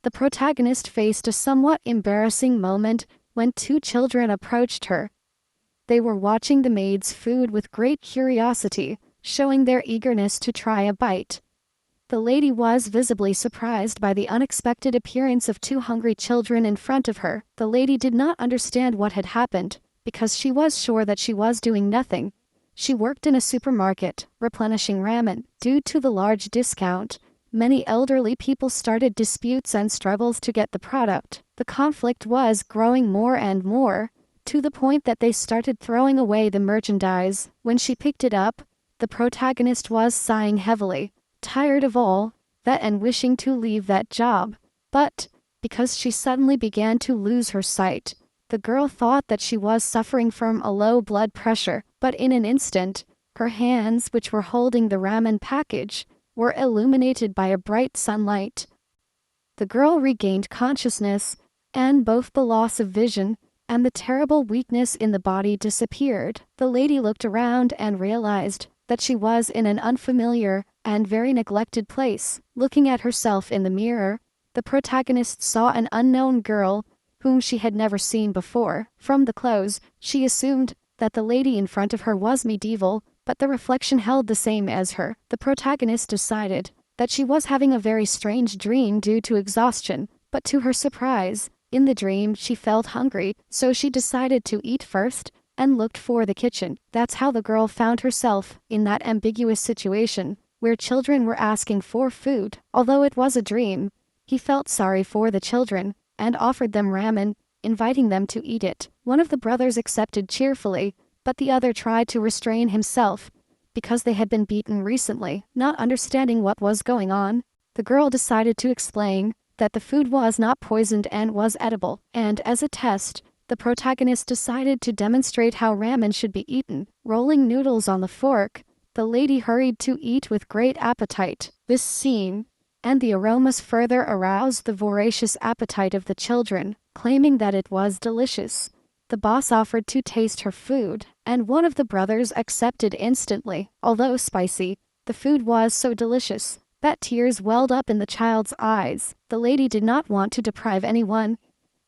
The protagonist faced a somewhat embarrassing moment when two children approached her. They were watching the maid's food with great curiosity, showing their eagerness to try a bite. The lady was visibly surprised by the unexpected appearance of two hungry children in front of her. The lady did not understand what had happened, because she was sure that she was doing nothing. She worked in a supermarket, replenishing ramen. Due to the large discount, many elderly people started disputes and struggles to get the product. The conflict was growing more and more, to the point that they started throwing away the merchandise. When she picked it up, the protagonist was sighing heavily, tired of all that and wishing to leave that job. But, because she suddenly began to lose her sight, the girl thought that she was suffering from a low blood pressure, but in an instant, her hands, which were holding the ramen package, were illuminated by a bright sunlight. The girl regained consciousness, and both the loss of vision and the terrible weakness in the body disappeared. The lady looked around and realized that she was in an unfamiliar and very neglected place. Looking at herself in the mirror, the protagonist saw an unknown girl whom she had never seen before. From the clothes, she assumed that the lady in front of her was medieval, but the reflection held the same as her. The protagonist decided that she was having a very strange dream due to exhaustion, but to her surprise, in the dream she felt hungry, so she decided to eat first and looked for the kitchen. That's how the girl found herself in that ambiguous situation, where children were asking for food. Although it was a dream, he felt sorry for the children and offered them ramen, inviting them to eat it. One of the brothers accepted cheerfully, but the other tried to restrain himself because they had been beaten recently. Not understanding what was going on, the girl decided to explain that the food was not poisoned and was edible, and as a test, the protagonist decided to demonstrate how ramen should be eaten. Rolling noodles on the fork, the lady hurried to eat with great appetite. This scene and the aromas further aroused the voracious appetite of the children, claiming that it was delicious. The boss offered to taste her food, and one of the brothers accepted instantly. Although spicy, the food was so delicious that tears welled up in the child's eyes. The lady did not want to deprive anyone,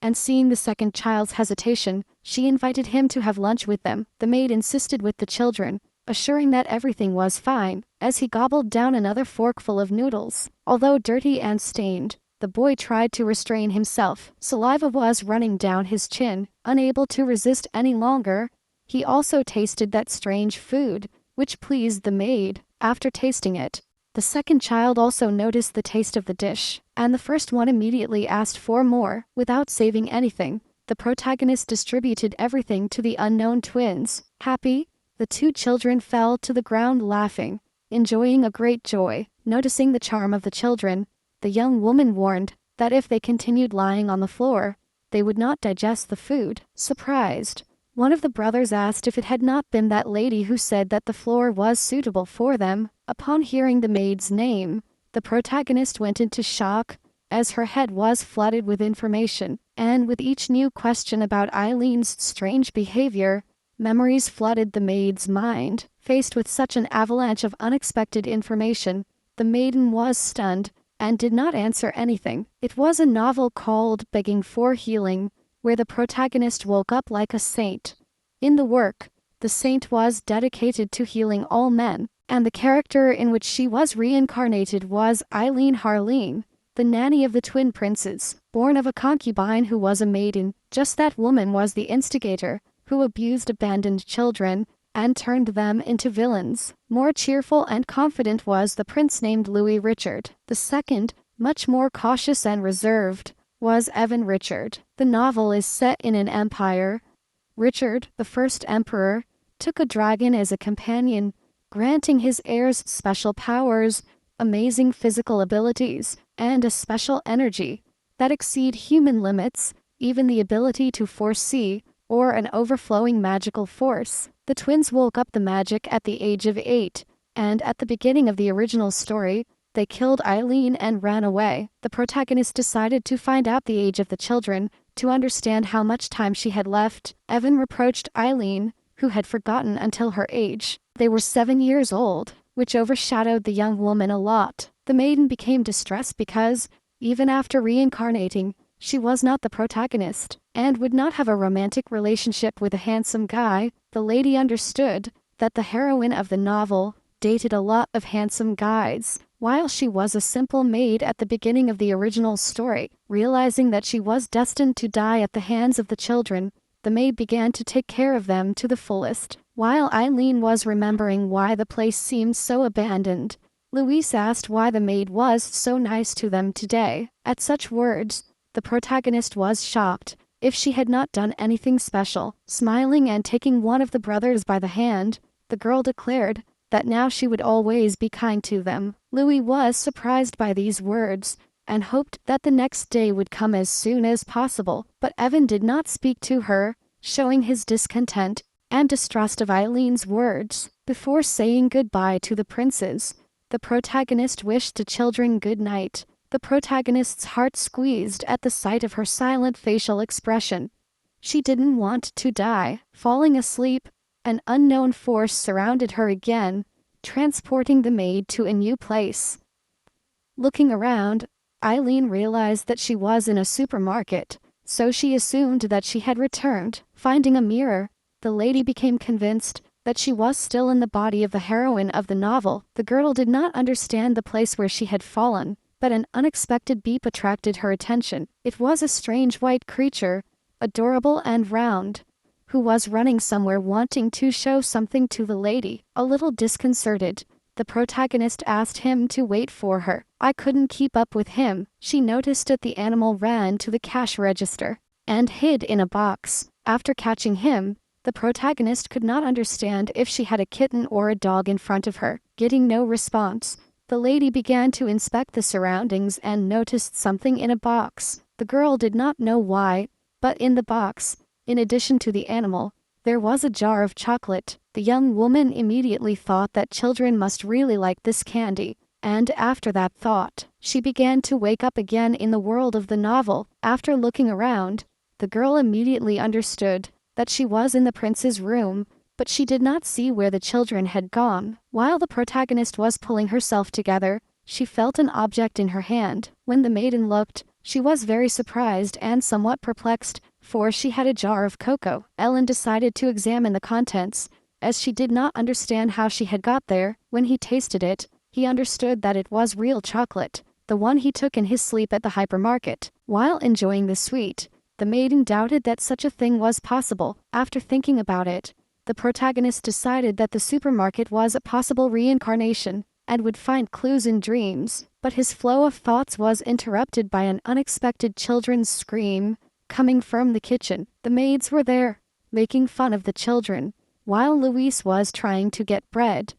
and seeing the second child's hesitation, she invited him to have lunch with them. The maid insisted with the children, assuring that everything was fine, as he gobbled down another forkful of noodles. Although dirty and stained, the boy tried to restrain himself. Saliva was running down his chin. Unable to resist any longer, he also tasted that strange food, which pleased the maid. After tasting it, the second child also noticed the taste of the dish, and the first one immediately asked for more. Without saving anything, the protagonist distributed everything to the unknown twins. Happy, the two children fell to the ground laughing, enjoying a great joy. Noticing the charm of the children, the young woman warned that if they continued lying on the floor, they would not digest the food. Surprised, one of the brothers asked if it had not been that lady who said that the floor was suitable for them. Upon hearing the maid's name, the protagonist went into shock, as her head was flooded with information, and with each new question about Eileen's strange behavior, memories flooded the maid's mind. Faced with such an avalanche of unexpected information, the maiden was stunned and did not answer anything. It was a novel called Begging for Healing, where the protagonist woke up like a saint. In the work, the saint was dedicated to healing all men, and the character in which she was reincarnated was Eileen Harleen, the nanny of the twin princes, born of a concubine who was a maiden. Just that woman was the instigator, who abused abandoned children and turned them into villains. More cheerful and confident was the prince named Louis Richard. The second, much more cautious and reserved, was Evan Richard. The novel is set in an empire. Richard, the first emperor, took a dragon as a companion, granting his heirs special powers, amazing physical abilities, and a special energy that exceed human limits, even the ability to foresee or an overflowing magical force. The twins woke up the magic at the age of 8, and at the beginning of the original story, they killed Eileen and ran away. The protagonist decided to find out the age of the children, to understand how much time she had left. Evan reproached Eileen, who had forgotten until her age. They were 7 years old, which overshadowed the young woman a lot. The maiden became distressed because, Even after reincarnating, she was not the protagonist, and would not have a romantic relationship with a handsome guy. The lady understood that the heroine of the novel dated a lot of handsome guys, while she was a simple maid at the beginning of the original story. Realizing that she was destined to die at the hands of the children, the maid began to take care of them to the fullest. While Eileen was remembering why the place seemed so abandoned, Louise asked why the maid was so nice to them today. At such words, the protagonist was shocked. If she had not done anything special, smiling and taking one of the brothers by the hand, the girl declared that now she would always be kind to them. Louis was surprised by these words and hoped that the next day would come as soon as possible, but Evan did not speak to her, showing his discontent and distrust of Eileen's words. Before saying goodbye to the princes, the protagonist wished the children good night. The protagonist's heart squeezed at the sight of her silent facial expression. She didn't want to die. Falling asleep, an unknown force surrounded her again, transporting the maid to a new place. Looking around, Eileen realized that she was in a supermarket, so she assumed that she had returned. Finding a mirror, the lady became convinced that she was still in the body of the heroine of the novel. The girl did not understand the place where she had fallen, but an unexpected beep attracted her attention. It was a strange white creature, adorable and round, who was running somewhere wanting to show something to the lady. A little disconcerted, the protagonist asked him to wait for her. I couldn't keep up with him. She noticed that the animal ran to the cash register and hid in a box. After catching him, the protagonist could not understand if she had a kitten or a dog in front of her. Getting no response, the lady began to inspect the surroundings and noticed something in a box. The girl did not know why, but in the box, in addition to the animal, there was a jar of chocolate. The young woman immediately thought that children must really like this candy, and after that thought, she began to wake up again in the world of the novel. After looking around, the girl immediately understood that she was in the prince's room, but she did not see where the children had gone. While the protagonist was pulling herself together, she felt an object in her hand. When the maiden looked, she was very surprised and somewhat perplexed, for she had a jar of cocoa. Ellen decided to examine the contents, as she did not understand how she had got there. When he tasted it, he understood that it was real chocolate, the one he took in his sleep at the hypermarket. While enjoying the sweet, the maiden doubted that such a thing was possible. After thinking about it, the protagonist decided that the supermarket was a possible reincarnation and would find clues in dreams, but his flow of thoughts was interrupted by an unexpected children's scream coming from the kitchen. The maids were there, making fun of the children, while Luis was trying to get bread.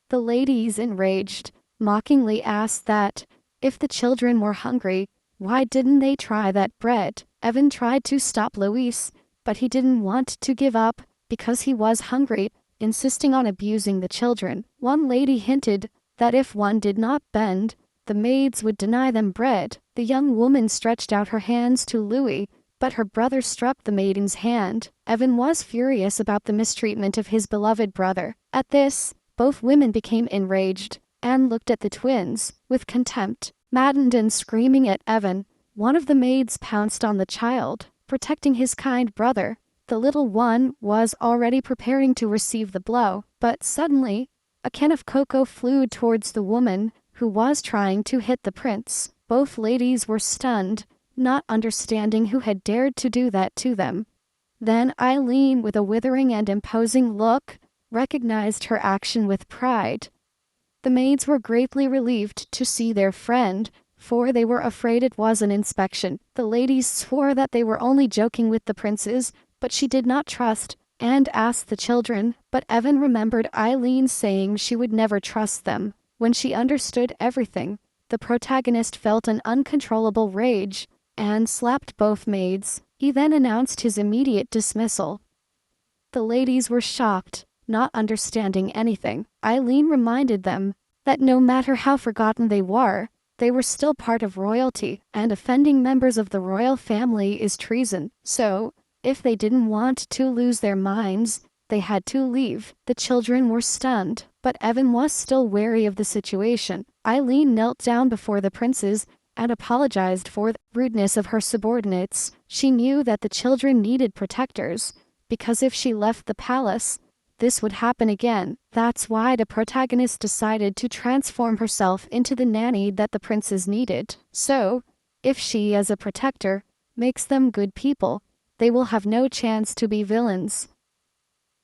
The ladies, enraged, mockingly asked that, if the children were hungry, why didn't they try that bread? Evan tried to stop Luis, but he didn't want to give up because he was hungry, insisting on abusing the children. One lady hinted that if one did not bend, the maids would deny them bread. The young woman stretched out her hands to Louis, but her brother struck the maiden's hand. Evan was furious about the mistreatment of his beloved brother. At this, both women became enraged and looked at the twins with contempt. Maddened and screaming at Evan, one of the maids pounced on the child, protecting his kind brother. The little one was already preparing to receive the blow, but suddenly, a can of cocoa flew towards the woman who was trying to hit the prince. Both ladies were stunned, not understanding who had dared to do that to them. Then Eileen, with a withering and imposing look, recognized her action with pride. The maids were greatly relieved to see their friend, for they were afraid it was an inspection. The ladies swore that they were only joking with the princes, but she did not trust, and asked the children, but Evan remembered Eileen saying she would never trust them. When she understood everything, the protagonist felt an uncontrollable rage, and slapped both maids. He then announced his immediate dismissal. The ladies were shocked, not understanding anything. Eileen reminded them that no matter how forgotten they were still part of royalty, and offending members of the royal family is treason. So, if they didn't want to lose their minds, they had to leave. The children were stunned, but Evan was still wary of the situation. Eileen knelt down before the princes and apologized for the rudeness of her subordinates. She knew that the children needed protectors, because if she left the palace, this would happen again. That's why the protagonist decided to transform herself into the nanny that the princes needed. So, if she as a protector makes them good people, they will have no chance to be villains.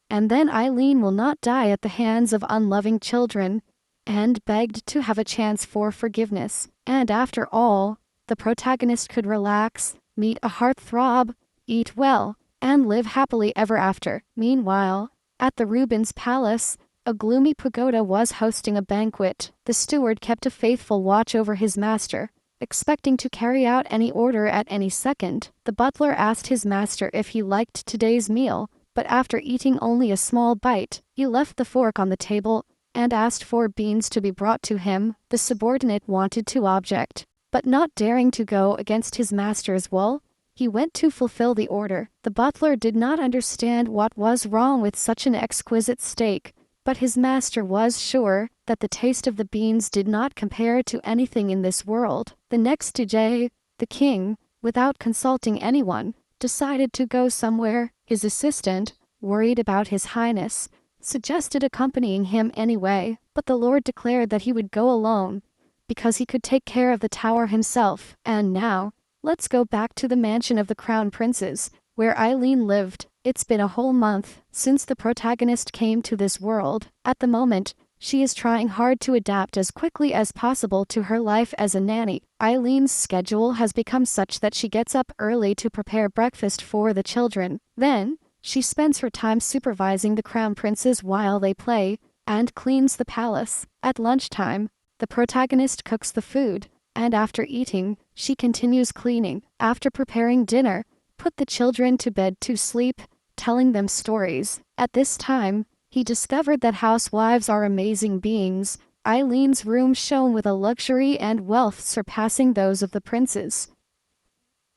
And then Eileen will not die at the hands of unloving children, and begged to have a chance for forgiveness. And after all, the protagonist could relax, meet a heartthrob, eat well, and live happily ever after. Meanwhile, at the Rubens Palace, a gloomy pagoda was hosting a banquet. The steward kept a faithful watch over his master, expecting to carry out any order at any second. The butler asked his master if he liked today's meal, but after eating only a small bite, he left the fork on the table and asked for beans to be brought to him. The subordinate wanted to object, but not daring to go against his master's will, he went to fulfill the order. The butler did not understand what was wrong with such an exquisite steak, but his master was sure that the taste of the beans did not compare to anything in this world. The next day, the king, without consulting anyone, decided to go somewhere. His assistant, worried about his highness, suggested accompanying him anyway, but the lord declared that he would go alone, because he could take care of the tower himself. And now, let's go back to the mansion of the crown princes, where Eileen lived. It's been a whole month since the protagonist came to this world. At the moment, she is trying hard to adapt as quickly as possible to her life as a nanny. Eileen's schedule has become such that she gets up early to prepare breakfast for the children. Then, she spends her time supervising the crown princes while they play, and cleans the palace. At lunchtime, the protagonist cooks the food, and after eating, she continues cleaning. After preparing dinner, put the children to bed to sleep, telling them stories. At this time, he discovered that housewives are amazing beings. Eileen's room shone with a luxury and wealth surpassing those of the princes.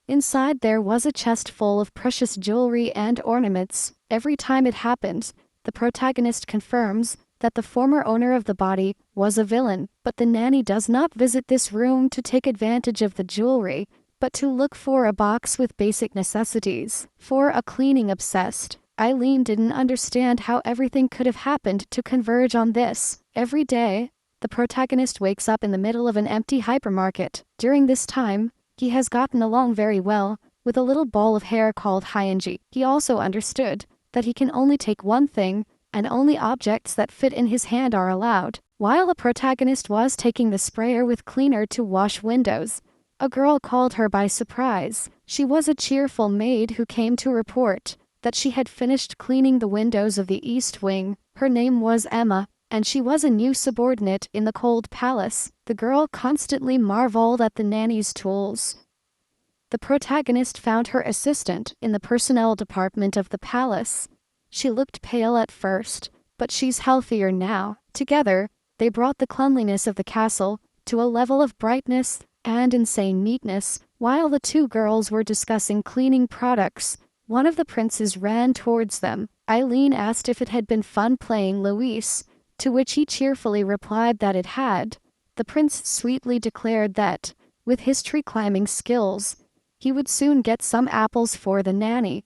Inside there was a chest full of precious jewelry and ornaments. Every time it happened, the protagonist confirms that the former owner of the body was a villain, but the nanny does not visit this room to take advantage of the jewelry, but to look for a box with basic necessities. For a cleaning obsessed, Eileen didn't understand how everything could have happened to converge on this. Every day, the protagonist wakes up in the middle of an empty hypermarket. During this time, he has gotten along very well with a little ball of hair called Hyunji. He also understood that he can only take one thing, and only objects that fit in his hand are allowed. While the protagonist was taking the sprayer with cleaner to wash windows, a girl called her by surprise. She was a cheerful maid who came to report that she had finished cleaning the windows of the East Wing. Her name was Emma, and she was a new subordinate in the cold palace. The girl constantly marveled at the nanny's tools. The protagonist found her assistant in the personnel department of the palace. She looked pale at first, but she's healthier now. Together, they brought the cleanliness of the castle to a level of brightness and insane neatness. While the two girls were discussing cleaning products, one of the princes ran towards them. Eileen asked if it had been fun playing Luis, to which he cheerfully replied that it had. The prince sweetly declared that, with his tree climbing skills, he would soon get some apples for the nanny.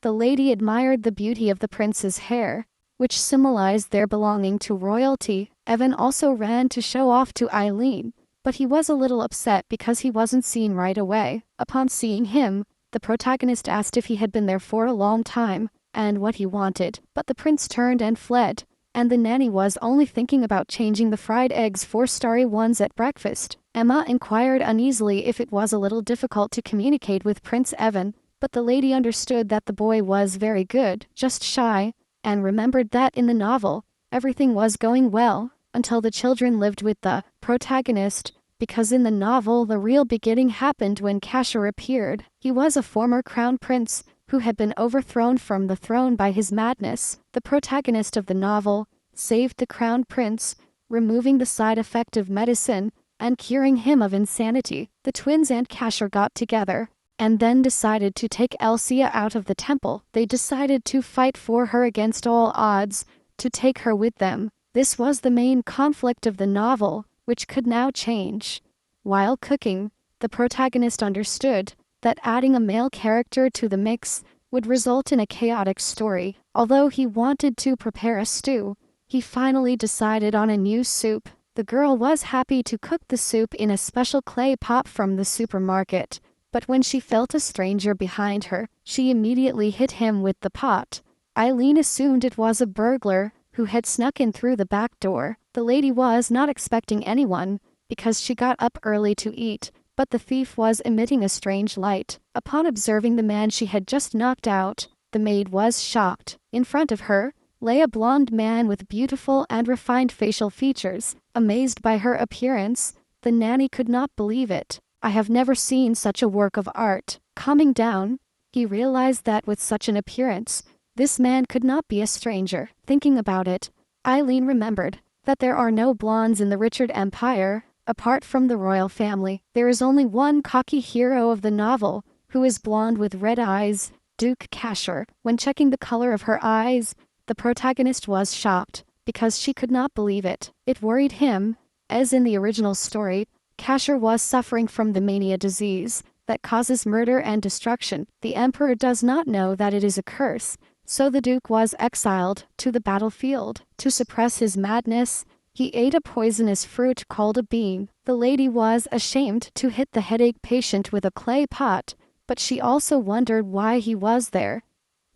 The lady admired the beauty of the prince's hair, which symbolized their belonging to royalty. Evan also ran to show off to Eileen, but he was a little upset because he wasn't seen right away. Upon seeing him, the protagonist asked if he had been there for a long time, and what he wanted, but the prince turned and fled, and the nanny was only thinking about changing the fried eggs for starry ones at breakfast. Emma inquired uneasily if it was a little difficult to communicate with Prince Evan, but the lady understood that the boy was very good, just shy, and remembered that in the novel, everything was going well, until the children lived with the protagonist, because in the novel the real beginning happened when Kashur appeared. He was a former crown prince, who had been overthrown from the throne by his madness. The protagonist of the novel saved the crown prince, removing the side effect of medicine, and curing him of insanity. The twins and Kashur got together, and then decided to take Elsia out of the temple. They decided to fight for her against all odds, to take her with them. This was the main conflict of the novel, which could now change. While cooking, the protagonist understood that adding a male character to the mix would result in a chaotic story. Although he wanted to prepare a stew, he finally decided on a new soup. The girl was happy to cook the soup in a special clay pot from the supermarket, but when she felt a stranger behind her, she immediately hit him with the pot. Eileen assumed it was a burglar who had snuck in through the back door. The lady was not expecting anyone because she got up early to eat, but the thief was emitting a strange light. Upon observing the man she had just knocked out, the maid was shocked. In front of her lay a blonde man with beautiful and refined facial features. Amazed by her appearance, the nanny could not believe it. "I have never seen such a work of art." Calming down, he realized that with such an appearance, this man could not be a stranger. Thinking about it, Eileen remembered that there are no blondes in the Richard Empire. Apart from the royal family, there is only one cocky hero of the novel who is blonde with red eyes, Duke Casher. When checking the color of her eyes, the protagonist was shocked because she could not believe it. It worried him, as in the original story, Casher was suffering from the mania disease that causes murder and destruction. The emperor does not know that it is a curse, so the duke was exiled to the battlefield. To suppress his madness, he ate a poisonous fruit called a bean. The lady was ashamed to hit the headache patient with a clay pot, but she also wondered why he was there.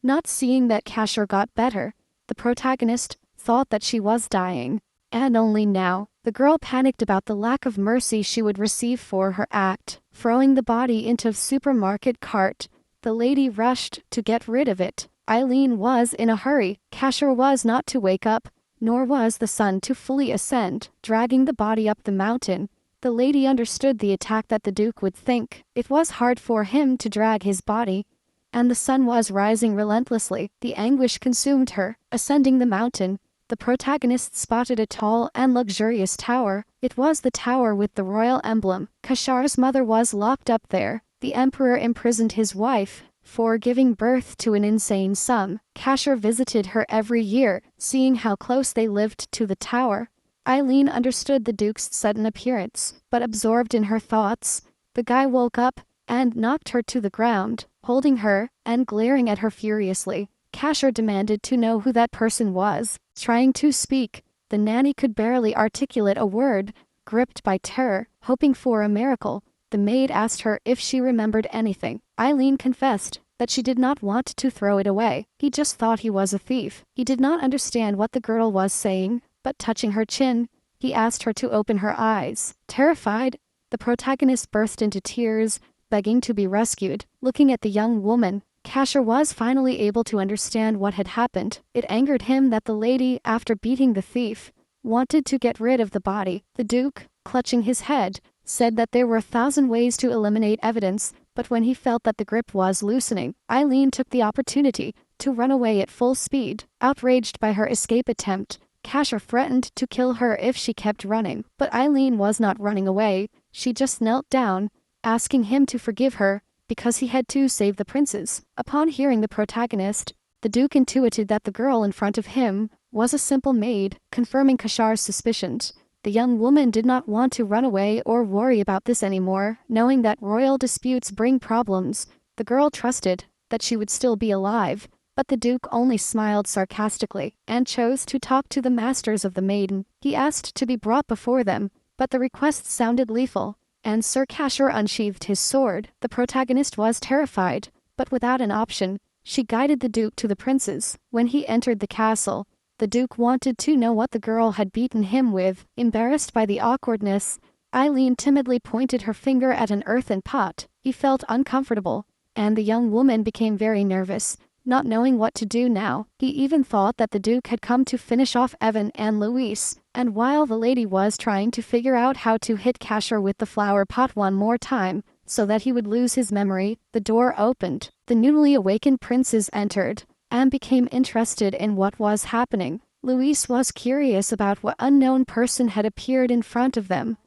Not seeing that Casher got better, the protagonist thought that she was dying. And only now, the girl panicked about the lack of mercy she would receive for her act. Throwing the body into a supermarket cart, the lady rushed to get rid of it. Eileen was in a hurry. Casher was not to wake up, nor was the sun to fully ascend. Dragging the body up the mountain, the lady understood the attack that the duke would think. It was hard for him to drag his body, and the sun was rising relentlessly. The anguish consumed her. Ascending the mountain, the protagonist spotted a tall and luxurious tower. It was the tower with the royal emblem. Cashar's mother was locked up there. The emperor imprisoned his wife for giving birth to an insane son. Casher visited her every year, seeing how close they lived to the tower. Eileen understood the duke's sudden appearance, but absorbed in her thoughts, the guy woke up and knocked her to the ground, holding her and glaring at her furiously. Casher demanded to know who that person was. Trying to speak, the nanny could barely articulate a word. Gripped by terror, hoping for a miracle, the maid asked her if she remembered anything. Eileen confessed that she did not want to throw it away. He just thought he was a thief. He did not understand what the girl was saying, but touching her chin, he asked her to open her eyes. Terrified, the protagonist burst into tears, begging to be rescued. Looking at the young woman, Casher was finally able to understand what had happened. It angered him that the lady, after beating the thief, wanted to get rid of the body. The duke, clutching his head, said that there were 1,000 ways to eliminate evidence, but when he felt that the grip was loosening, Eileen took the opportunity to run away at full speed. Outraged by her escape attempt, Casher threatened to kill her if she kept running. But Eileen was not running away. She just knelt down, asking him to forgive her, because he had to save the princes. Upon hearing the protagonist, the duke intuited that the girl in front of him was a simple maid, confirming Cashar's suspicions. The young woman did not want to run away or worry about this anymore. Knowing that royal disputes bring problems, the girl trusted that she would still be alive, but the duke only smiled sarcastically and chose to talk to the masters of the maiden. He asked to be brought before them, but the request sounded lethal, and Sir Casher unsheathed his sword. The protagonist was terrified, but without an option, she guided the duke to the princes. When he entered the castle, the duke wanted to know what the girl had beaten him with. Embarrassed by the awkwardness, Eileen timidly pointed her finger at an earthen pot. He felt uncomfortable, and the young woman became very nervous, not knowing what to do now. He even thought that the duke had come to finish off Evan and Louise, and while the lady was trying to figure out how to hit Casher with the flower pot one more time, so that he would lose his memory, the door opened. The newly awakened princes entered and became interested in what was happening. Louise was curious about what unknown person had appeared in front of them.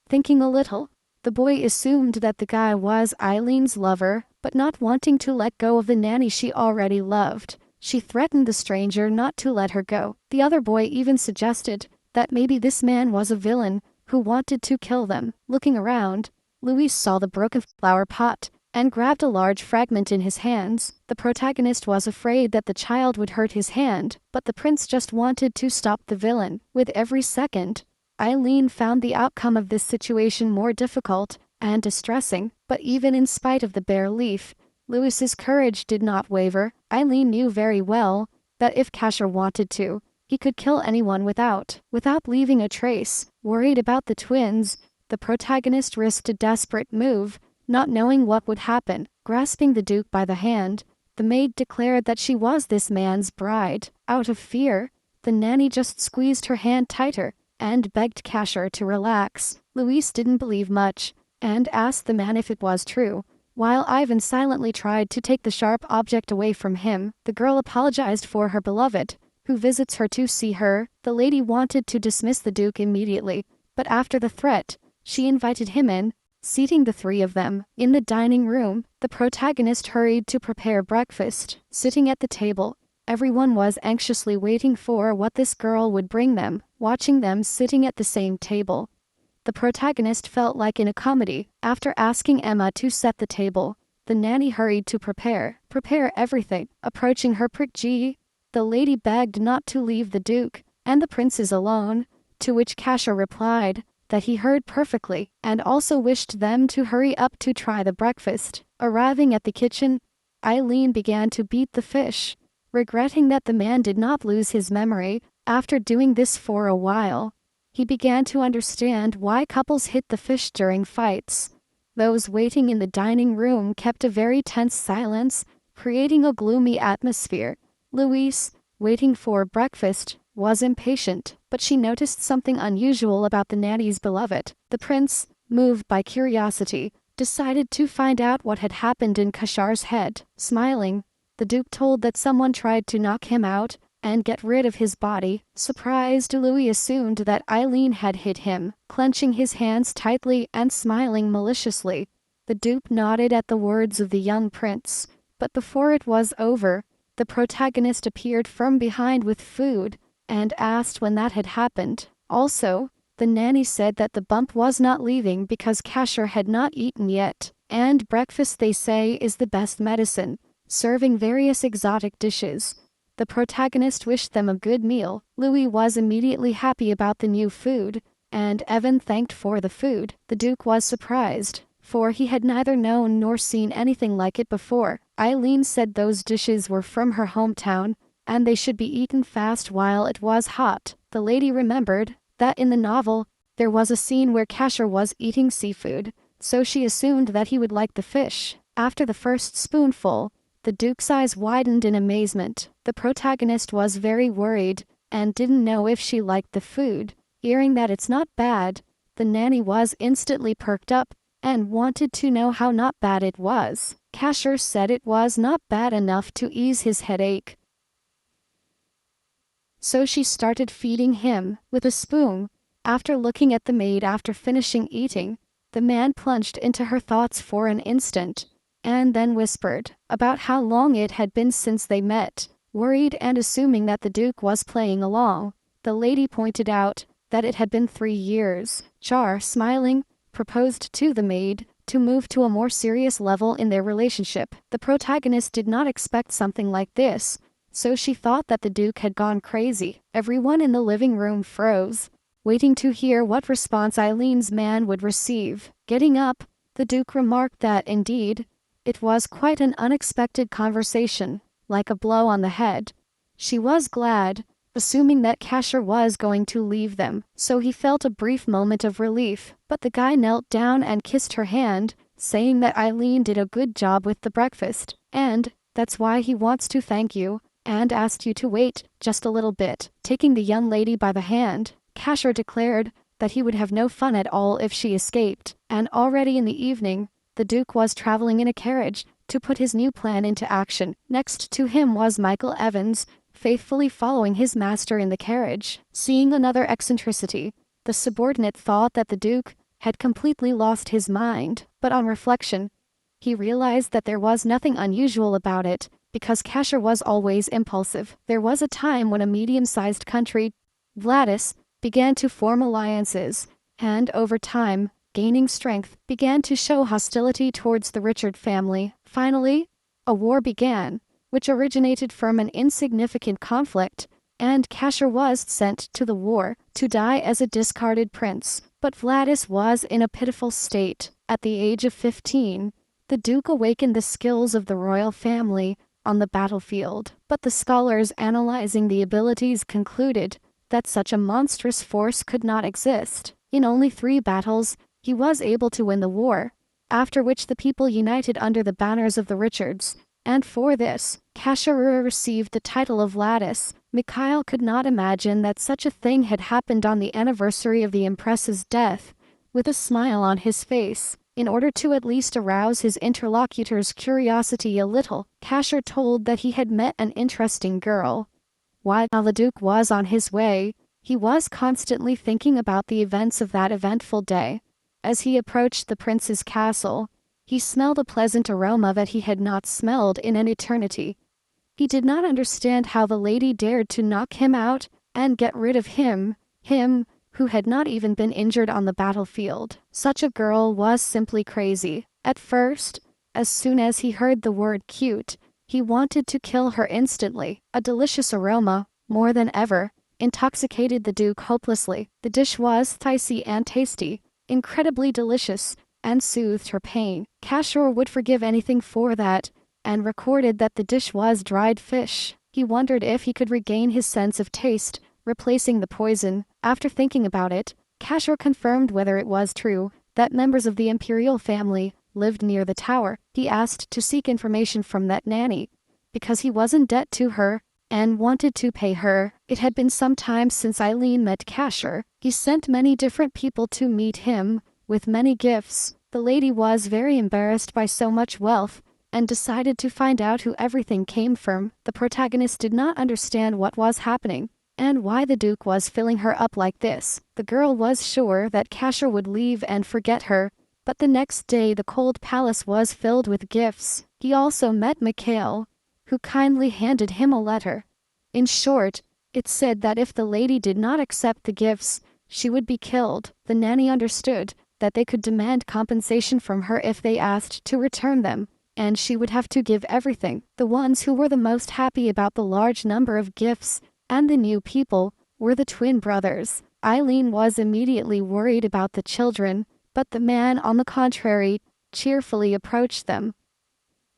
Thinking a little, the boy assumed that the guy was Eileen's lover, but not wanting to let go of the nanny she already loved, she threatened the stranger not to let her go. The other boy even suggested that maybe this man was a villain who wanted to kill them. Looking around, Luis saw the broken flower pot and grabbed a large fragment in his hands. The protagonist was afraid that the child would hurt his hand, but the prince just wanted to stop the villain. With every second, Eileen found the outcome of this situation more difficult and distressing, but even in spite of the bare leaf, Luis's courage did not waver. Eileen knew very well that if Casher wanted to, he could kill anyone without leaving a trace. Worried about the twins, the protagonist risked a desperate move, not knowing what would happen. Grasping the Duke by the hand, the maid declared that she was this man's bride. Out of fear, the nanny just squeezed her hand tighter and begged Casher to relax. Luis didn't believe much and asked the man if it was true. While Ivan silently tried to take the sharp object away from him, the girl apologized for her beloved, who visits her to see her. The lady wanted to dismiss the Duke immediately, but after the threat, she invited him in. Seating the three of them in the dining room, the protagonist hurried to prepare breakfast. Sitting at the table, everyone was anxiously waiting for what this girl would bring them. Watching them sitting at the same table, the protagonist felt like in a comedy. After asking Emma to set the table, the nanny hurried to prepare everything. Approaching her the lady begged not to leave the Duke and the princes alone, to which Casher replied that he heard perfectly and also wished them to hurry up to try the breakfast. Arriving at the kitchen, Eileen began to beat the fish, regretting that the man did not lose his memory. After doing this for a while, he began to understand why couples hit the fish during fights. Those waiting in the dining room kept a very tense silence, creating a gloomy atmosphere. Louise, waiting for breakfast, was impatient, but she noticed something unusual about the nanny's beloved. The prince, moved by curiosity, decided to find out what had happened in Kashar's head. Smiling, the Duke told that someone tried to knock him out and get rid of his body. Surprised, Louis assumed that Eileen had hit him. Clenching his hands tightly and smiling maliciously, the Duke nodded at the words of the young prince. But before it was over, the protagonist appeared from behind with food and asked when that had happened. Also, the nanny said that the bump was not leaving because Casher had not eaten yet, and breakfast, they say, is the best medicine, serving various exotic dishes. The protagonist wished them a good meal. Louis was immediately happy about the new food, and Evan thanked for the food. The Duke was surprised, for he had neither known nor seen anything like it before. Eileen said those dishes were from her hometown, and they should be eaten fast while it was hot. The lady remembered that in the novel, there was a scene where Casher was eating seafood, so she assumed that he would like the fish. After the first spoonful, the Duke's eyes widened in amazement. The protagonist was very worried and didn't know if she liked the food. Hearing that it's not bad, the nanny was instantly perked up and wanted to know how not bad it was. Casher said it was not bad enough to ease his headache, so she started feeding him with a spoon. After looking at the maid after finishing eating, the man plunged into her thoughts for an instant, and then whispered about how long it had been since they met. Worried and assuming that the Duke was playing along, the lady pointed out that it had been 3 years. Char, smiling, proposed to the maid to move to a more serious level in their relationship. The protagonist did not expect something like this, so she thought that the Duke had gone crazy. Everyone in the living room froze, waiting to hear what response Eileen's man would receive. Getting up, the Duke remarked that, indeed, it was quite an unexpected conversation, like a blow on the head. She was glad, assuming that Casher was going to leave them, so he felt a brief moment of relief. But the guy knelt down and kissed her hand, saying that Eileen did a good job with the breakfast, and that's why he wants to thank you, and asked you to wait just a little bit. Taking the young lady by the hand, Casher declared that he would have no fun at all if she escaped, and already in the evening, the Duke was traveling in a carriage to put his new plan into action. Next to him was Michael Evans, faithfully following his master in the carriage. Seeing another eccentricity, the subordinate thought that the Duke had completely lost his mind, but on reflection, he realized that there was nothing unusual about it, because Casher was always impulsive. There was a time when a medium-sized country, Vladis, began to form alliances, and over time, gaining strength, began to show hostility towards the Richard family. Finally, a war began, which originated from an insignificant conflict, and Casher was sent to the war to die as a discarded prince. But Vladis was in a pitiful state. At the age of 15, the Duke awakened the skills of the royal family on the battlefield. But the scholars analyzing the abilities concluded that such a monstrous force could not exist. In only 3 battles, he was able to win the war, after which the people united under the banners of the Richards, and for this, Casher received the title of Vladis. Mikhail could not imagine that such a thing had happened on the anniversary of the Empress's death. With a smile on his face, in order to at least arouse his interlocutor's curiosity a little, Casher told that he had met an interesting girl. While the Duke was on his way, he was constantly thinking about the events of that eventful day. As he approached the prince's castle, he smelled a pleasant aroma that he had not smelled in an eternity. He did not understand how the lady dared to knock him out and get rid of him who had not even been injured on the battlefield. Such a girl was simply crazy. At first, as soon as he heard the word cute, he wanted to kill her instantly. A delicious aroma, more than ever, intoxicated the Duke hopelessly. The dish was spicy and tasty, incredibly delicious, and soothed her pain. Casher would forgive anything for that, and recorded that the dish was dried fish. He wondered if he could regain his sense of taste, replacing the poison. After thinking about it, Casher confirmed whether it was true that members of the imperial family lived near the tower. He asked to seek information from that nanny, because he was in debt to her and wanted to pay her. It had been some time since Eileen met Casher. He sent many different people to meet him, with many gifts. The lady was very embarrassed by so much wealth, and decided to find out who everything came from. The protagonist did not understand what was happening, and why the Duke was filling her up like this. The girl was sure that Casher would leave and forget her, but the next day the cold palace was filled with gifts. He also met Mikhail, who kindly handed him a letter. In short, it said that if the lady did not accept the gifts, she would be killed. The nanny understood that they could demand compensation from her if they asked to return them, and she would have to give everything. The ones who were the most happy about the large number of gifts and the new people were the twin brothers. Eileen was immediately worried about the children, but the man, on the contrary, cheerfully approached them.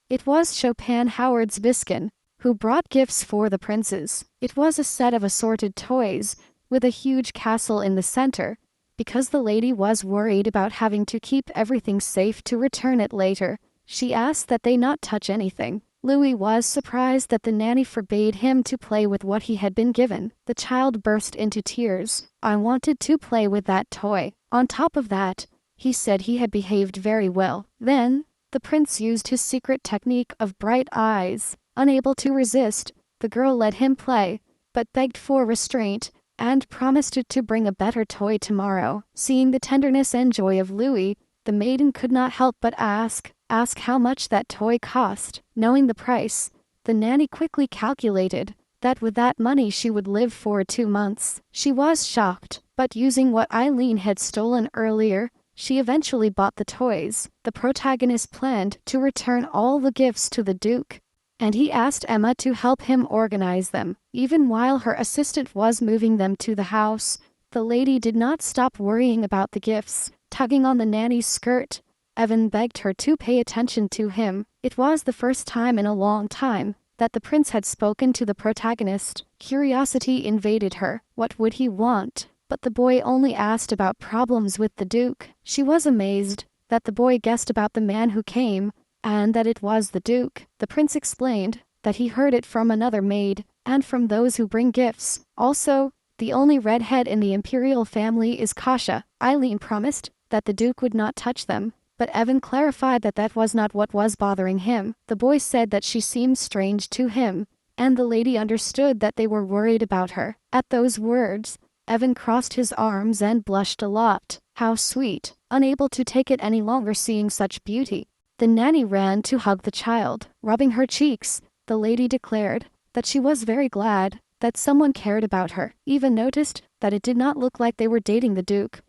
It was Chopin Howard's Biskin, who brought gifts for the princes. It was a set of assorted toys, with a huge castle in the center, because the lady was worried about having to keep everything safe to return it later. She asked that they not touch anything. Louis was surprised that the nanny forbade him to play with what he had been given. The child burst into tears. I wanted to play with that toy. On top of that, he said he had behaved very well. Then, the prince used his secret technique of bright eyes. Unable to resist, the girl let him play, but begged for restraint, and promised to bring a better toy tomorrow. Seeing the tenderness and joy of Louis, the maiden could not help but ask how much that toy cost. Knowing the price, the nanny quickly calculated that with that money she would live for 2 months. She was shocked, but using what Eileen had stolen earlier, she eventually bought the toys. The protagonist planned to return all the gifts to the Duke, and he asked Emma to help him organize them. Even while her assistant was moving them to the house, the lady did not stop worrying about the gifts. Tugging on the nanny's skirt, Evan begged her to pay attention to him. It was the first time in a long time that the prince had spoken to the protagonist. Curiosity invaded her. What would he want? But the boy only asked about problems with the Duke. She was amazed that the boy guessed about the man who came, and that it was the Duke. The prince explained that he heard it from another maid, and from those who bring gifts. Also, the only redhead in the imperial family is Kasha. Eileen promised that the Duke would not touch them, but Evan clarified that that was not what was bothering him. The boy said that she seemed strange to him, and the lady understood that they were worried about her. At those words, Evan crossed his arms and blushed a lot. How sweet. Unable to take it any longer seeing such beauty, the nanny ran to hug the child. Rubbing her cheeks, the lady declared that she was very glad that someone cared about her. Even noticed that it did not look like they were dating the Duke,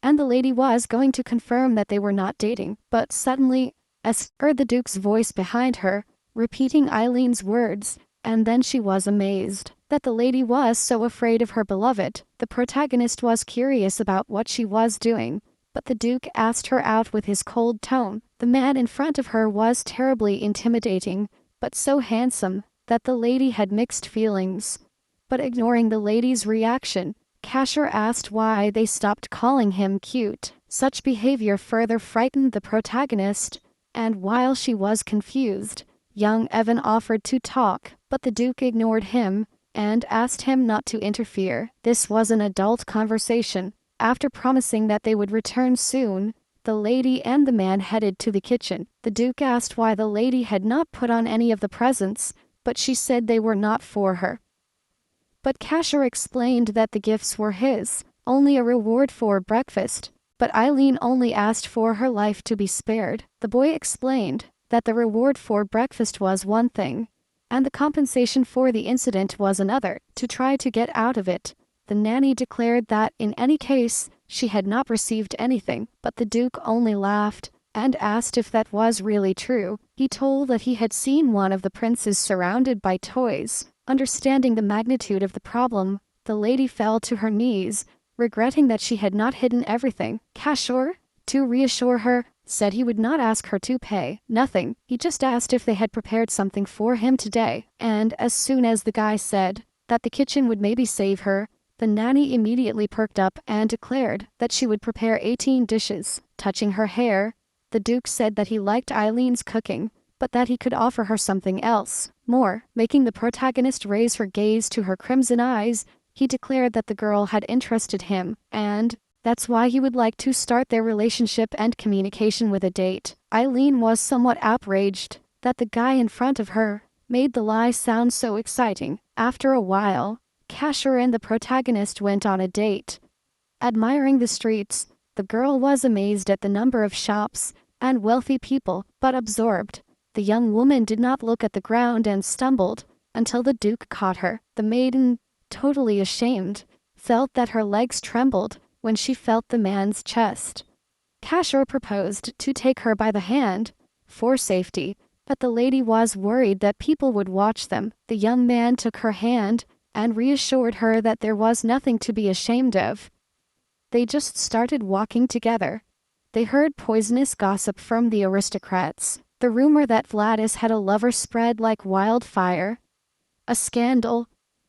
and the lady was going to confirm that they were not dating, but suddenly, heard the Duke's voice behind her, repeating Eileen's words, and then she was amazed that the lady was so afraid of her beloved. The protagonist was curious about what she was doing, but the Duke asked her out with his cold tone. The man in front of her was terribly intimidating, but so handsome that the lady had mixed feelings. But ignoring the lady's reaction, Casher asked why they stopped calling him cute. Such behavior further frightened the protagonist, and while she was confused, young Evan offered to talk, but the Duke ignored him and asked him not to interfere. This was an adult conversation. After promising that they would return soon, the lady and the man headed to the kitchen. The Duke asked why the lady had not put on any of the presents, but she said they were not for her. But Casher explained that the gifts were his, only a reward for breakfast, but Eileen only asked for her life to be spared. The boy explained that the reward for breakfast was one thing, and the compensation for the incident was another, to try to get out of it. The nanny declared that in any case, she had not received anything, but the Duke only laughed and asked if that was really true. He told that he had seen one of the princes surrounded by toys. Understanding the magnitude of the problem, the lady fell to her knees, regretting that she had not hidden everything. Casher, to reassure her, said he would not ask her to pay nothing. He just asked if they had prepared something for him today, and as soon as the guy said that the kitchen would maybe save her, the nanny immediately perked up and declared that she would prepare 18 dishes. Touching her hair, the Duke said that he liked Eileen's cooking, but that he could offer her something else. More, making the protagonist raise her gaze to her crimson eyes, he declared that the girl had interested him, and that's why he would like to start their relationship and communication with a date. Eileen was somewhat outraged that the guy in front of her made the lie sound so exciting. After a while, Casher and the protagonist went on a date. Admiring the streets, the girl was amazed at the number of shops and wealthy people, but absorbed. The young woman did not look at the ground and stumbled until the Duke caught her. The maiden, totally ashamed, felt that her legs trembled when she felt the man's chest. Casher proposed to take her by the hand for safety, but the lady was worried that people would watch them. The young man took her hand and reassured her that there was nothing to be ashamed of. They just started walking together. They heard poisonous gossip from the aristocrats. The rumor that Vladis had a lover spread like wildfire. A scandal.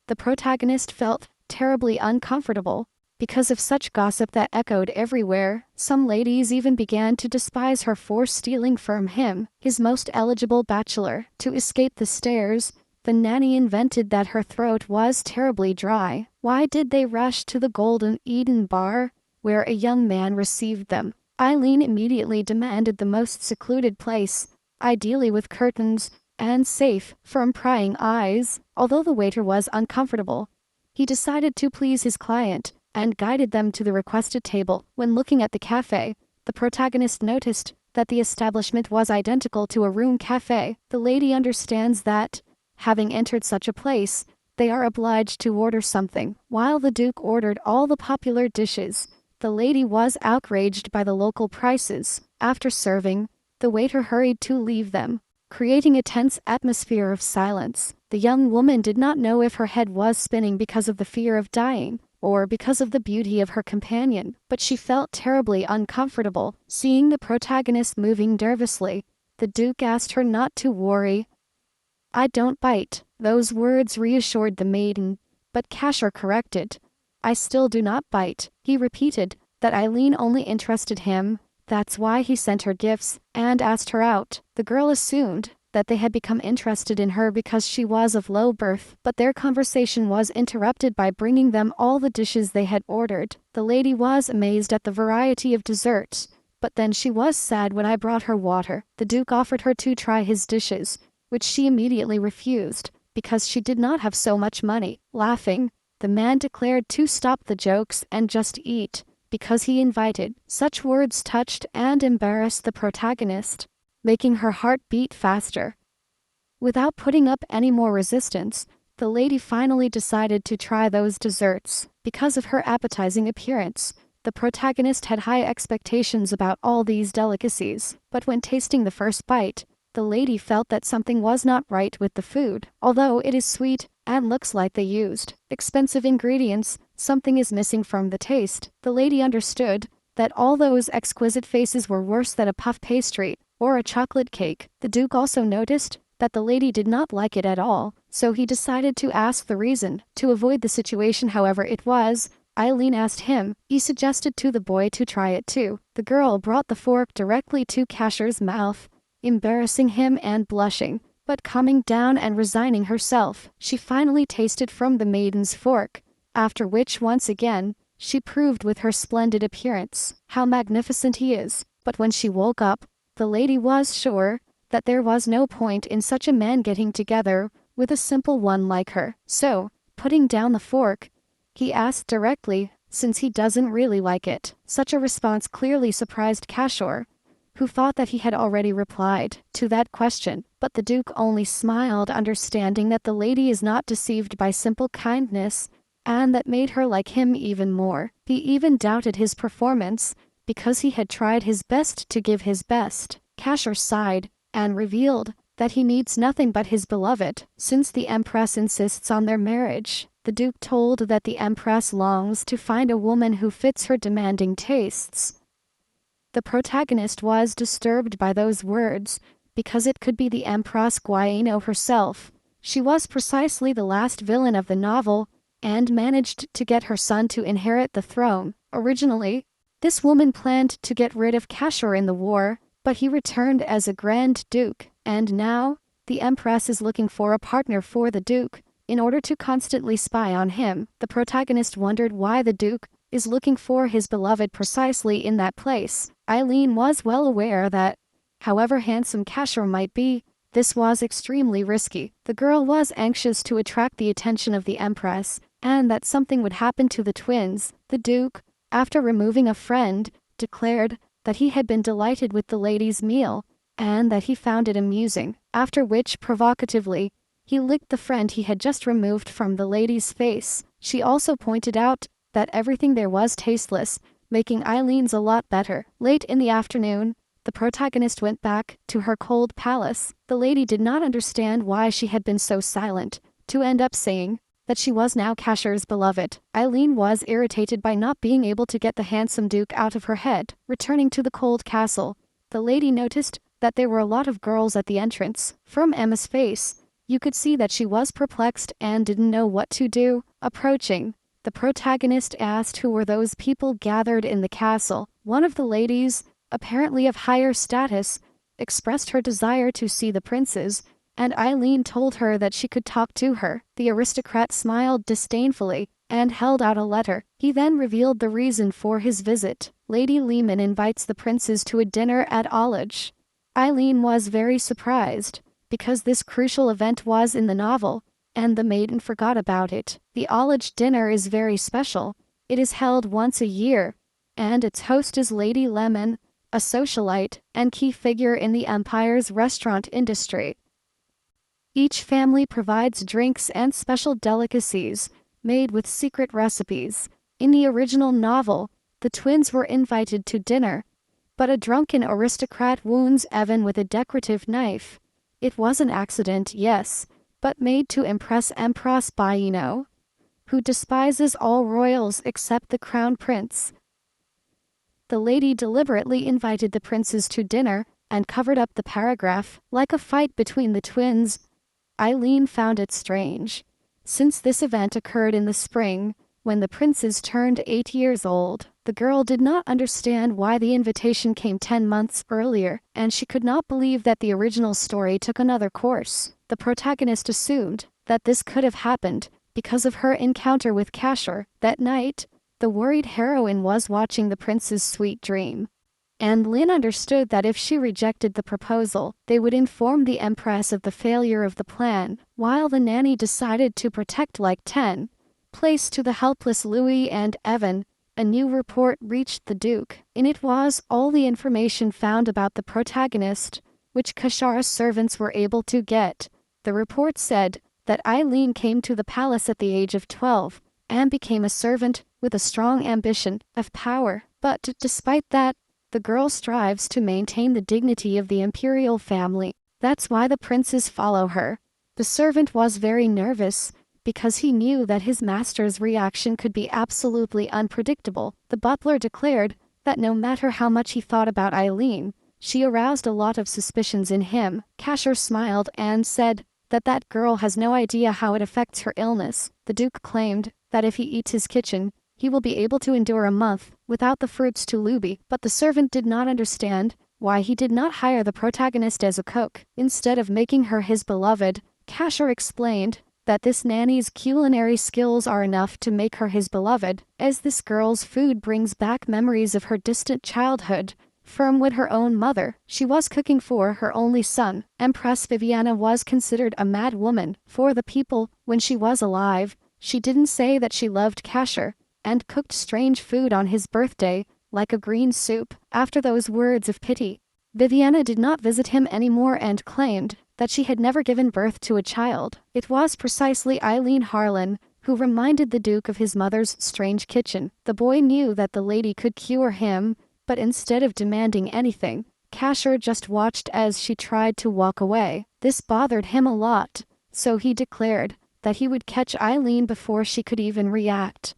The protagonist felt terribly uncomfortable because of such gossip that echoed everywhere. Some ladies even began to despise her for stealing from him, his most eligible bachelor. To escape the stares, the nanny invented that her throat was terribly dry. Why did they rush to the Golden Eden bar, where a young man received them? Eileen immediately demanded the most secluded place, ideally with curtains, and safe from prying eyes. Although the waiter was uncomfortable, he decided to please his client and guided them to the requested table. When looking at the cafe, the protagonist noticed that the establishment was identical to a room cafe. The lady understands that, having entered such a place, they are obliged to order something. While the Duke ordered all the popular dishes, the lady was outraged by the local prices. After serving, the waiter hurried to leave them, creating a tense atmosphere of silence. The young woman did not know if her head was spinning because of the fear of dying, or because of the beauty of her companion, but she felt terribly uncomfortable. Seeing the protagonist moving nervously, the Duke asked her not to worry. "I don't bite." Those words reassured the maiden, but Casher corrected. "I still do not bite." He repeated that Eileen only interested him. That's why he sent her gifts and asked her out. The girl assumed that they had become interested in her because she was of low birth, but their conversation was interrupted by bringing them all the dishes they had ordered. The lady was amazed at the variety of desserts, but then she was sad when I brought her water. The Duke offered her to try his dishes, which she immediately refused because she did not have so much money. Laughing, the man declared to stop the jokes and just eat, because he invited. Such words touched and embarrassed the protagonist, making her heart beat faster. Without putting up any more resistance, the lady finally decided to try those desserts. Because of her appetizing appearance, The protagonist had high expectations about all these delicacies, but when tasting the first bite, the lady felt that something was not right with the food. Although it is sweet and looks like they used expensive ingredients, something is missing from the taste. The lady understood that all those exquisite faces were worse than a puff pastry or a chocolate cake. The Duke also noticed that the lady did not like it at all, so he decided to ask the reason. To avoid the situation, however, Eileen asked him. He suggested to the boy to try it too. The girl brought the fork directly to Cashier's mouth, embarrassing him and blushing, but calming down and resigning herself. She finally tasted from the maiden's fork, after which once again, she proved with her splendid appearance how magnificent he is. But when she woke up, the lady was sure that there was no point in such a man getting together with a simple one like her. So, putting down the fork, he asked directly, since he doesn't really like it. Such a response clearly surprised Cashier, who thought that he had already replied to that question, but the Duke only smiled, understanding that the lady is not deceived by simple kindness, and that made her like him even more. He even doubted his performance, because he had tried his best to give his best. Cashier sighed, and revealed that he needs nothing but his beloved, since the Empress insists on their marriage. The Duke told that the Empress longs to find a woman who fits her demanding tastes. The protagonist was disturbed by those words, because it could be the Empress Guayano herself. She was precisely the last villain of the novel, and managed to get her son to inherit the throne. Originally, this woman planned to get rid of Cashier in the war, but he returned as a Grand Duke, and now, the Empress is looking for a partner for the Duke, in order to constantly spy on him. The protagonist wondered why the Duke is looking for his beloved precisely in that place. Eileen was well aware that, however handsome Cashier might be, this was extremely risky. The girl was anxious to attract the attention of the Empress, and that something would happen to the twins. The Duke, after removing a friend, declared that he had been delighted with the lady's meal, and that he found it amusing, after which, provocatively, he licked the friend he had just removed from the lady's face. She also pointed out that everything there was tasteless, making Eileen's a lot better. Late in the afternoon, the protagonist went back to her cold palace. The lady did not understand why she had been so silent, to end up saying that she was now Cashier's beloved. Eileen was irritated by not being able to get the handsome Duke out of her head. Returning to the cold castle, the lady noticed that there were a lot of girls at the entrance. From Emma's face, you could see that she was perplexed and didn't know what to do. Approaching, the protagonist asked who were those people gathered in the castle. One of the ladies, apparently of higher status, expressed her desire to see the princes, and Eileen told her that she could talk to her. The aristocrat smiled disdainfully and held out a letter. He then revealed the reason for his visit. Lady Lehman invites the princes to a dinner at Alchemy. Eileen was very surprised, because this crucial event was in the novel, and the maiden forgot about it. The Alchemy dinner is very special. It is held once a year, and its host is Lady Lemon, a socialite and key figure in the Empire's restaurant industry. Each family provides drinks and special delicacies, made with secret recipes. In the original novel, the twins were invited to dinner, but a drunken aristocrat wounds Evan with a decorative knife. It was an accident, yes, but made to impress Empress Guayano, who despises all royals except the crown prince. The lady deliberately invited the princes to dinner and covered up the paragraph, like a fight between the twins. Eileen found it strange, since this event occurred in the spring, when the princes turned 8 years old. The girl did not understand why the invitation came 10 months earlier, and she could not believe that the original story took another course. The protagonist assumed that this could have happened because of her encounter with Cashier. That night, the worried heroine was watching the prince's sweet dream, and Lynn understood that if she rejected the proposal, they would inform the Empress of the failure of the plan, while the nanny decided to protect like 10. Placed to the helpless Louis and Evan, a new report reached the Duke. In it was all the information found about the protagonist, which Cashier's servants were able to get. The report said that Eileen came to the palace at the age of 12, and became a servant with a strong ambition of power. But despite that, the girl strives to maintain the dignity of the imperial family. That's why the princes follow her. The servant was very nervous, because he knew that his master's reaction could be absolutely unpredictable. The butler declared that no matter how much he thought about Eileen, she aroused a lot of suspicions in him. Casher smiled and said that that girl has no idea how it affects her illness. The Duke claimed that if he eats his kitchen, he will be able to endure a month without the fruits to Luby. But the servant did not understand why he did not hire the protagonist as a cook instead of making her his beloved. Casher explained that this nanny's culinary skills are enough to make her his beloved, as this girl's food brings back memories of her distant childhood from when her own mother, she was cooking for her only son. Empress Viviana was considered a mad woman for the people when she was alive. She didn't say that she loved Casher and cooked strange food on his birthday, like a green soup. After those words of pity, Viviana did not visit him anymore and claimed that she had never given birth to a child. It was precisely Eileen Harlan who reminded the Duke of his mother's strange kitchen. The boy knew that the lady could cure him, but instead of demanding anything, Casher just watched as she tried to walk away. This bothered him a lot, so he declared that he would catch Eileen before she could even react.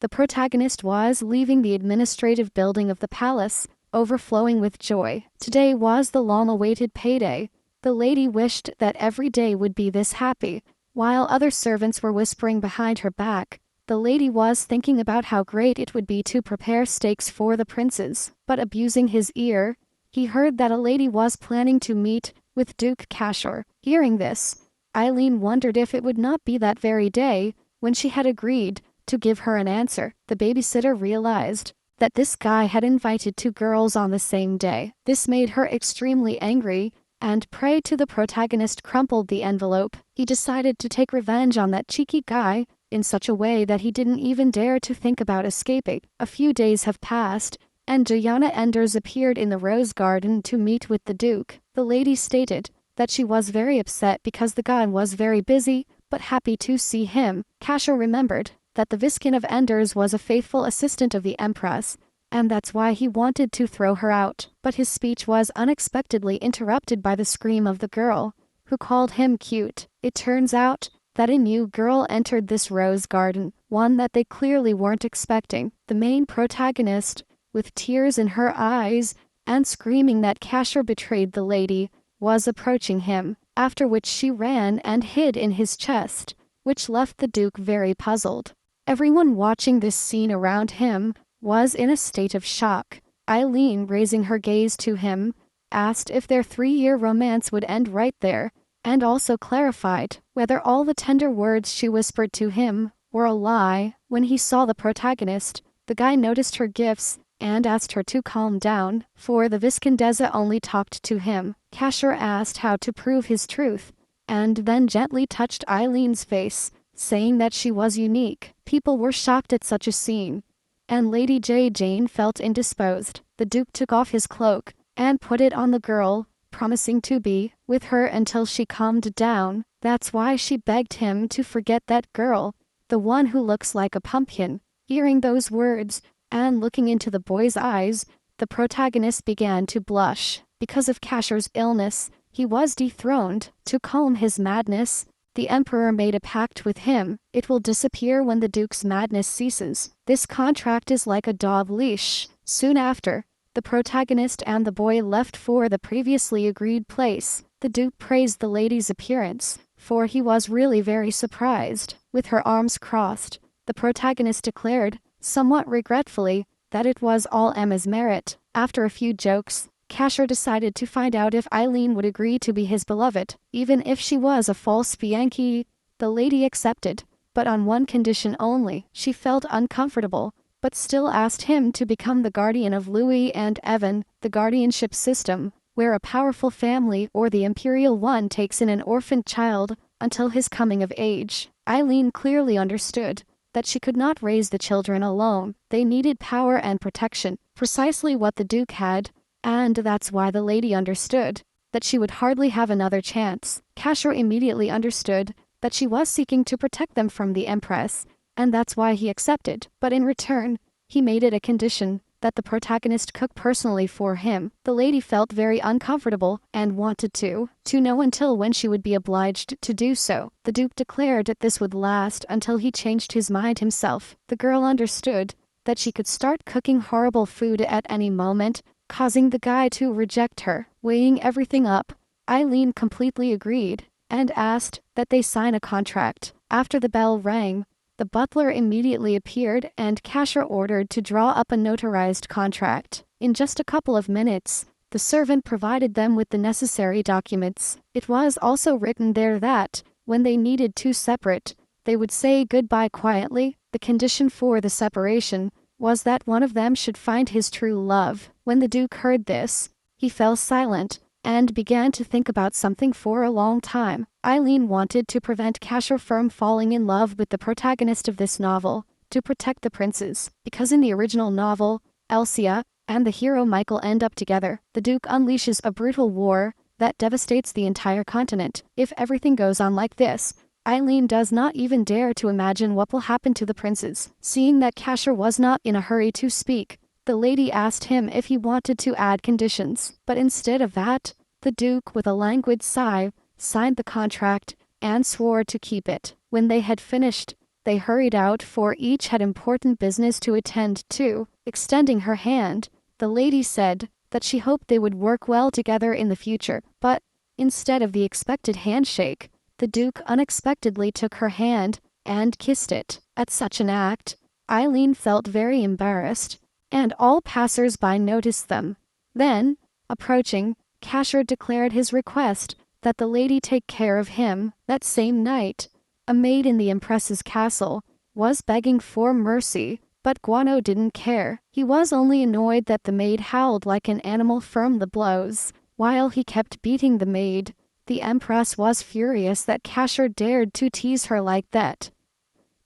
The protagonist was leaving the administrative building of the palace, overflowing with joy. Today was the long-awaited payday. The lady wished that every day would be this happy. While other servants were whispering behind her back, the lady was thinking about how great it would be to prepare steaks for the princes. But abusing his ear, he heard that a lady was planning to meet with Duke Casher. Hearing this, Eileen wondered if it would not be that very day when she had agreed to give her an answer. The babysitter realized that this guy had invited two girls on the same day. This made her extremely angry, and prey to the protagonist crumpled the envelope. He decided to take revenge on that cheeky guy in such a way that he didn't even dare to think about escaping. A few days have passed, and Diana Enders appeared in the rose garden to meet with the Duke. The lady stated that she was very upset because the guy was very busy, but happy to see him. Casher remembered that the Viscount of Enders was a faithful assistant of the Empress, and that's why he wanted to throw her out. But his speech was unexpectedly interrupted by the scream of the girl, who called him cute. It turns out that a new girl entered this rose garden, one that they clearly weren't expecting. The main protagonist, with tears in her eyes and screaming that Casher betrayed the lady, was approaching him, after which she ran and hid in his chest, which left the Duke very puzzled. Everyone watching this scene around him was in a state of shock. Eileen, raising her gaze to him, asked if their 3-year romance would end right there, and also clarified whether all the tender words she whispered to him were a lie. When he saw the protagonist, the guy noticed her gifts and asked her to calm down, for the Viscondessa only talked to him. Casher asked how to prove his truth, and then gently touched Eileen's face, saying that she was unique. People were shocked at such a scene, and Lady Jane felt indisposed. The Duke took off his cloak and put it on the girl, promising to be with her until she calmed down. That's why she begged him to forget that girl, the one who looks like a pumpkin. Hearing those words, and looking into the boy's eyes, the protagonist began to blush. Because of Casher's illness, he was dethroned. To calm his madness, the Emperor made a pact with him. It will disappear when the Duke's madness ceases. This contract is like a dog leash. Soon after, the protagonist and the boy left for the previously agreed place. The Duke praised the lady's appearance, for he was really very surprised. With her arms crossed, the protagonist declared, somewhat regretfully, that it was all Emma's merit. After a few jokes, Casher decided to find out if Eileen would agree to be his beloved, even if she was a false fiancée. The lady accepted, but on one condition only. She felt uncomfortable, but still asked him to become the guardian of Louis and Evan, the guardianship system, where a powerful family or the imperial one takes in an orphaned child until his coming of age. Eileen clearly understood that she could not raise the children alone. They needed power and protection, precisely what the Duke had, and that's why the lady understood that she would hardly have another chance. Casher immediately understood that she was seeking to protect them from the Empress, and that's why he accepted. But in return, he made it a condition that the protagonist cook personally for him. The lady felt very uncomfortable and wanted to know until when she would be obliged to do so. The Duke declared that this would last until he changed his mind himself. The girl understood that she could start cooking horrible food at any moment, causing the guy to reject her. Weighing everything up, Eileen completely agreed and asked that they sign a contract. After the bell rang, the butler immediately appeared and Casher ordered to draw up a notarized contract. In just a couple of minutes, the servant provided them with the necessary documents. It was also written there that, when they needed to separate, they would say goodbye quietly. The condition for the separation was that one of them should find his true love. When the Duke heard this, he fell silent and began to think about something for a long time. Eileen wanted to prevent Casher from falling in love with the protagonist of this novel, to protect the princes, because in the original novel, Elsia and the hero Michael end up together. The Duke unleashes a brutal war that devastates the entire continent. If everything goes on like this, Eileen does not even dare to imagine what will happen to the princes. Seeing that Casher was not in a hurry to speak, the lady asked him if he wanted to add conditions, but instead of that, the Duke, with a languid sigh, signed the contract and swore to keep it. When they had finished, they hurried out, for each had important business to attend to. Extending her hand, the lady said that she hoped they would work well together in the future, but instead of the expected handshake, the Duke unexpectedly took her hand and kissed it. At such an act, Eileen felt very embarrassed, and all passers-by noticed them. Then, approaching, Casher declared his request that the lady take care of him. That same night, a maid in the Empress's castle was begging for mercy, but Guano didn't care. He was only annoyed that the maid howled like an animal from the blows. While he kept beating the maid, the Empress was furious that Casher dared to tease her like that,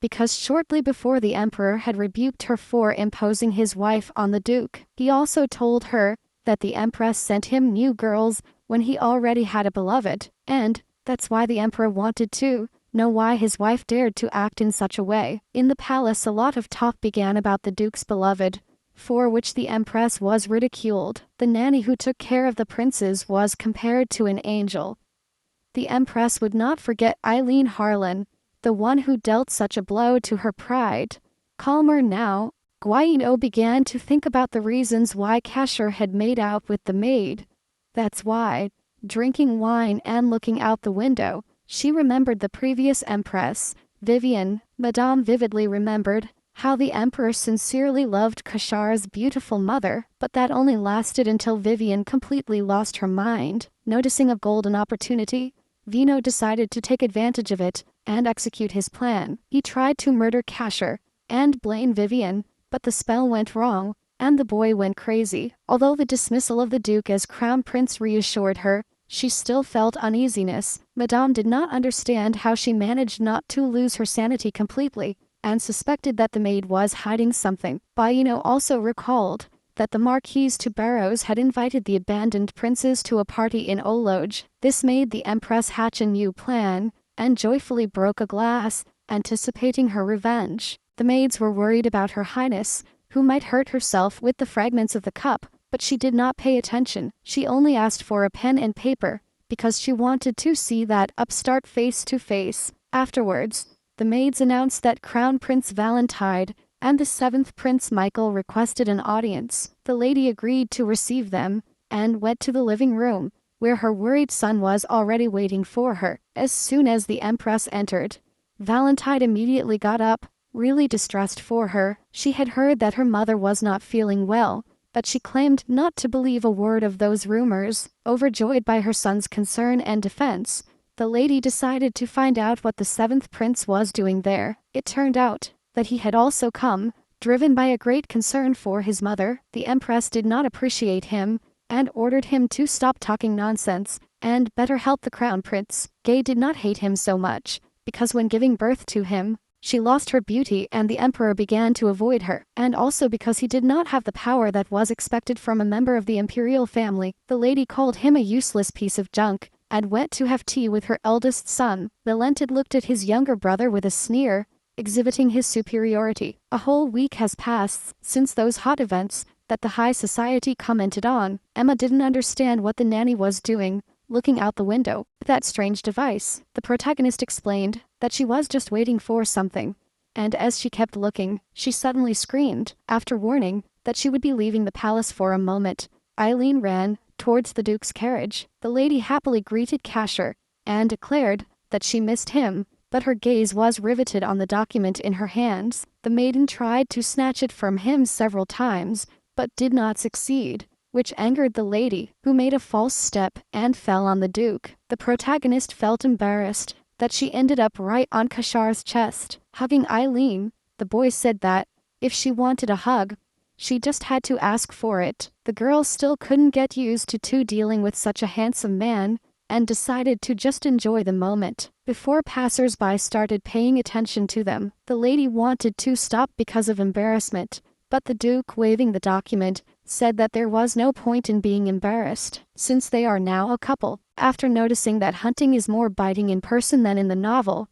because shortly before the Emperor had rebuked her for imposing his wife on the Duke. He also told her that the Empress sent him new girls when he already had a beloved, and that's why the Emperor wanted to know why his wife dared to act in such a way. In the palace, a lot of talk began about the Duke's beloved, for which the Empress was ridiculed. The nanny who took care of the princes was compared to an angel. The Empress would not forget Eileen Harlan, the one who dealt such a blow to her pride. Calmer now, Guaino began to think about the reasons why Casher had made out with the maid. That's why, drinking wine and looking out the window, she remembered the previous Empress, Vivian. Madame vividly remembered how the Emperor sincerely loved Cashar's beautiful mother, but that only lasted until Vivian completely lost her mind. Noticing a golden opportunity, Vino decided to take advantage of it and execute his plan. He tried to murder Casher and blame Vivian, but the spell went wrong, and the boy went crazy. Although the dismissal of the Duke as Crown Prince reassured her, she still felt uneasiness. Madame did not understand how she managed not to lose her sanity completely, and suspected that the maid was hiding something. Baino also recalled that the Marquis de Barros had invited the abandoned princes to a party in Ologe. This made the Empress hatch a new plan, and joyfully broke a glass, anticipating her revenge. The maids were worried about Her Highness, who might hurt herself with the fragments of the cup, but she did not pay attention. She only asked for a pen and paper, because she wanted to see that upstart face to face. Afterwards, the maids announced that Crown Prince Valentine and the 7th Prince Michael requested an audience. The lady agreed to receive them, and went to the living room, where her worried son was already waiting for her. As soon as the Empress entered, Valentine immediately got up, really distressed for her. She had heard that her mother was not feeling well, but she claimed not to believe a word of those rumors. Overjoyed by her son's concern and defense, the lady decided to find out what the 7th Prince was doing there. It turned out that he had also come, driven by a great concern for his mother. The Empress did not appreciate him, and ordered him to stop talking nonsense, and better help the Crown Prince. Gay did not hate him so much, because when giving birth to him, she lost her beauty and the Emperor began to avoid her, and also because he did not have the power that was expected from a member of the imperial family. The lady called him a useless piece of junk, and went to have tea with her eldest son. Valentin looked at his younger brother with a sneer, exhibiting his superiority. A whole week has passed since those hot events that the high society commented on. Emma didn't understand what the nanny was doing, looking out the window. That strange device, the protagonist explained that she was just waiting for something. And as she kept looking, she suddenly screamed, after warning that she would be leaving the palace for a moment. Eileen ran towards the Duke's carriage. The lady happily greeted Casher and declared that she missed him, but her gaze was riveted on the document in her hands. The maiden tried to snatch it from him several times, but did not succeed, which angered the lady, who made a false step and fell on the Duke. The protagonist felt embarrassed that she ended up right on Cashar's chest, hugging Eileen. The boy said that, if she wanted a hug, she just had to ask for it. The girl still couldn't get used to dealing with such a handsome man, and decided to just enjoy the moment. Before passers-by started paying attention to them, the lady wanted to stop because of embarrassment, but the Duke, waving the document, said that there was no point in being embarrassed, since they are now a couple. After noticing that hunting is more biting in person than in the novel,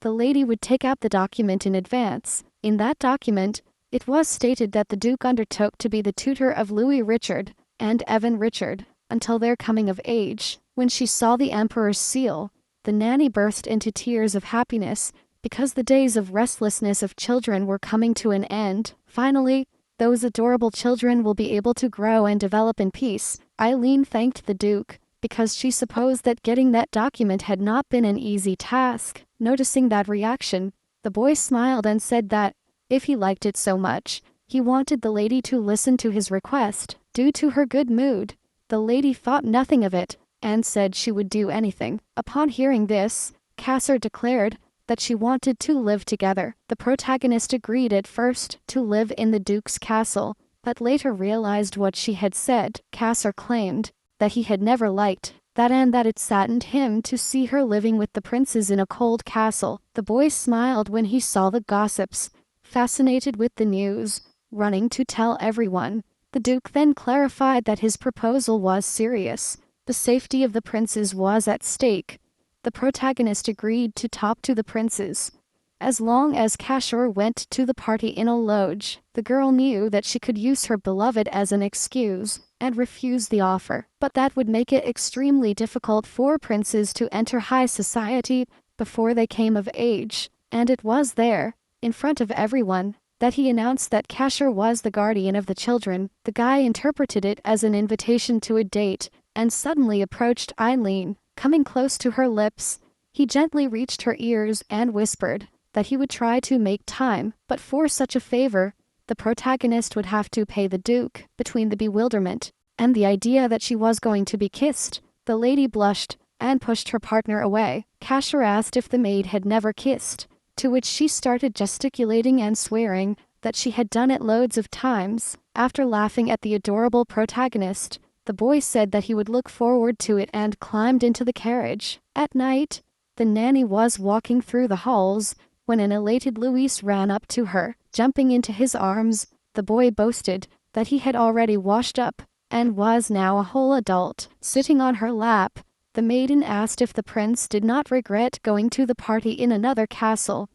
the lady would take out the document in advance. In that document, it was stated that the Duke undertook to be the tutor of Louis Richard and Evan Richard until their coming of age. When she saw the Emperor's seal, the nanny burst into tears of happiness because the days of restlessness of children were coming to an end. Finally, those adorable children will be able to grow and develop in peace. Eileen thanked the Duke because she supposed that getting that document had not been an easy task. Noticing that reaction, the boy smiled and said that, if he liked it so much, he wanted the lady to listen to his request. Due to her good mood, the lady thought nothing of it and said she would do anything. Upon hearing this, Casser declared that she wanted to live together. The protagonist agreed at first to live in the Duke's castle, but later realized what she had said. Casser claimed that he had never liked that and that it saddened him to see her living with the princes in a cold castle. The boy smiled when he saw the gossips, fascinated with the news, running to tell everyone. The Duke then clarified that his proposal was serious. The safety of the princes was at stake. The protagonist agreed to talk to the princes. As long as Casher went to the party in a lodge, the girl knew that she could use her beloved as an excuse and refuse the offer. But that would make it extremely difficult for princes to enter high society before they came of age. And it was there, in front of everyone, that he announced that Casher was the guardian of the children. The guy interpreted it as an invitation to a date and suddenly approached Eileen. Coming close to her lips, he gently reached her ears and whispered that he would try to make time, but for such a favor, the protagonist would have to pay the Duke. Between the bewilderment and the idea that she was going to be kissed, the lady blushed and pushed her partner away. Casher asked if the maid had never kissed, to which she started gesticulating and swearing that she had done it loads of times. After laughing at the adorable protagonist, the boy said that he would look forward to it and climbed into the carriage. At night, the nanny was walking through the halls when an elated Luis ran up to her. Jumping into his arms, the boy boasted that he had already washed up and was now a whole adult. Sitting on her lap, the maiden asked if the prince did not regret going to the party in another castle.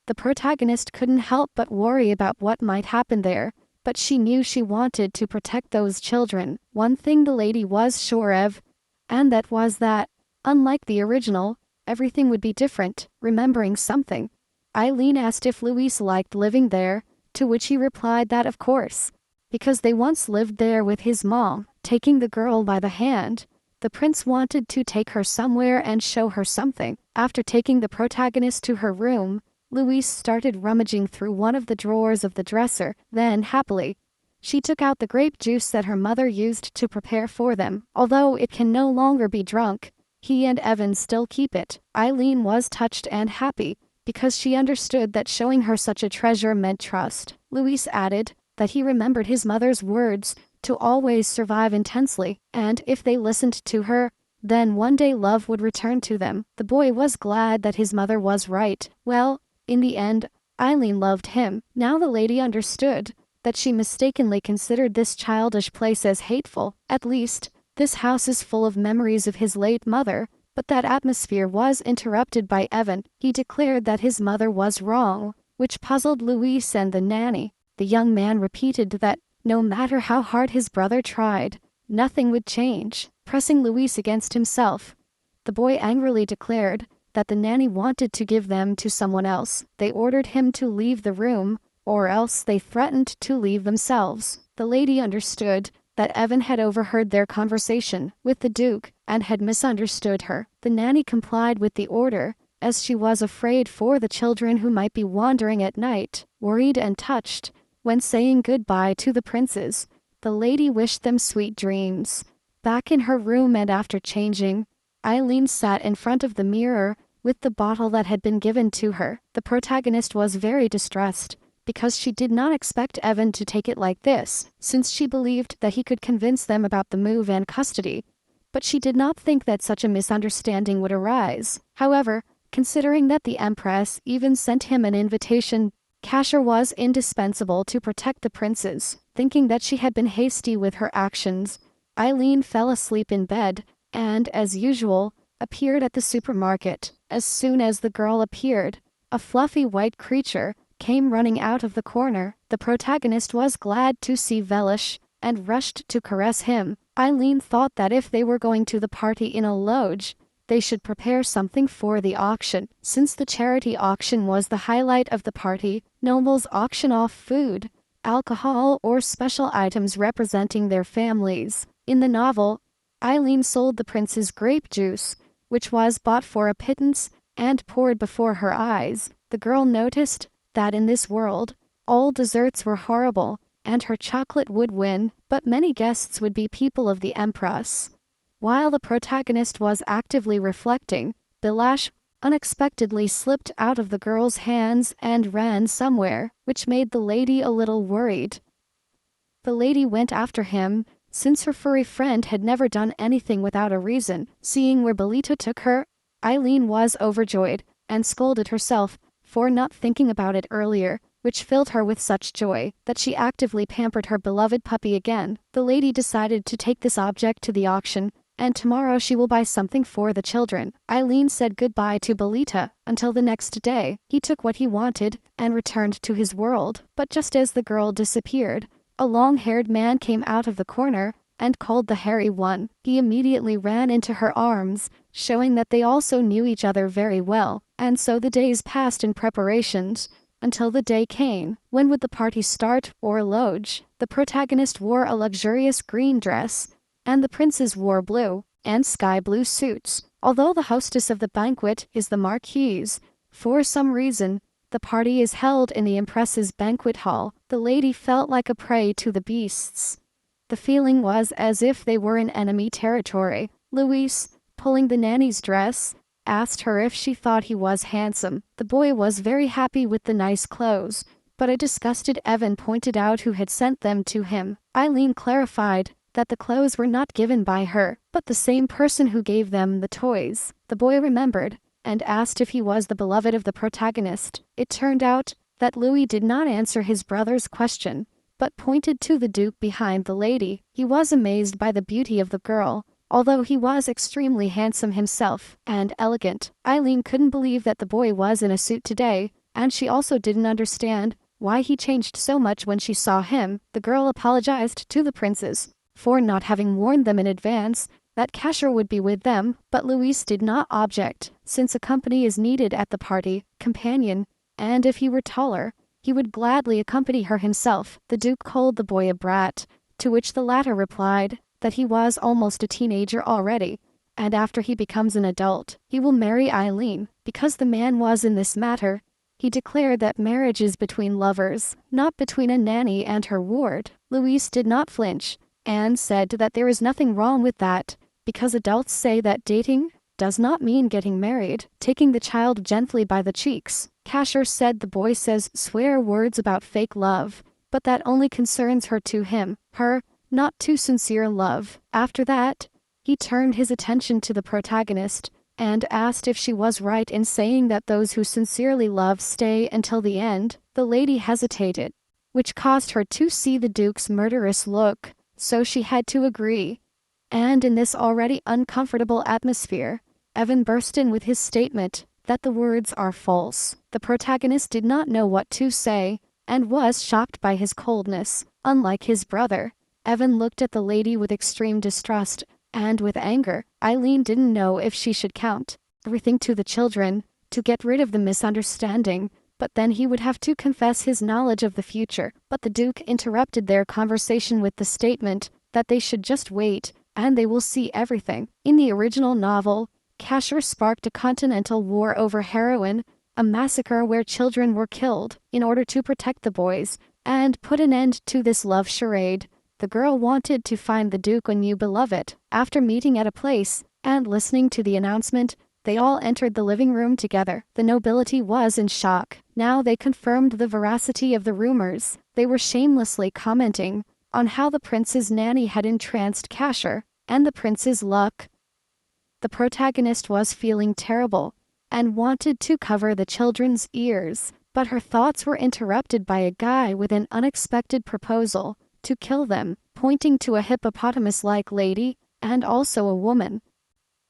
The protagonist couldn't help but worry about what might happen there, but she knew she wanted to protect those children. One thing the lady was sure of, and that was that, unlike the original, everything would be different. Remembering something, Eileen asked if Luis liked living there, to which he replied that of course, because they once lived there with his mom. Taking the girl by the hand, the prince wanted to take her somewhere and show her something. After taking the protagonist to her room, Luis started rummaging through one of the drawers of the dresser. Then, happily, she took out the grape juice that her mother used to prepare for them. Although it can no longer be drunk, he and Evan still keep it. Eileen was touched and happy, because she understood that showing her such a treasure meant trust. Luis added that he remembered his mother's words to always survive intensely, and if they listened to her, then one day love would return to them. The boy was glad that his mother was right. Well, in the end, Eileen loved him. Now the lady understood that she mistakenly considered this childish place as hateful. At least, this house is full of memories of his late mother, but that atmosphere was interrupted by Evan. He declared that his mother was wrong, which puzzled Luis and the nanny. The young man repeated that, no matter how hard his brother tried, nothing would change, pressing Luis against himself. The boy angrily declared that the nanny wanted to give them to someone else. They ordered him to leave the room, or else they threatened to leave themselves. The lady understood that Evan had overheard their conversation with the Duke and had misunderstood her. The nanny complied with the order, as she was afraid for the children who might be wandering at night. Worried and touched, when saying goodbye to the princes, the lady wished them sweet dreams. Back in her room and after changing, Eileen sat in front of the mirror with the bottle that had been given to her. The protagonist was very distressed, because she did not expect Evan to take it like this, since she believed that he could convince them about the move and custody. But she did not think that such a misunderstanding would arise. However, considering that the Empress even sent him an invitation, Casher was indispensable to protect the princes. Thinking that she had been hasty with her actions, Eileen fell asleep in bed, and, as usual, appeared at the supermarket. As soon as the girl appeared, a fluffy white creature came running out of the corner. The protagonist was glad to see Velish, and rushed to caress him. Eileen thought that if they were going to the party in a loge, they should prepare something for the auction. Since the charity auction was the highlight of the party, nobles auction off food, alcohol, or special items representing their families. In the novel, Eileen sold the prince's grape juice, which was bought for a pittance and poured before her eyes. The girl noticed that in this world, all desserts were horrible, and her chocolate would win, but many guests would be people of the Empress. While the protagonist was actively reflecting, Bilash unexpectedly slipped out of the girl's hands and ran somewhere, which made the lady a little worried. The lady went after him, since her furry friend had never done anything without a reason. Seeing where Belita took her, Eileen was overjoyed, and scolded herself for not thinking about it earlier, which filled her with such joy that she actively pampered her beloved puppy again. The lady decided to take this object to the auction, and tomorrow she will buy something for the children. Eileen said goodbye to Belita until the next day. He took what he wanted and returned to his world, but just as the girl disappeared, a long-haired man came out of the corner and called the hairy one. He immediately ran into her arms, showing that they also knew each other very well, and so the days passed in preparations, until the day came. When would the party start, or loge? The protagonist wore a luxurious green dress, and the princes wore blue and sky blue suits. Although the hostess of the banquet is the marquise, for some reason, the party is held in the Empress's banquet hall. The lady felt like a prey to the beasts. The feeling was as if they were in enemy territory. Luis, pulling the nanny's dress, asked her if she thought he was handsome. The boy was very happy with the nice clothes, but a disgusted Evan pointed out who had sent them to him. Eileen clarified that the clothes were not given by her, but the same person who gave them the toys. The boy remembered, and asked if he was the beloved of the protagonist. It turned out that Louis did not answer his brother's question, but pointed to the Duke behind the lady. He was amazed by the beauty of the girl, although he was extremely handsome himself, and elegant. Eileen couldn't believe that the boy was in a suit today, and she also didn't understand why he changed so much when she saw him. The girl apologized to the princes for not having warned them in advance that Casher would be with them, but Luis did not object, since a company is needed at the party, companion, and if he were taller, he would gladly accompany her himself. The Duke called the boy a brat, to which the latter replied that he was almost a teenager already, and after he becomes an adult, he will marry Eileen. Because the man was in this matter, he declared that marriage is between lovers, not between a nanny and her ward. Luis did not flinch, and said that there is nothing wrong with that, because adults say that dating does not mean getting married. Taking the child gently by the cheeks, Casher said the boy says swear words about fake love, but that only concerns her to him, her, not too sincere love. After that, he turned his attention to the protagonist, and asked if she was right in saying that those who sincerely love stay until the end. The lady hesitated, which caused her to see the Duke's murderous look, so she had to agree. And in this already uncomfortable atmosphere, Evan burst in with his statement that the words are false. The protagonist did not know what to say, and was shocked by his coldness. Unlike his brother, Evan looked at the lady with extreme distrust, and with anger. Eileen didn't know if she should count everything to the children, to get rid of the misunderstanding, but then he would have to confess his knowledge of the future. But the Duke interrupted their conversation with the statement that they should just wait, and they will see everything. In the original novel, Casher sparked a continental war over heroin, a massacre where children were killed. In order to protect the boys and put an end to this love charade, the girl wanted to find the Duke a new beloved. After meeting at a place and listening to the announcement, they all entered the living room together. The nobility was in shock. Now they confirmed the veracity of the rumors. They were shamelessly commenting on how the prince's nanny had entranced Casher and the prince's luck. The protagonist was feeling terrible and wanted to cover the children's ears, but her thoughts were interrupted by a guy with an unexpected proposal to kill them, pointing to a hippopotamus-like lady and also a woman,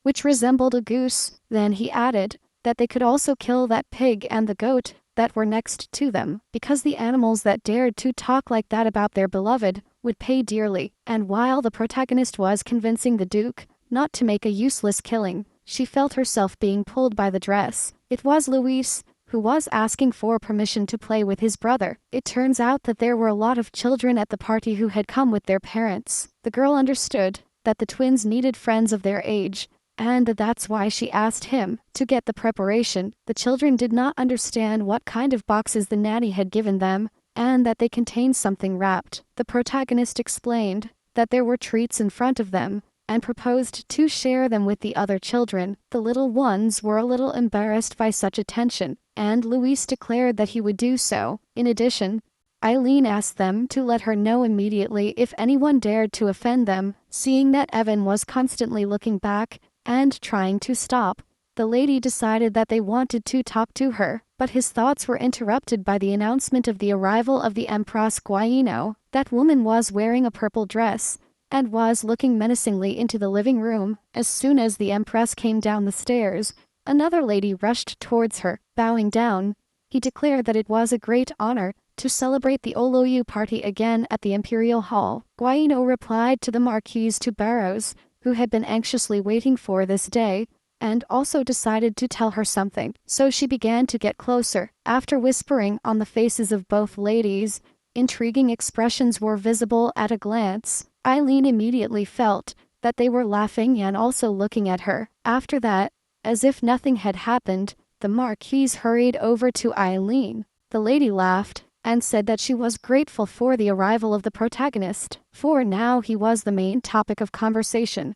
which resembled a goose. Then he added that they could also kill that pig and the goat that were next to them, because the animals that dared to talk like that about their beloved would pay dearly. And while the protagonist was convincing the Duke not to make a useless killing, she felt herself being pulled by the dress. It was Luis who was asking for permission to play with his brother. It turns out that there were a lot of children at the party who had come with their parents. The girl understood that the twins needed friends of their age, and that's why she asked him to get the preparation. The children did not understand what kind of boxes the nanny had given them, and that they contained something wrapped. The protagonist explained that there were treats in front of them, and proposed to share them with the other children. The little ones were a little embarrassed by such attention, and Luis declared that he would do so. In addition, Eileen asked them to let her know immediately if anyone dared to offend them. Seeing that Evan was constantly looking back and trying to stop, the lady decided that they wanted to talk to her, but his thoughts were interrupted by the announcement of the arrival of the Empress Guaino. That woman was wearing a purple dress and was looking menacingly into the living room. As soon as the Empress came down the stairs, another lady rushed towards her. Bowing down, he declared that it was a great honor to celebrate the Oloyu party again at the Imperial Hall. Guaino replied to the Marquis to Barrows, who had been anxiously waiting for this day, and also decided to tell her something. So she began to get closer. After whispering on the faces of both ladies, intriguing expressions were visible at a glance. Eileen immediately felt that they were laughing and also looking at her. After that, as if nothing had happened, the Marquis hurried over to Eileen. The lady laughed and said that she was grateful for the arrival of the protagonist, for now he was the main topic of conversation.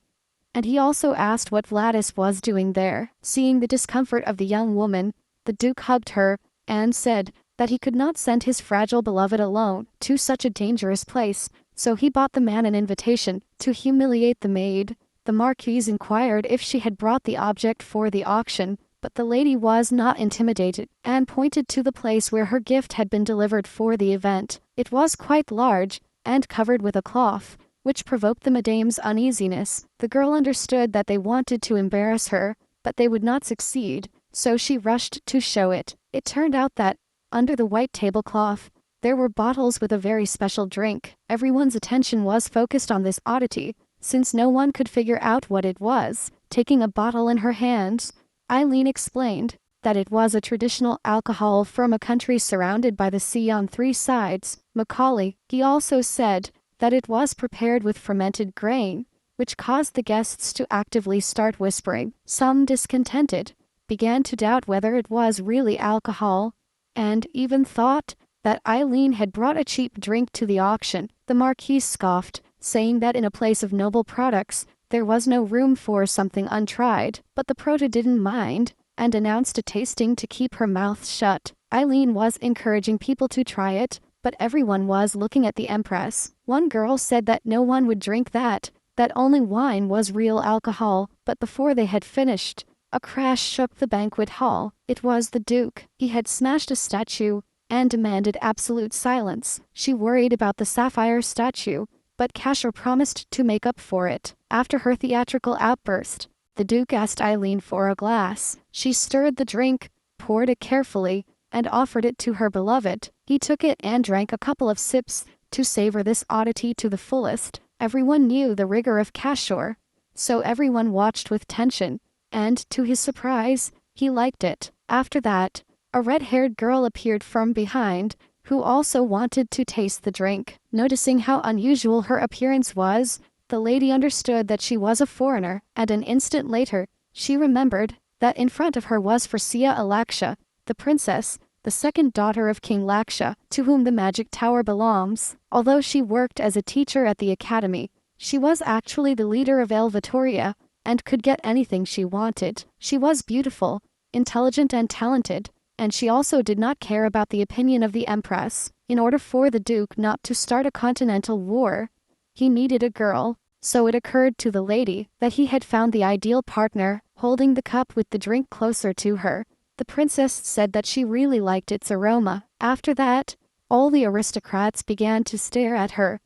And he also asked what Vladis was doing there. Seeing the discomfort of the young woman, the Duke hugged her and said that he could not send his fragile beloved alone to such a dangerous place, so he bought the man an invitation to humiliate the maid. The Marquis inquired if she had brought the object for the auction, but the lady was not intimidated and pointed to the place where her gift had been delivered for the event. It was quite large and covered with a cloth, which provoked the madame's uneasiness. The girl understood that they wanted to embarrass her, but they would not succeed, so she rushed to show it. It turned out that, under the white tablecloth, there were bottles with a very special drink. Everyone's attention was focused on this oddity, since no one could figure out what it was. Taking a bottle in her hands, Eileen explained that it was a traditional alcohol from a country surrounded by the sea on three sides, Macaulay. He also said that it was prepared with fermented grain, which caused the guests to actively start whispering. Some, discontented, began to doubt whether it was really alcohol, and even thought that Eileen had brought a cheap drink to the auction. The Marquis scoffed, saying that in a place of noble products, there was no room for something untried, but the prota didn't mind, and announced a tasting to keep her mouth shut. Eileen was encouraging people to try it, but everyone was looking at the Empress. One girl said that no one would drink that only wine was real alcohol, but before they had finished, a crash shook the banquet hall. It was the Duke. He had smashed a statue and demanded absolute silence. She worried about the sapphire statue, but Casher promised to make up for it. After her theatrical outburst, the Duke asked Eileen for a glass. She stirred the drink, poured it carefully, and offered it to her beloved. He took it and drank a couple of sips to savor this oddity to the fullest. Everyone knew the rigor of Kashur, so everyone watched with tension, and to his surprise, he liked it. After that, a red-haired girl appeared from behind, who also wanted to taste the drink. Noticing how unusual her appearance was, the lady understood that she was a foreigner, and an instant later, she remembered that in front of her was Frisia Alaksha, the princess, the second daughter of King Laksha, to whom the magic tower belongs. Although she worked as a teacher at the academy, she was actually the leader of Elvatoria, and could get anything she wanted. She was beautiful, intelligent and talented, and she also did not care about the opinion of the empress. In order for the duke not to start a continental war, he needed a girl, so it occurred to the lady that he had found the ideal partner. Holding the cup with the drink closer to her, the princess said that she really liked its aroma. After that, all the aristocrats began to stare at her.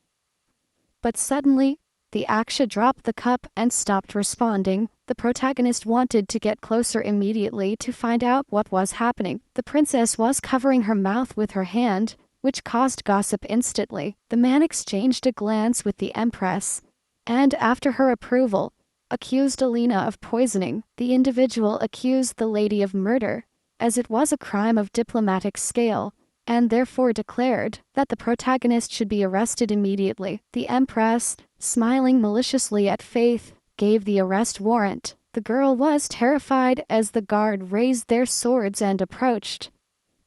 But suddenly, the Aksha dropped the cup and stopped responding. The protagonist wanted to get closer immediately to find out what was happening. The princess was covering her mouth with her hand, which caused gossip instantly. The man exchanged a glance with the empress, and after her approval, accused Alina of poisoning. The individual accused the lady of murder, as it was a crime of diplomatic scale, and therefore declared that the protagonist should be arrested immediately. The empress, smiling maliciously at Faith, gave the arrest warrant. The girl was terrified as the guard raised their swords and approached.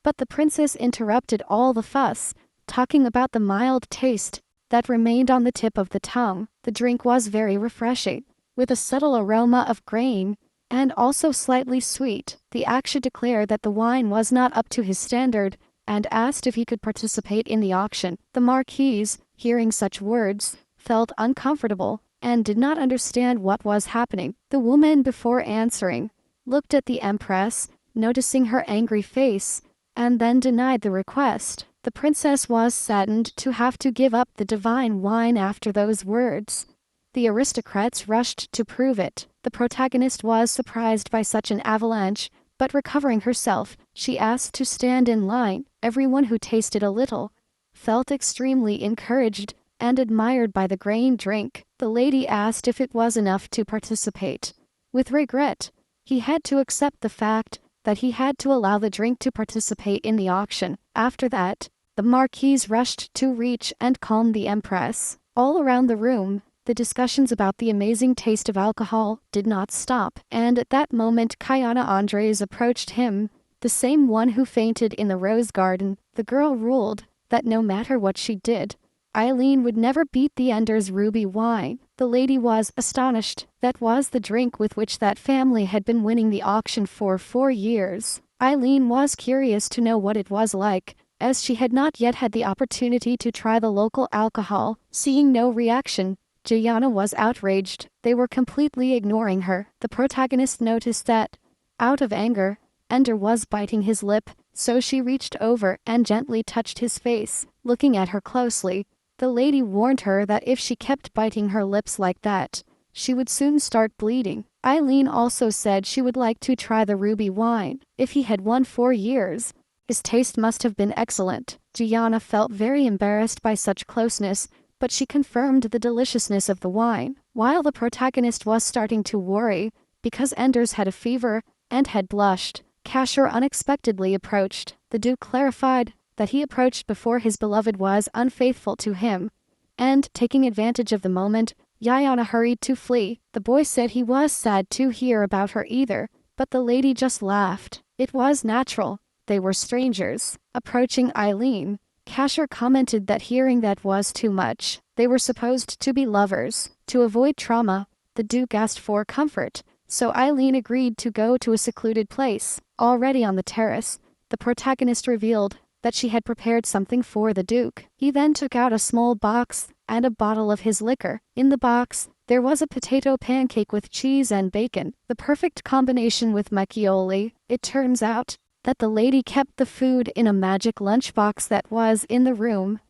But the princess interrupted all the fuss, talking about the mild taste that remained on the tip of the tongue. The drink was very refreshing, with a subtle aroma of grain, and also slightly sweet. The Aksha declared that the wine was not up to his standard, and asked if he could participate in the auction. The marquis, hearing such words, felt uncomfortable, and did not understand what was happening. The woman, before answering, looked at the empress, noticing her angry face, and then denied the request. The princess was saddened to have to give up the divine wine after those words. The aristocrats rushed to prove it. The protagonist was surprised by such an avalanche, but recovering herself, she asked to stand in line. Everyone who tasted a little felt extremely encouraged and admired by the grain drink. The lady asked if it was enough to participate. With regret, he had to accept the fact that he had to allow the drink to participate in the auction. After that, the marquis rushed to reach and calm the empress. All around the room, the discussions about the amazing taste of alcohol did not stop, and at that moment Kayana Andres approached him, the same one who fainted in the rose garden. The girl ruled that no matter what she did, Eileen would never beat the Ender's ruby wine. The lady was astonished. That was the drink with which that family had been winning the auction for 4 years. Eileen was curious to know what it was like, as she had not yet had the opportunity to try the local alcohol. Seeing no reaction, Jayana was outraged. They were completely ignoring her. The protagonist noticed that, out of anger, Ender was biting his lip, so she reached over and gently touched his face. Looking at her closely, the lady warned her that if she kept biting her lips like that, she would soon start bleeding. Eileen also said she would like to try the ruby wine. If he had won 4 years, his taste must have been excellent. Gianna felt very embarrassed by such closeness, but she confirmed the deliciousness of the wine. While the protagonist was starting to worry, because Enders had a fever and had blushed, Kashur unexpectedly approached. The Duke clarified that he approached before his beloved was unfaithful to him, and, taking advantage of the moment, Yayana hurried to flee. The boy said he was sad to hear about her either, but the lady just laughed. It was natural. They were strangers. Approaching Eileen, Kashur commented that hearing that was too much. They were supposed to be lovers. To avoid trauma, the Duke asked for comfort, so Eileen agreed to go to a secluded place. Already on the terrace, the protagonist revealed that she had prepared something for the Duke. He then took out a small box and a bottle of his liquor. In the box, there was a potato pancake with cheese and bacon, the perfect combination with macchioli. It turns out that the lady kept the food in a magic lunchbox that was in the room.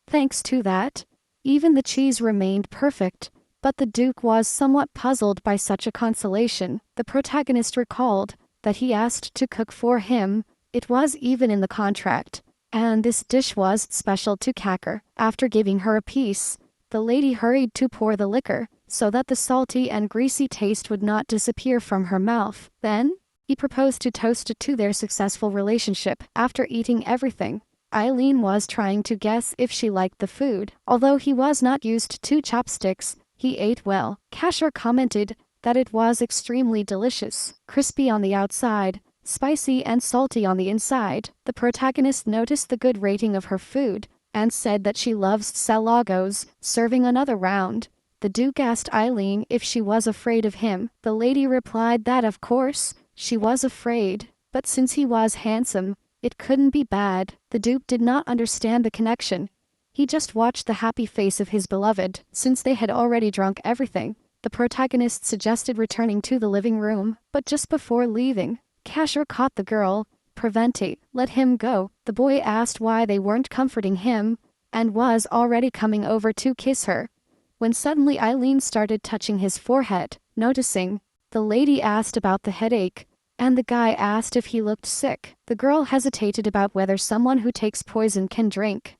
Thanks to that, even the cheese remained perfect, but the Duke was somewhat puzzled by such a consolation. The protagonist recalled that he asked to cook for him It was even in the contract. And this dish was special to Kacker. After giving her a piece, the lady hurried to pour the liquor, so that the salty and greasy taste would not disappear from her mouth. Then, he proposed to toast it to their successful relationship. After eating everything, Eileen was trying to guess if she liked the food. Although he was not used to chopsticks, he ate well. Casher commented that it was extremely delicious, crispy on the outside, spicy and salty on the inside. The protagonist noticed the good rating of her food and said that she loves salagos. Serving another round, the Duke asked Eileen if she was afraid of him. The lady replied that of course, she was afraid, but since he was handsome, it couldn't be bad. The Duke did not understand the connection. He just watched the happy face of his beloved. Since they had already drunk everything, the protagonist suggested returning to the living room, but just before leaving, Casher caught the girl. Preventi, let him go. The boy asked why they weren't comforting him, and was already coming over to kiss her, when suddenly Eileen started touching his forehead. Noticing, the lady asked about the headache, and the guy asked if he looked sick. The girl hesitated about whether someone who takes poison can drink.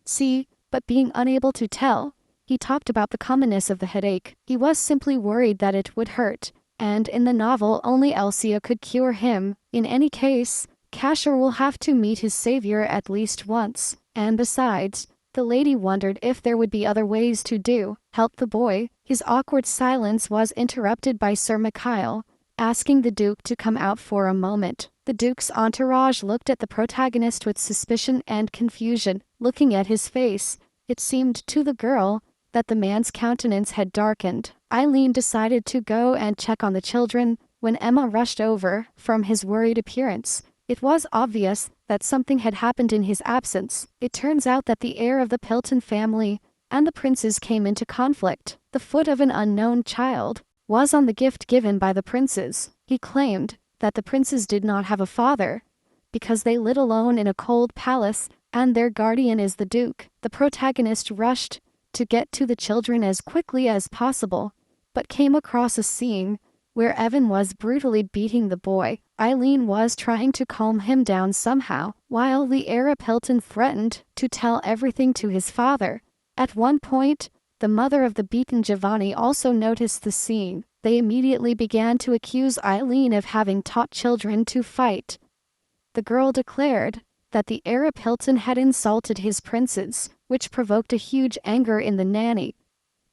But being unable to tell, he talked about the commonness of the headache. He was simply worried that it would hurt, and in the novel only Elsia could cure him. In any case, Casher will have to meet his savior at least once, and besides, the lady wondered if there would be other ways to help the boy. His awkward silence was interrupted by Sir Mikhail, asking the Duke to come out for a moment. The Duke's entourage looked at the protagonist with suspicion and confusion. Looking at his face, it seemed to the girl that the man's countenance had darkened. Eileen decided to go and check on the children when Emma rushed over. From his worried appearance, it was obvious that something had happened in his absence. It turns out that the heir of the Pilton family and the princes came into conflict. The foot of an unknown child was on the gift given by the princes. He claimed that the princes did not have a father because they lived alone in a cold palace, and their guardian is the Duke. The protagonist rushed to get to the children as quickly as possible, but came across a scene where Evan was brutally beating the boy. Eileen was trying to calm him down somehow, while the heir Pilton threatened to tell everything to his father. At one point, the mother of the beaten Giovanni also noticed the scene. They immediately began to accuse Eileen of having taught children to fight. The girl declared that the heir Pilton had insulted his princes, which provoked a huge anger in the nanny.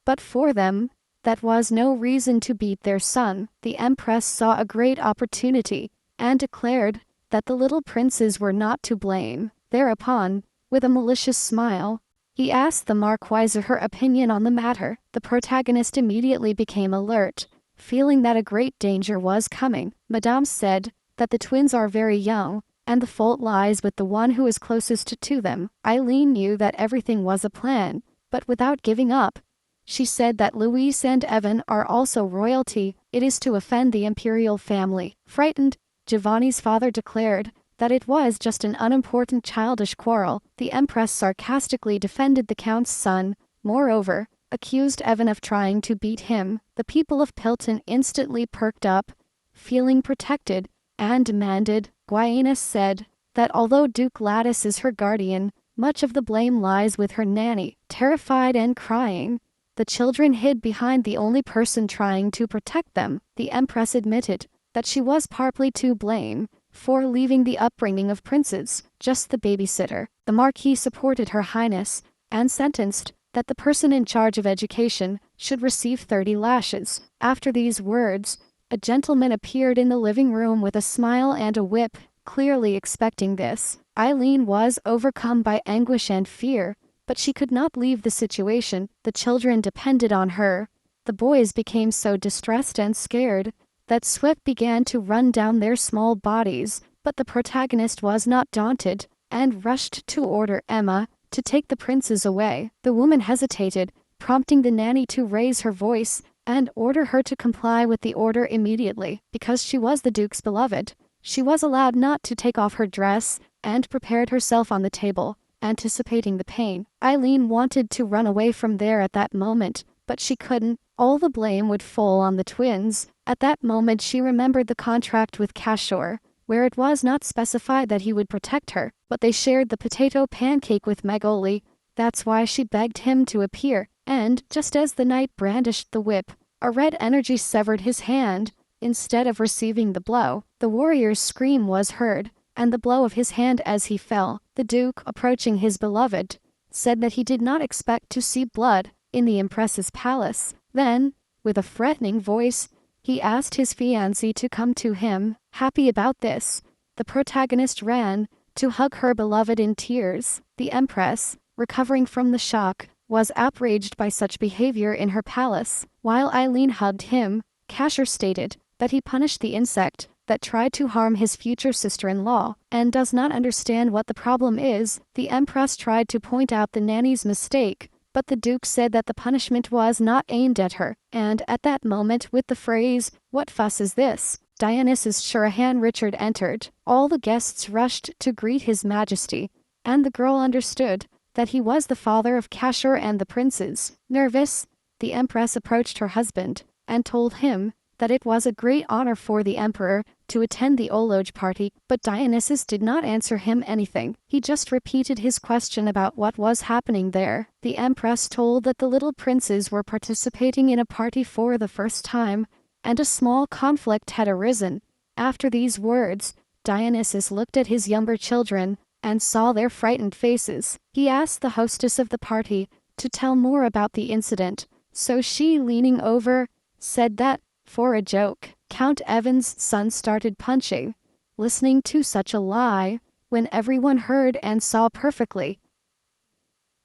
But for them, that was no reason to beat their son. The Empress saw a great opportunity and declared that the little princes were not to blame. Thereupon, with a malicious smile, he asked the Marquise her opinion on the matter. The protagonist immediately became alert, feeling that a great danger was coming. Madame said that the twins are very young, and the fault lies with the one who is closest to them. Eileen knew that everything was a plan, but without giving up, she said that Louise and Evan are also royalty. It is to offend the imperial family. Frightened, Giovanni's father declared that it was just an unimportant childish quarrel. The Empress sarcastically defended the Count's son, moreover, accused Evan of trying to beat him. The people of Pilton instantly perked up, feeling protected, and demanded. Guiana said that although Duke Lattice is her guardian, much of the blame lies with her nanny. Terrified and crying, the children hid behind the only person trying to protect them. The Empress admitted that she was partly to blame for leaving the upbringing of princes, just the babysitter. The Marquis supported Her Highness and sentenced that the person in charge of education should receive 30 lashes. After these words, a gentleman appeared in the living room with a smile and a whip, clearly expecting this. Eileen was overcome by anguish and fear, but she could not leave the situation. The children depended on her. The boys became so distressed and scared that sweat began to run down their small bodies, but the protagonist was not daunted and rushed to order Emma to take the princes away. The woman hesitated, prompting the nanny to raise her voice and order her to comply with the order immediately. Because she was the Duke's beloved, she was allowed not to take off her dress and prepared herself on the table, anticipating the pain. Eileen wanted to run away from there at that moment, but she couldn't. All the blame would fall on the twins. At that moment she remembered the contract with Cashore, where it was not specified that he would protect her, but they shared the potato pancake with Megoli. That's why she begged him to appear, and, just as the knight brandished the whip, a red energy severed his hand. Instead of receiving the blow, the warrior's scream was heard, and the blow of his hand as he fell. The Duke, approaching his beloved, said that he did not expect to see blood in the Empress's palace. Then, with a threatening voice, he asked his fiancée to come to him. Happy about this, the protagonist ran to hug her beloved in tears. The Empress, recovering from the shock, was outraged by such behavior in her palace. While Eileen hugged him, Casher stated that he punished the insect that tried to harm his future sister-in-law and does not understand what the problem is. The Empress tried to point out the nanny's mistake, but the Duke said that the punishment was not aimed at her, and at that moment with the phrase, "What fuss is this?" Dionysus Shurahan Richard entered. All the guests rushed to greet his majesty, and the girl understood that he was the father of Casher and the princes. Nervous, the Empress approached her husband and told him that it was a great honor for the emperor to attend the Ologe party, but Dionysus did not answer him anything. He just repeated his question about what was happening there. The Empress told that the little princes were participating in a party for the first time, and a small conflict had arisen. After these words, Dionysus looked at his younger children and saw their frightened faces. He asked the hostess of the party to tell more about the incident, so she, leaning over, said that, for a joke, Count Evan's son started punching. Listening to such a lie, when everyone heard and saw perfectly.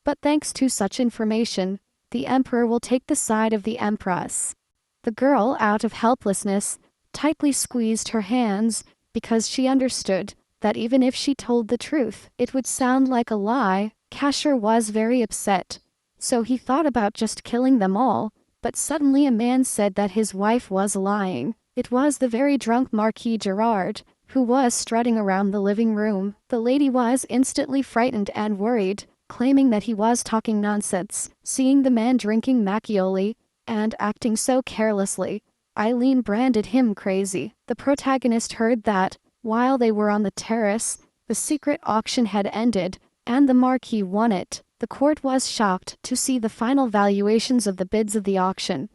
But thanks to such information, the emperor will take the side of the Empress. The girl, out of helplessness, tightly squeezed her hands, because she understood that even if she told the truth, it would sound like a lie. Casher was very upset, so he thought about just killing them all, but suddenly a man said that his wife was lying. It was the very drunk Marquis Gerard, who was strutting around the living room. The lady was instantly frightened and worried, claiming that he was talking nonsense. Seeing the man drinking macchioli and acting so carelessly, Eileen branded him crazy. The protagonist heard that, while they were on the terrace, the secret auction had ended, and the Marquis won it. The court was shocked to see the final valuations of the bids of the auction,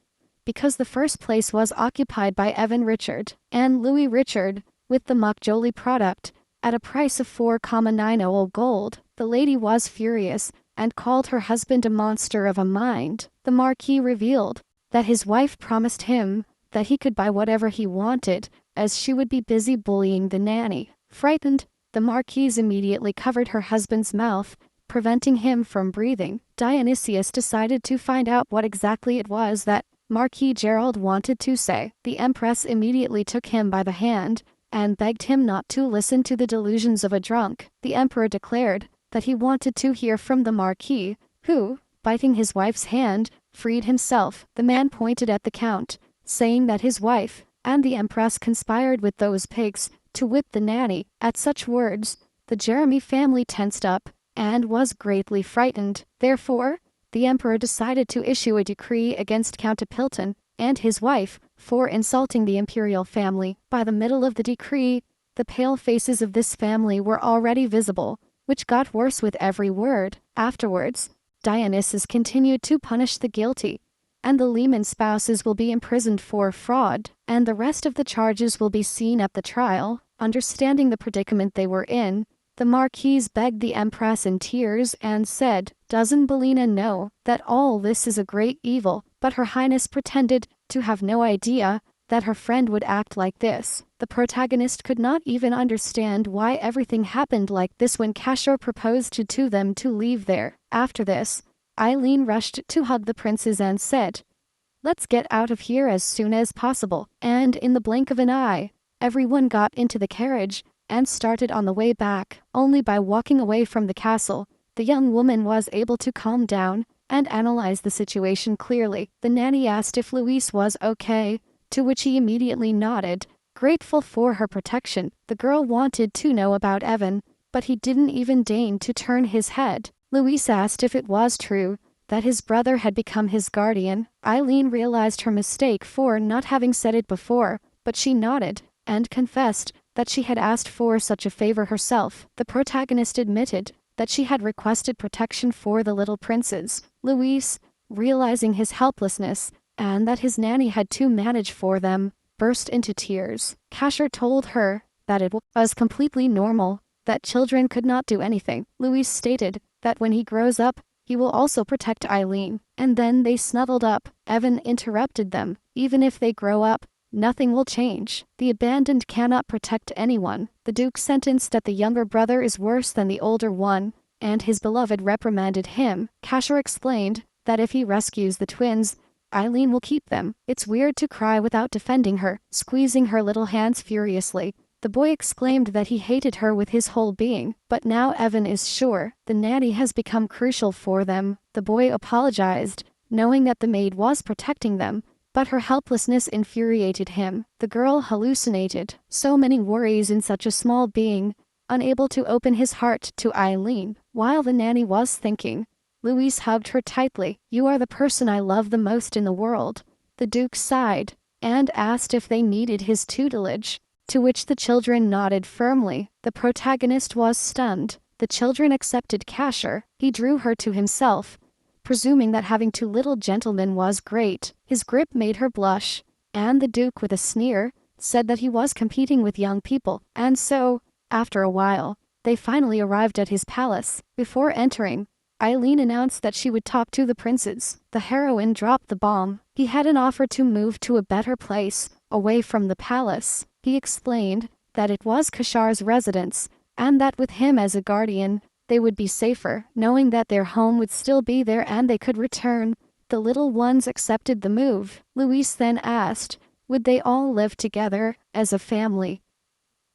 because the first place was occupied by Evan Richard and Louis Richard, with the Mokjoli product, at a price of 4,90 gold. The lady was furious and called her husband a monster of a mind. The Marquis revealed that his wife promised him that he could buy whatever he wanted, as she would be busy bullying the nanny. Frightened, the Marquise immediately covered her husband's mouth, preventing him from breathing. Dionysius decided to find out what exactly it was that Marquis Gerald wanted to say. The Empress immediately took him by the hand and begged him not to listen to the delusions of a drunk. The Emperor declared that he wanted to hear from the Marquis, who, biting his wife's hand, freed himself. The man pointed at the Count, saying that his wife and the Empress conspired with those pigs to whip the nanny. At such words, the Jeremy family tensed up and was greatly frightened. Therefore, the emperor decided to issue a decree against Count Apilton and his wife for insulting the imperial family. By the middle of the decree, the pale faces of this family were already visible, which got worse with every word. Afterwards, Dionysus continued to punish the guilty, and the Lehman spouses will be imprisoned for fraud, and the rest of the charges will be seen at the trial. Understanding the predicament they were in, the Marquise begged the Empress in tears and said, "Doesn't Belina know that all this is a great evil?" But Her Highness pretended to have no idea that her friend would act like this. The protagonist could not even understand why everything happened like this when Casher proposed to them to leave there. After this, Eileen rushed to hug the princes and said, "Let's get out of here as soon as possible." And in the blink of an eye, everyone got into the carriage and started on the way back. Only by walking away from the castle, the young woman was able to calm down and analyze the situation clearly. The nanny asked if Luis was okay, to which he immediately nodded, grateful for her protection. The girl wanted to know about Evan, but he didn't even deign to turn his head. Luis asked if it was true that his brother had become his guardian. Eileen realized her mistake for not having said it before, but she nodded and confessed that she had asked for such a favor herself. The protagonist admitted that she had requested protection for the little princes. Luis, realizing his helplessness and that his nanny had to manage for them, burst into tears. Casher told her that it was completely normal, that children could not do anything. Luis stated that when he grows up, he will also protect Eileen. And then they snuggled up. Evan interrupted them. Even if they grow up, nothing will change. The abandoned cannot protect anyone. The Duke sentenced that the younger brother is worse than the older one, and his beloved reprimanded him. Casher explained that if he rescues the twins, Eileen will keep them. It's weird to cry without defending her, squeezing her little hands furiously. The boy exclaimed that he hated her with his whole being, but now Evan is sure the nanny has become crucial for them. The boy apologized, knowing that the maid was protecting them, but her helplessness infuriated him. The girl hallucinated. So many worries in such a small being, unable to open his heart to Eileen. While the nanny was thinking, Luis hugged her tightly. "You are the person I love the most in the world." The Duke sighed and asked if they needed his tutelage, to which the children nodded firmly. The protagonist was stunned. The children accepted Casher. He drew her to himself, presuming that having two little gentlemen was great. His grip made her blush, and the Duke, with a sneer, said that he was competing with young people. And so, after a while, they finally arrived at his palace. Before entering, Eileen announced that she would talk to the princes. The heroine dropped the bomb. He had an offer to move to a better place, away from the palace. He explained that it was Kashar's residence, and that with him as a guardian, they would be safer, knowing that their home would still be there and they could return. The little ones accepted the move. Luis then asked, would they all live together, as a family?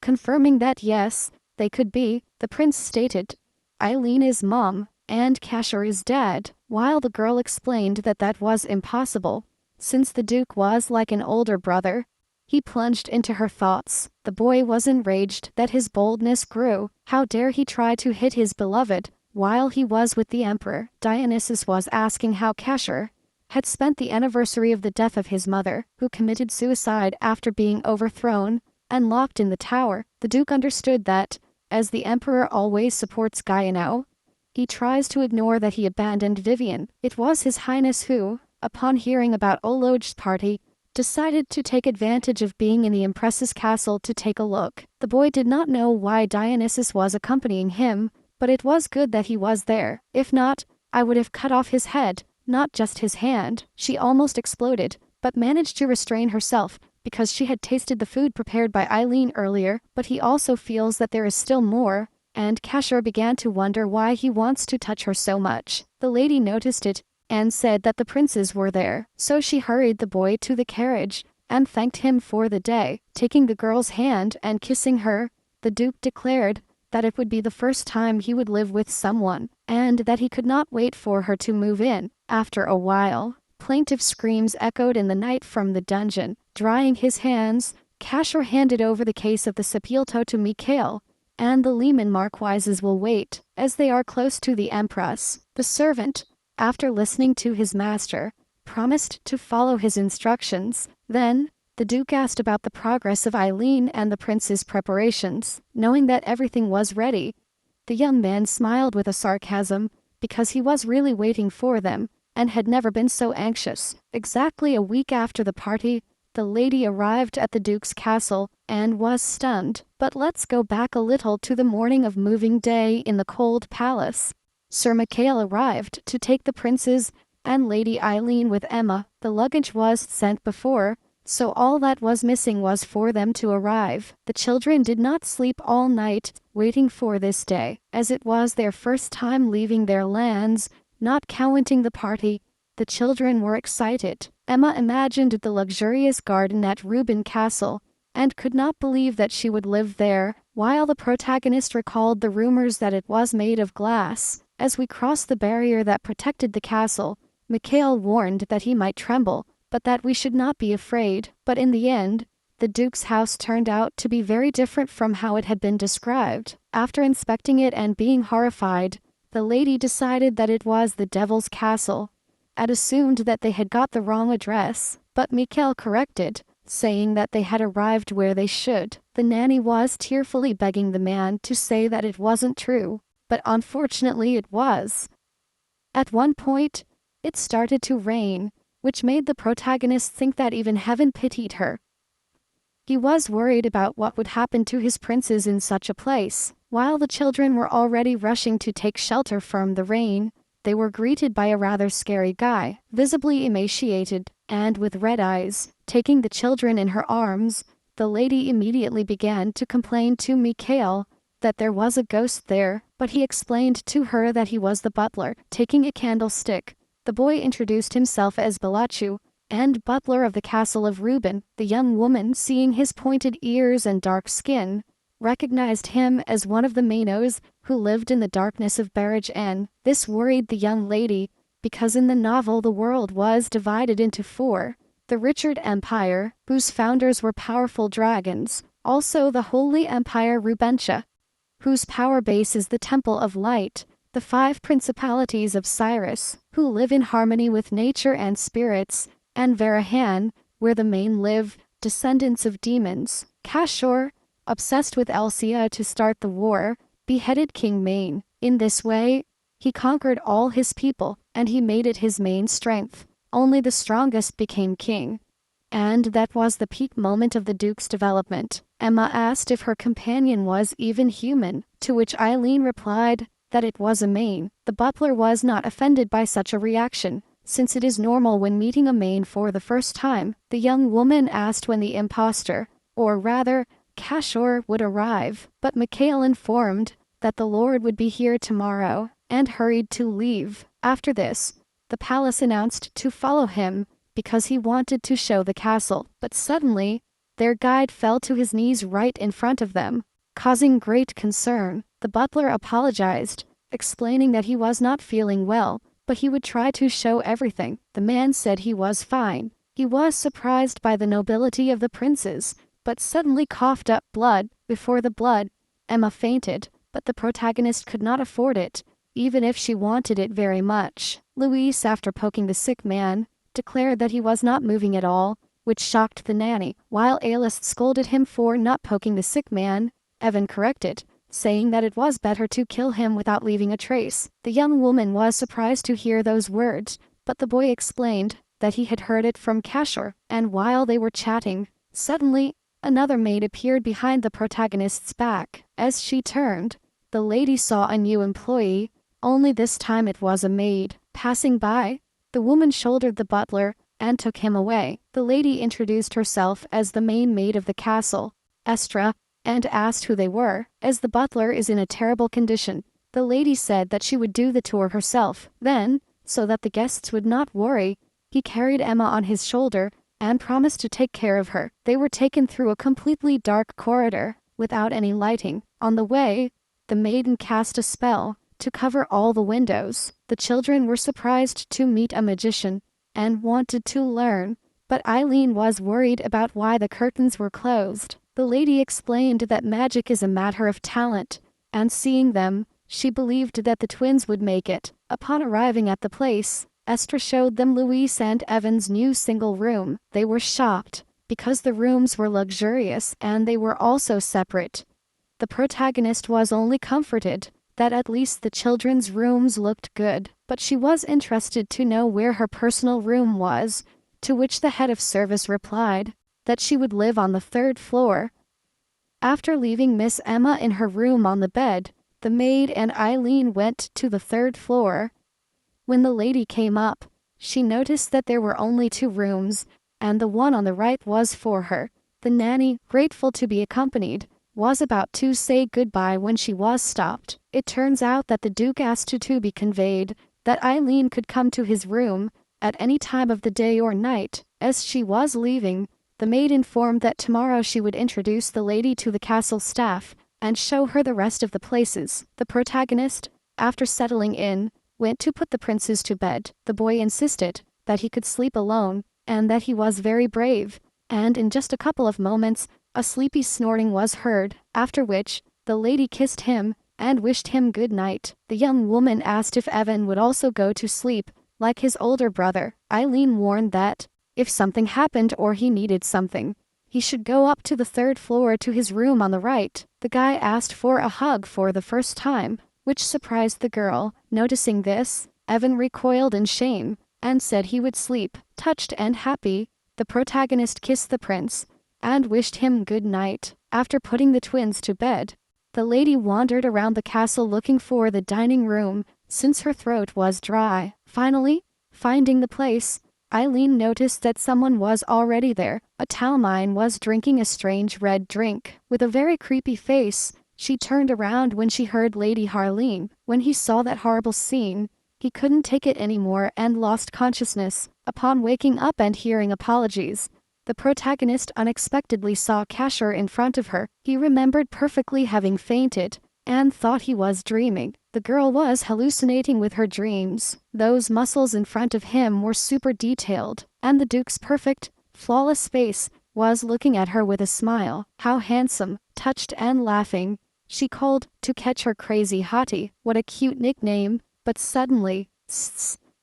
Confirming that yes, they could be, the prince stated, Eileen is mom, and Casher is dad, while the girl explained that that was impossible, since the Duke was like an older brother. He plunged into her thoughts. The boy was enraged that his boldness grew. How dare he try to hit his beloved, while he was with the emperor? Dionysus was asking how Casher had spent the anniversary of the death of his mother, who committed suicide after being overthrown and locked in the tower. The Duke understood that, as the emperor always supports Gaiano, he tries to ignore that he abandoned Vivian. It was His Highness who, upon hearing about Oloj's party, decided to take advantage of being in the Empress's castle to take a look. The boy did not know why Dionysus was accompanying him, but it was good that he was there. If not, I would have cut off his head, not just his hand. She almost exploded, but managed to restrain herself, because she had tasted the food prepared by Eileen earlier, but he also feels that there is still more, and Casher began to wonder why he wants to touch her so much. The lady noticed it, and said that the princes were there, so she hurried the boy to the carriage, and thanked him for the day. Taking the girl's hand and kissing her, the Duke declared that it would be the first time he would live with someone, and that he could not wait for her to move in. After a while, plaintive screams echoed in the night from the dungeon. Drying his hands, Casher handed over the case of the Sepulto to Mikhail, and the Lehman Marquises will wait, as they are close to the Empress. The servant, after listening to his master, promised to follow his instructions. Then, the Duke asked about the progress of Eileen and the prince's preparations. Knowing that everything was ready, the young man smiled with a sarcasm, because he was really waiting for them, and had never been so anxious. Exactly a week after the party, the lady arrived at the Duke's castle, and was stunned. But let's go back a little to the morning of moving day in the cold palace. Sir Mikhail arrived to take the princes and Lady Eileen with Emma. The luggage was sent before, so all that was missing was for them to arrive. The children did not sleep all night, waiting for this day, as it was their first time leaving their lands, not counting the party. The children were excited. Emma imagined the luxurious garden at Reuben Castle, and could not believe that she would live there, while the protagonist recalled the rumors that it was made of glass. As we crossed the barrier that protected the castle, Mikhail warned that he might tremble, but that we should not be afraid. But in the end, the Duke's house turned out to be very different from how it had been described. After inspecting it and being horrified, the lady decided that it was the Devil's Castle, and assumed that they had got the wrong address, but Mikhail corrected, saying that they had arrived where they should. The nanny was tearfully begging the man to say that it wasn't true, but unfortunately it was. At one point, it started to rain, which made the protagonist think that even heaven pitied her. He was worried about what would happen to his princes in such a place. While the children were already rushing to take shelter from the rain, they were greeted by a rather scary guy, visibly emaciated, and with red eyes. Taking the children in her arms, the lady immediately began to complain to Mikhail that there was a ghost there, but he explained to her that he was the butler. Taking a candlestick, the boy introduced himself as Balachu, and butler of the castle of Reuben. The young woman, seeing his pointed ears and dark skin, recognized him as one of the Manos who lived in the darkness of Barrage N. This worried the young lady, because in the novel the world was divided into four: the Richard Empire, whose founders were powerful dragons, also the Holy Empire Rubentia, whose power base is the Temple of Light, the five principalities of Cyrus, who live in harmony with nature and spirits, and Varahan, where the Main live, descendants of demons. Kashor, obsessed with Elsia to start the war, beheaded King Main. In this way, he conquered all his people, and he made it his main strength. Only the strongest became king. And that was the peak moment of the Duke's development. Emma asked if her companion was even human, to which Eileen replied that it was a Main. The butler was not offended by such a reaction, since it is normal when meeting a Main for the first time. The young woman asked when the impostor, or rather, Kashor, would arrive, but Mikhail informed that the Lord would be here tomorrow, and hurried to leave. After this, the palace announced to follow him, because he wanted to show the castle, but suddenly, their guide fell to his knees right in front of them, causing great concern. The butler apologized, explaining that he was not feeling well, but he would try to show everything. The man said he was fine. He was surprised by the nobility of the princes, but suddenly coughed up blood. Before the blood, Emma fainted, but the protagonist could not afford it, even if she wanted it very much. Luis, after poking the sick man, declared that he was not moving at all, which shocked the nanny. While Alice scolded him for not poking the sick man, Evan corrected, saying that it was better to kill him without leaving a trace. The young woman was surprised to hear those words, but the boy explained that he had heard it from Kashor, and while they were chatting, suddenly, another maid appeared behind the protagonist's back. As she turned, the lady saw a new employee, only this time it was a maid. Passing by, the woman shouldered the butler and took him away. The lady introduced herself as the main maid of the castle, Estra, and asked who they were. As the butler is in a terrible condition, the lady said that she would do the tour herself. Then, so that the guests would not worry, he carried Emma on his shoulder and promised to take care of her. They were taken through a completely dark corridor, without any lighting. On the way, the maiden cast a spell to cover all the windows. The children were surprised to meet a magician, and wanted to learn, but Eileen was worried about why the curtains were closed. The lady explained that magic is a matter of talent, and seeing them, she believed that the twins would make it. Upon arriving at the place, Esther showed them Luis and Evan's new single room. They were shocked, because the rooms were luxurious and they were also separate. The protagonist was only comforted that at least the children's rooms looked good, but she was interested to know where her personal room was, to which the head of service replied that she would live on the 3rd floor. After leaving Miss Emma in her room on the bed, the maid and Eileen went to the 3rd floor. When the lady came up, she noticed that there were only 2 rooms, and the one on the right was for her. The nanny, grateful to be accompanied, was about to say goodbye when she was stopped. It turns out that the Duke asked to be conveyed that Eileen could come to his room at any time of the day or night. As she was leaving, the maid informed that tomorrow she would introduce the lady to the castle staff and show her the rest of the places. The protagonist, after settling in, went to put the princes to bed. The boy insisted that he could sleep alone and that he was very brave, and in just a couple of moments, a sleepy snoring was heard, after which, the lady kissed him and wished him good night. The young woman asked if Evan would also go to sleep, like his older brother. Eileen warned that, If something happened or he needed something, he should go up to the 3rd floor to his room on the right. The guy asked for a hug for the first time, which surprised the girl. Noticing this, Evan recoiled in shame and said he would sleep. Touched and happy, the protagonist kissed the prince and wished him good night. After putting the twins to bed, the lady wandered around the castle looking for the dining room since her throat was dry. Finally, finding the place, Eileen noticed that someone was already there. A Talmine was drinking a strange red drink. With a very creepy face, she turned around when she heard Lady Harleen. When he saw that horrible scene, he couldn't take it anymore and lost consciousness. Upon waking up and hearing apologies, the protagonist unexpectedly saw Casher in front of her. He remembered perfectly having fainted and thought he was dreaming. The girl was hallucinating with her dreams. Those muscles in front of him were super detailed, and the Duke's perfect, flawless face was looking at her with a smile. How handsome. Touched and laughing, she called to catch her crazy hottie. What a cute nickname. But suddenly,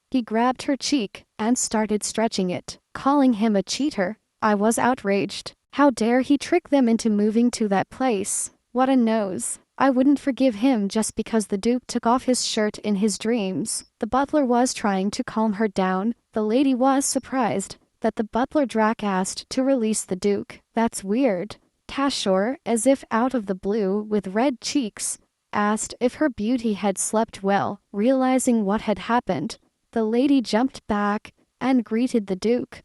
he grabbed her cheek and started stretching it, calling him a cheater. I was outraged. How dare he trick them into moving to that place? What a nose. I wouldn't forgive him just because the Duke took off his shirt in his dreams. The butler was trying to calm her down. The lady was surprised that the butler Drac asked to release the Duke. That's weird. Casher, as if out of the blue with red cheeks, asked if her beauty had slept well. Realizing what had happened, the lady jumped back and greeted the Duke.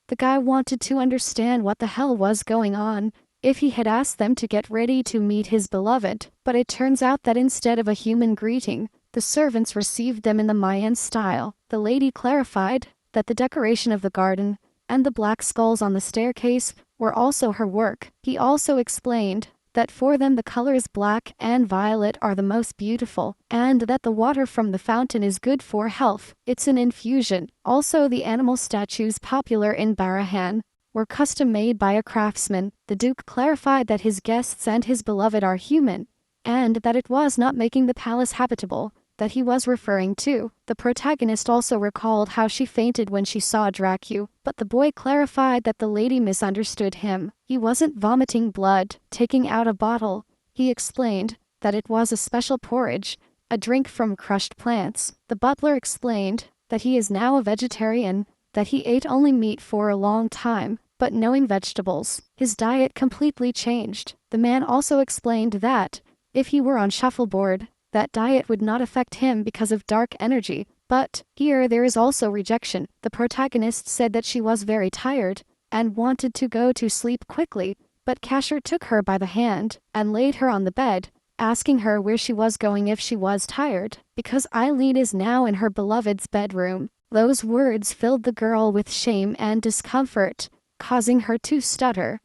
The guy wanted to understand what the hell was going on, if he had asked them to get ready to meet his beloved, but it turns out that instead of a human greeting, the servants received them in the Mayan style. The lady clarified that the decoration of the garden and the black skulls on the staircase were also her work. He also explained that for them the colors black and violet are the most beautiful, and that the water from the fountain is good for health. It's an infusion. Also, the animal statues popular in Barahan were custom made by a craftsman. The Duke clarified that his guests and his beloved are human, and that it was not making the palace habitable that he was referring to. The protagonist also recalled how she fainted when she saw Dracu, but the boy clarified that the lady misunderstood him. He wasn't vomiting blood, taking out a bottle. He explained that it was a special porridge, a drink from crushed plants. The butler explained that he is now a vegetarian, that he ate only meat for a long time, but knowing vegetables, his diet completely changed. The man also explained that, if he were on shuffleboard, that diet would not affect him because of dark energy. But here there is also rejection. The protagonist said that she was very tired and wanted to go to sleep quickly, but Casher took her by the hand and laid her on the bed, asking her where she was going if she was tired, because Eileen is now in her beloved's bedroom. Those words filled the girl with shame and discomfort, causing her to stutter.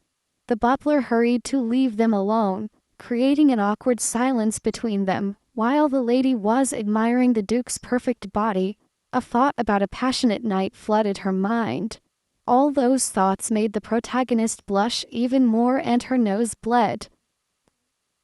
The butler hurried to leave them alone, creating an awkward silence between them. While the lady was admiring the Duke's perfect body, a thought about a passionate night flooded her mind. All those thoughts made the protagonist blush even more and her nose bled.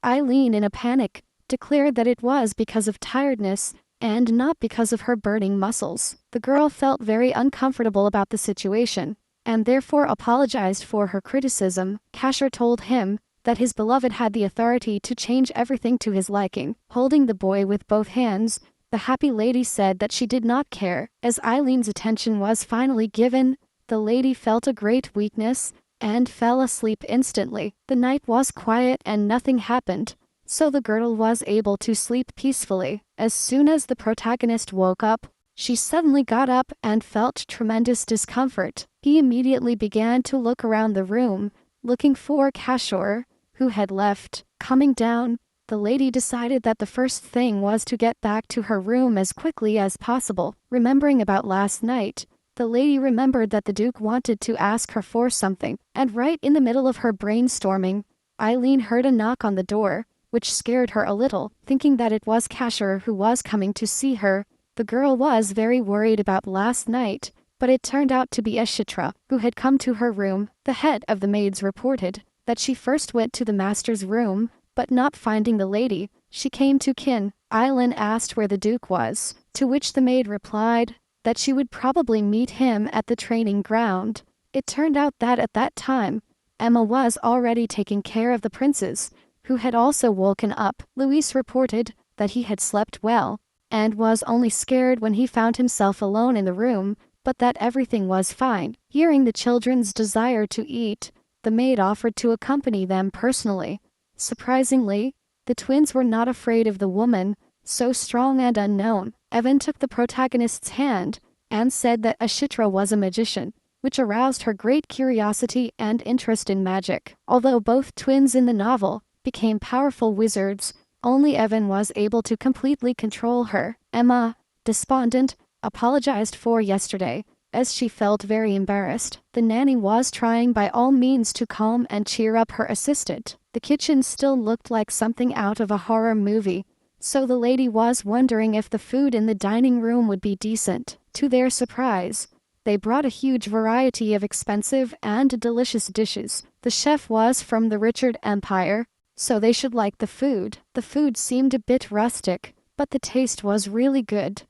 Eileen, in a panic, declared that it was because of tiredness and not because of her burning muscles. The girl felt very uncomfortable about the situation and therefore apologized for her criticism. Casher told him that his beloved had the authority to change everything to his liking. Holding the boy with both hands, the happy lady said that she did not care. As Eileen's attention was finally given, the lady felt a great weakness and fell asleep instantly. The night was quiet and nothing happened, so the girl was able to sleep peacefully. As soon as the protagonist woke up, she suddenly got up and felt tremendous discomfort. He immediately began to look around the room, looking for Casher, who had left. Coming down, the lady decided that the first thing was to get back to her room as quickly as possible. Remembering about last night, the lady remembered that the Duke wanted to ask her for something, and right in the middle of her brainstorming, Eileen heard a knock on the door, which scared her a little. Thinking that it was Casher who was coming to see her, the girl was very worried about last night, but it turned out to be Eshitra, who had come to her room. The head of the maids reported that she first went to the master's room, but not finding the lady, she came to Kin. Eileen asked where the Duke was, to which the maid replied that she would probably meet him at the training ground. It turned out that at that time, Emma was already taking care of the princes, who had also woken up. Luis reported that he had slept well, and was only scared when he found himself alone in the room, but that everything was fine. Hearing the children's desire to eat, the maid offered to accompany them personally. Surprisingly, the twins were not afraid of the woman, so strong and unknown. Evan took the protagonist's hand and said that Ashitra was a magician, which aroused her great curiosity and interest in magic. Although both twins in the novel became powerful wizards, only Evan was able to completely control her. Emma, despondent, apologized for yesterday, as she felt very embarrassed. The nanny was trying by all means to calm and cheer up her assistant. The kitchen still looked like something out of a horror movie, so the lady was wondering if the food in the dining room would be decent. To their surprise, they brought a huge variety of expensive and delicious dishes. The chef was from the Richard Empire, so they should like the food. The food seemed a bit rustic, but the taste was really good.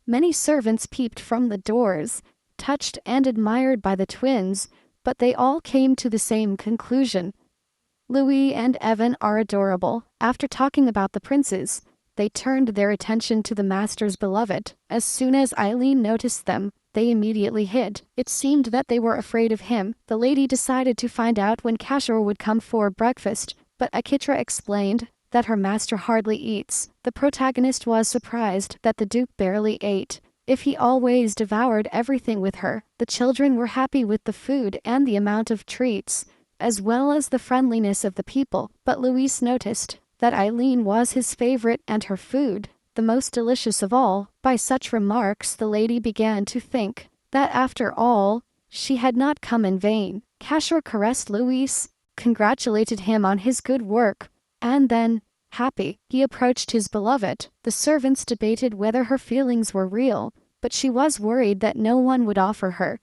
Many servants peeped from the doors, touched and admired by the twins, but they all came to the same conclusion. Louis and Evan are adorable. After talking about the princes, they turned their attention to the master's beloved. As soon as Eileen noticed them, they immediately hid. It seemed that they were afraid of him. The lady decided to find out when Kashur would come for breakfast, but Akitra explained that her master hardly eats. The protagonist was surprised that the Duke barely ate. If he always devoured everything with her, the children were happy with the food and the amount of treats, as well as the friendliness of the people. But Luis noticed that Eileen was his favorite and her food the most delicious of all. By such remarks, the lady began to think that after all, she had not come in vain. Kashur caressed Luis, congratulated him on his good work, and then, happy, he approached his beloved. The servants debated whether her feelings were real, but she was worried that no one would offer her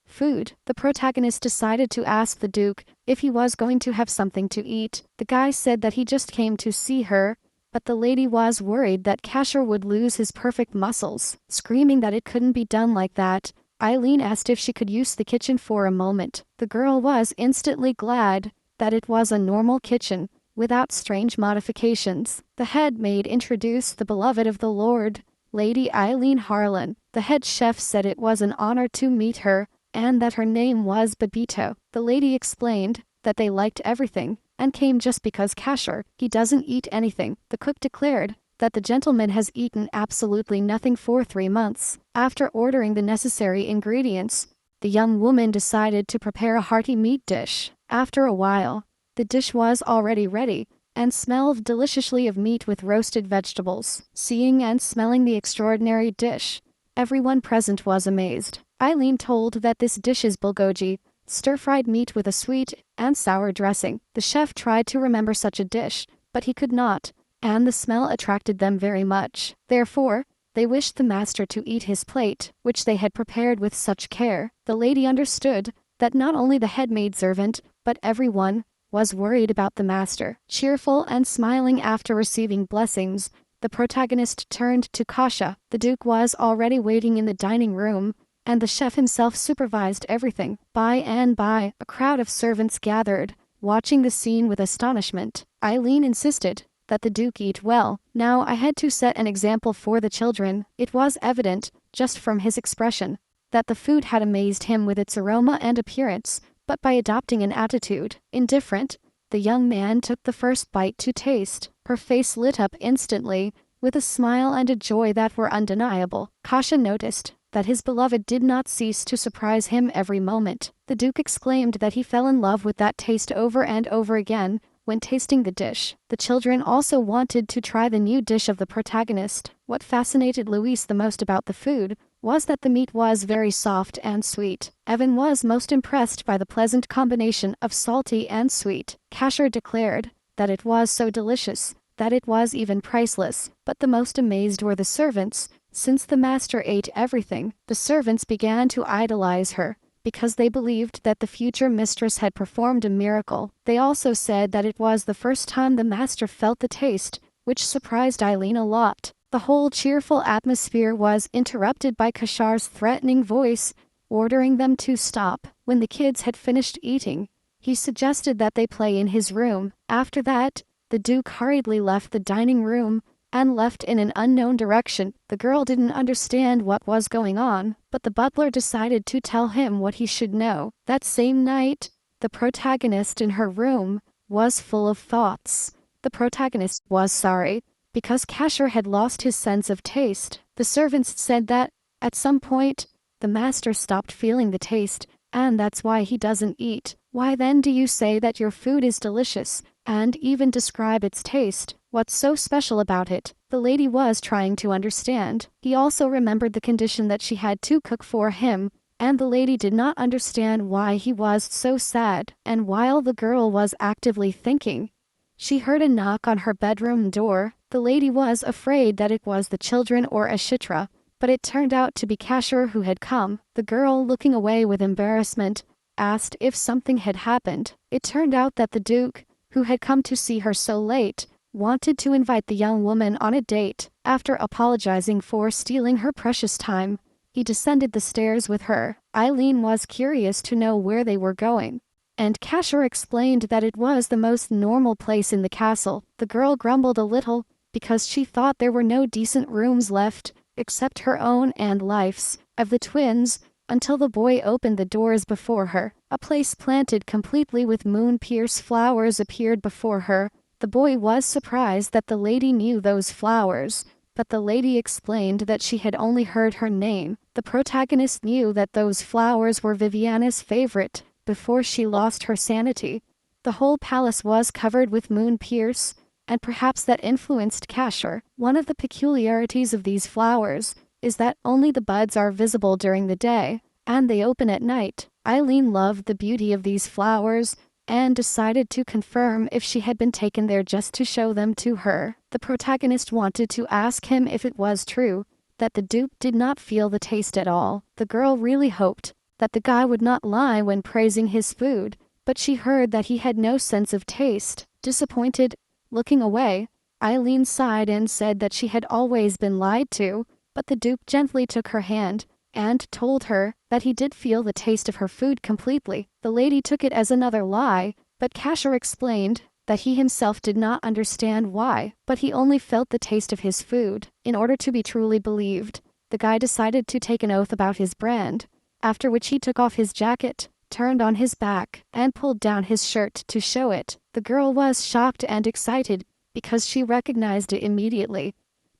food. The protagonist decided to ask the Duke if he was going to have something to eat. The guy said that he just came to see her, but the lady was worried that Kashur would lose his perfect muscles. Screaming that it couldn't be done like that, Eileen asked if she could use the kitchen for a moment. The girl was instantly glad that it was a normal kitchen, without strange modifications. The head maid introduced the beloved of the Lord, Lady Eileen Harlan. The head chef said it was an honor to meet her, and that her name was Babito. The lady explained that they liked everything, and came just because Kashur, he doesn't eat anything. The cook declared that the gentleman has eaten absolutely nothing for 3 months. After ordering the necessary ingredients, the young woman decided to prepare a hearty meat dish. After a while, the dish was already ready, and smelled deliciously of meat with roasted vegetables. Seeing and smelling the extraordinary dish, everyone present was amazed. Eileen told that this dish is bulgogi, stir-fried meat with a sweet and sour dressing. The chef tried to remember such a dish, but he could not, and the smell attracted them very much. Therefore, they wished the master to eat his plate, which they had prepared with such care. The lady understood that not only the head maidservant, but everyone, was worried about the master. Cheerful and smiling after receiving blessings, the protagonist turned to Kasha. The Duke was already waiting in the dining room, and the chef himself supervised everything. By and by, a crowd of servants gathered, watching the scene with astonishment. Eileen insisted that the Duke eat well. Now I had to set an example for the children. It was evident, just from his expression, that the food had amazed him with its aroma and appearance, but by adopting an attitude, indifferent, the young man took the first bite to taste. Her face lit up instantly, with a smile and a joy that were undeniable. Kasha noticed that his beloved did not cease to surprise him every moment. The Duke exclaimed that he fell in love with that taste over and over again when tasting the dish. The children also wanted to try the new dish of the protagonist. What fascinated Luis the most about the food was that the meat was very soft and sweet. Evan was most impressed by the pleasant combination of salty and sweet. Kashur declared that it was so delicious that it was even priceless, but the most amazed were the servants. Since the master ate everything, the servants began to idolize her, because they believed that the future mistress had performed a miracle. They also said that it was the first time the master felt the taste, which surprised Eileen a lot. The whole cheerful atmosphere was interrupted by Kashar's threatening voice, ordering them to stop. When the kids had finished eating, he suggested that they play in his room. After that, the Duke hurriedly left the dining room and left in an unknown direction. The girl didn't understand what was going on, but the butler decided to tell him what he should know. That same night, the protagonist in her room was full of thoughts. The protagonist was sorry because Kasher had lost his sense of taste. The servants said that, at some point, the master stopped feeling the taste, and that's why he doesn't eat. Why then do you say that your food is delicious, and even describe its taste? What's so special about it? The lady was trying to understand. He also remembered the condition that she had to cook for him, and the lady did not understand why he was so sad. And while the girl was actively thinking, she heard a knock on her bedroom door. The lady was afraid that it was the children or Ashitra, but it turned out to be Kasher who had come. The girl, looking away with embarrassment, asked if something had happened. It turned out that the Duke, who had come to see her so late, wanted to invite the young woman on a date. After apologizing for stealing her precious time, he descended the stairs with her. Eileen was curious to know where they were going, and Kasher explained that it was the most normal place in the castle. The girl grumbled a little because she thought there were no decent rooms left, except her own and Life's, of the twins, until the boy opened the doors before her. A place planted completely with moon-pierced flowers appeared before her. The boy was surprised that the lady knew those flowers, but the lady explained that she had only heard her name. The protagonist knew that those flowers were Viviana's favorite before she lost her sanity. The whole palace was covered with moon-pierce, and perhaps that influenced Kasher. One of the peculiarities of these flowers is that only the buds are visible during the day, and they open at night. Eileen loved the beauty of these flowers and decided to confirm if she had been taken there just to show them to her. The protagonist wanted to ask him if it was true that the Duke did not feel the taste at all. The girl really hoped that the guy would not lie when praising his food, but she heard that he had no sense of taste. Disappointed, looking away, Eileen sighed and said that she had always been lied to, but the Duke gently took her hand and told her that he did feel the taste of her food completely. The lady took it as another lie, but Kasher explained that he himself did not understand why, but he only felt the taste of his food. In order to be truly believed, the guy decided to take an oath about his brand, after which he took off his jacket, turned on his back, and pulled down his shirt to show it. The girl was shocked and excited because she recognized it immediately,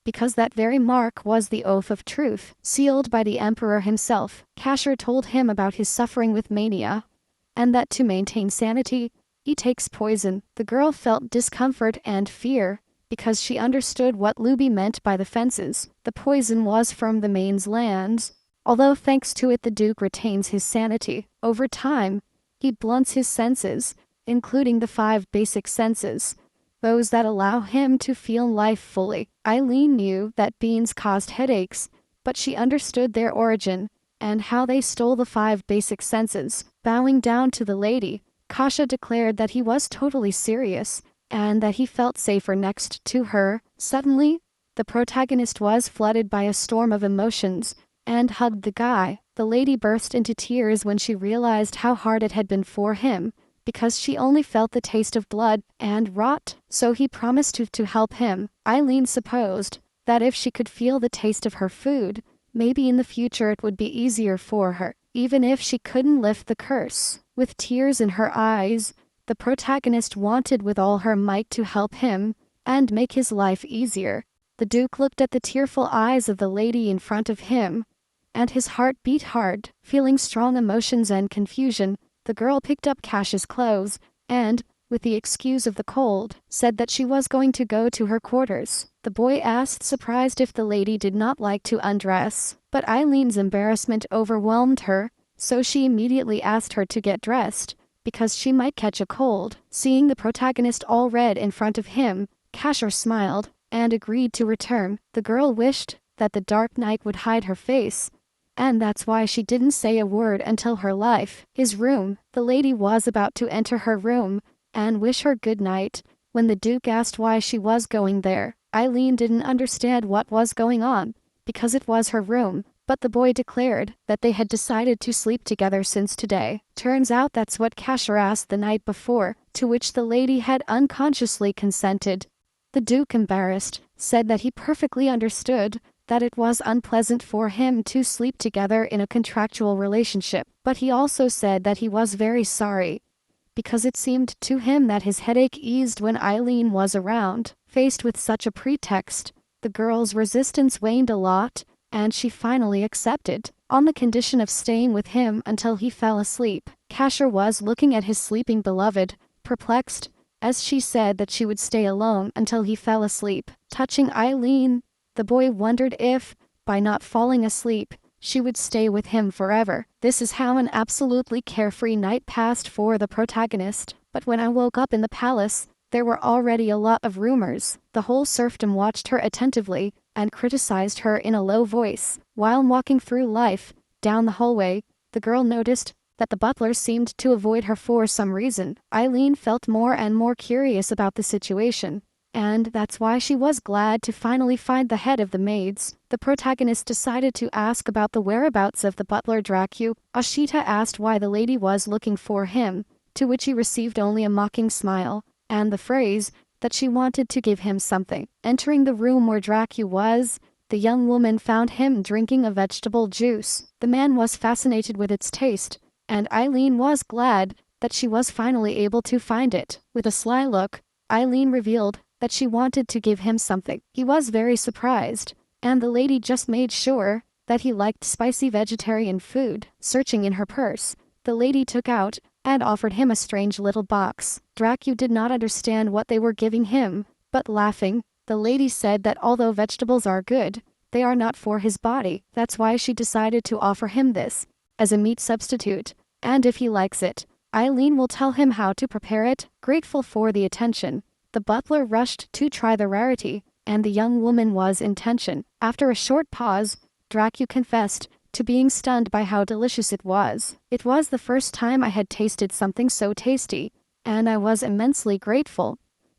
because that very mark was the oath of truth, sealed by the emperor himself. Kasher told him about his suffering with mania, and that to maintain sanity, he takes poison. The girl felt discomfort and fear, because she understood what Luby meant by the fences. The poison was from the main's lands, although thanks to it the Duke retains his sanity. Over time, he blunts his senses, including the 5 basic senses, those that allow him to feel life fully. Eileen knew that beans caused headaches, but she understood their origin and how they stole the 5 basic senses. Bowing down to the lady, Kasha declared that he was totally serious and that he felt safer next to her. Suddenly, the protagonist was flooded by a storm of emotions and hugged the guy. The lady burst into tears when she realized how hard it had been for him, because she only felt the taste of blood and rot, so he promised to help him. Eileen supposed that if she could feel the taste of her food, maybe in the future it would be easier for her, even if she couldn't lift the curse. With tears in her eyes, the protagonist wanted with all her might to help him and make his life easier. The Duke looked at the tearful eyes of the lady in front of him, and his heart beat hard. Feeling strong emotions and confusion, the girl picked up Kash's clothes and, with the excuse of the cold, said that she was going to go to her quarters. The boy asked, surprised, if the lady did not like to undress, but Eileen's embarrassment overwhelmed her, so she immediately asked her to get dressed, because she might catch a cold. Seeing the protagonist all red in front of him, Kasher smiled and agreed to return. The girl wished that the dark night would hide her face, and that's why she didn't say a word until her life. His room. The lady was about to enter her room and wish her good night when the Duke asked why she was going there. Eileen didn't understand what was going on, because it was her room, but the boy declared that they had decided to sleep together since today. Turns out that's what Casher asked the night before, to which the lady had unconsciously consented. The Duke, embarrassed, said that he perfectly understood that it was unpleasant for him to sleep together in a contractual relationship, but he also said that he was very sorry, because it seemed to him that his headache eased when Eileen was around. Faced with such a pretext, the girl's resistance waned a lot, and she finally accepted, on the condition of staying with him until he fell asleep. Casher was looking at his sleeping beloved, perplexed, as she said that she would stay alone until he fell asleep. Touching Eileen, the boy wondered if, by not falling asleep, she would stay with him forever. This is how an absolutely carefree night passed for the protagonist. But when I woke up in the palace, there were already a lot of rumors. The whole serfdom watched her attentively and criticized her in a low voice. While walking through life, down the hallway, the girl noticed that the butler seemed to avoid her for some reason. Eileen felt more and more curious about the situation, and that's why she was glad to finally find the head of the maids. The protagonist decided to ask about the whereabouts of the butler Dracu. Ashita asked why the lady was looking for him, to which he received only a mocking smile, and the phrase that she wanted to give him something. Entering the room where Dracu was, the young woman found him drinking a vegetable juice. The man was fascinated with its taste, and Eileen was glad that she was finally able to find it. With a sly look, Eileen revealed that she wanted to give him something. He was very surprised, and the lady just made sure that he liked spicy vegetarian food. Searching in her purse, the lady took out and offered him a strange little box. Dracu did not understand what they were giving him, but laughing, the lady said that although vegetables are good, they are not for his body. That's why she decided to offer him this as a meat substitute, and if he likes it, Eileen will tell him how to prepare it. Grateful for the attention, the butler rushed to try the rarity, and the young woman was in tension. After a short pause, Dracu confessed to being stunned by how delicious it was. It was the first time I had tasted something so tasty, and I was immensely grateful,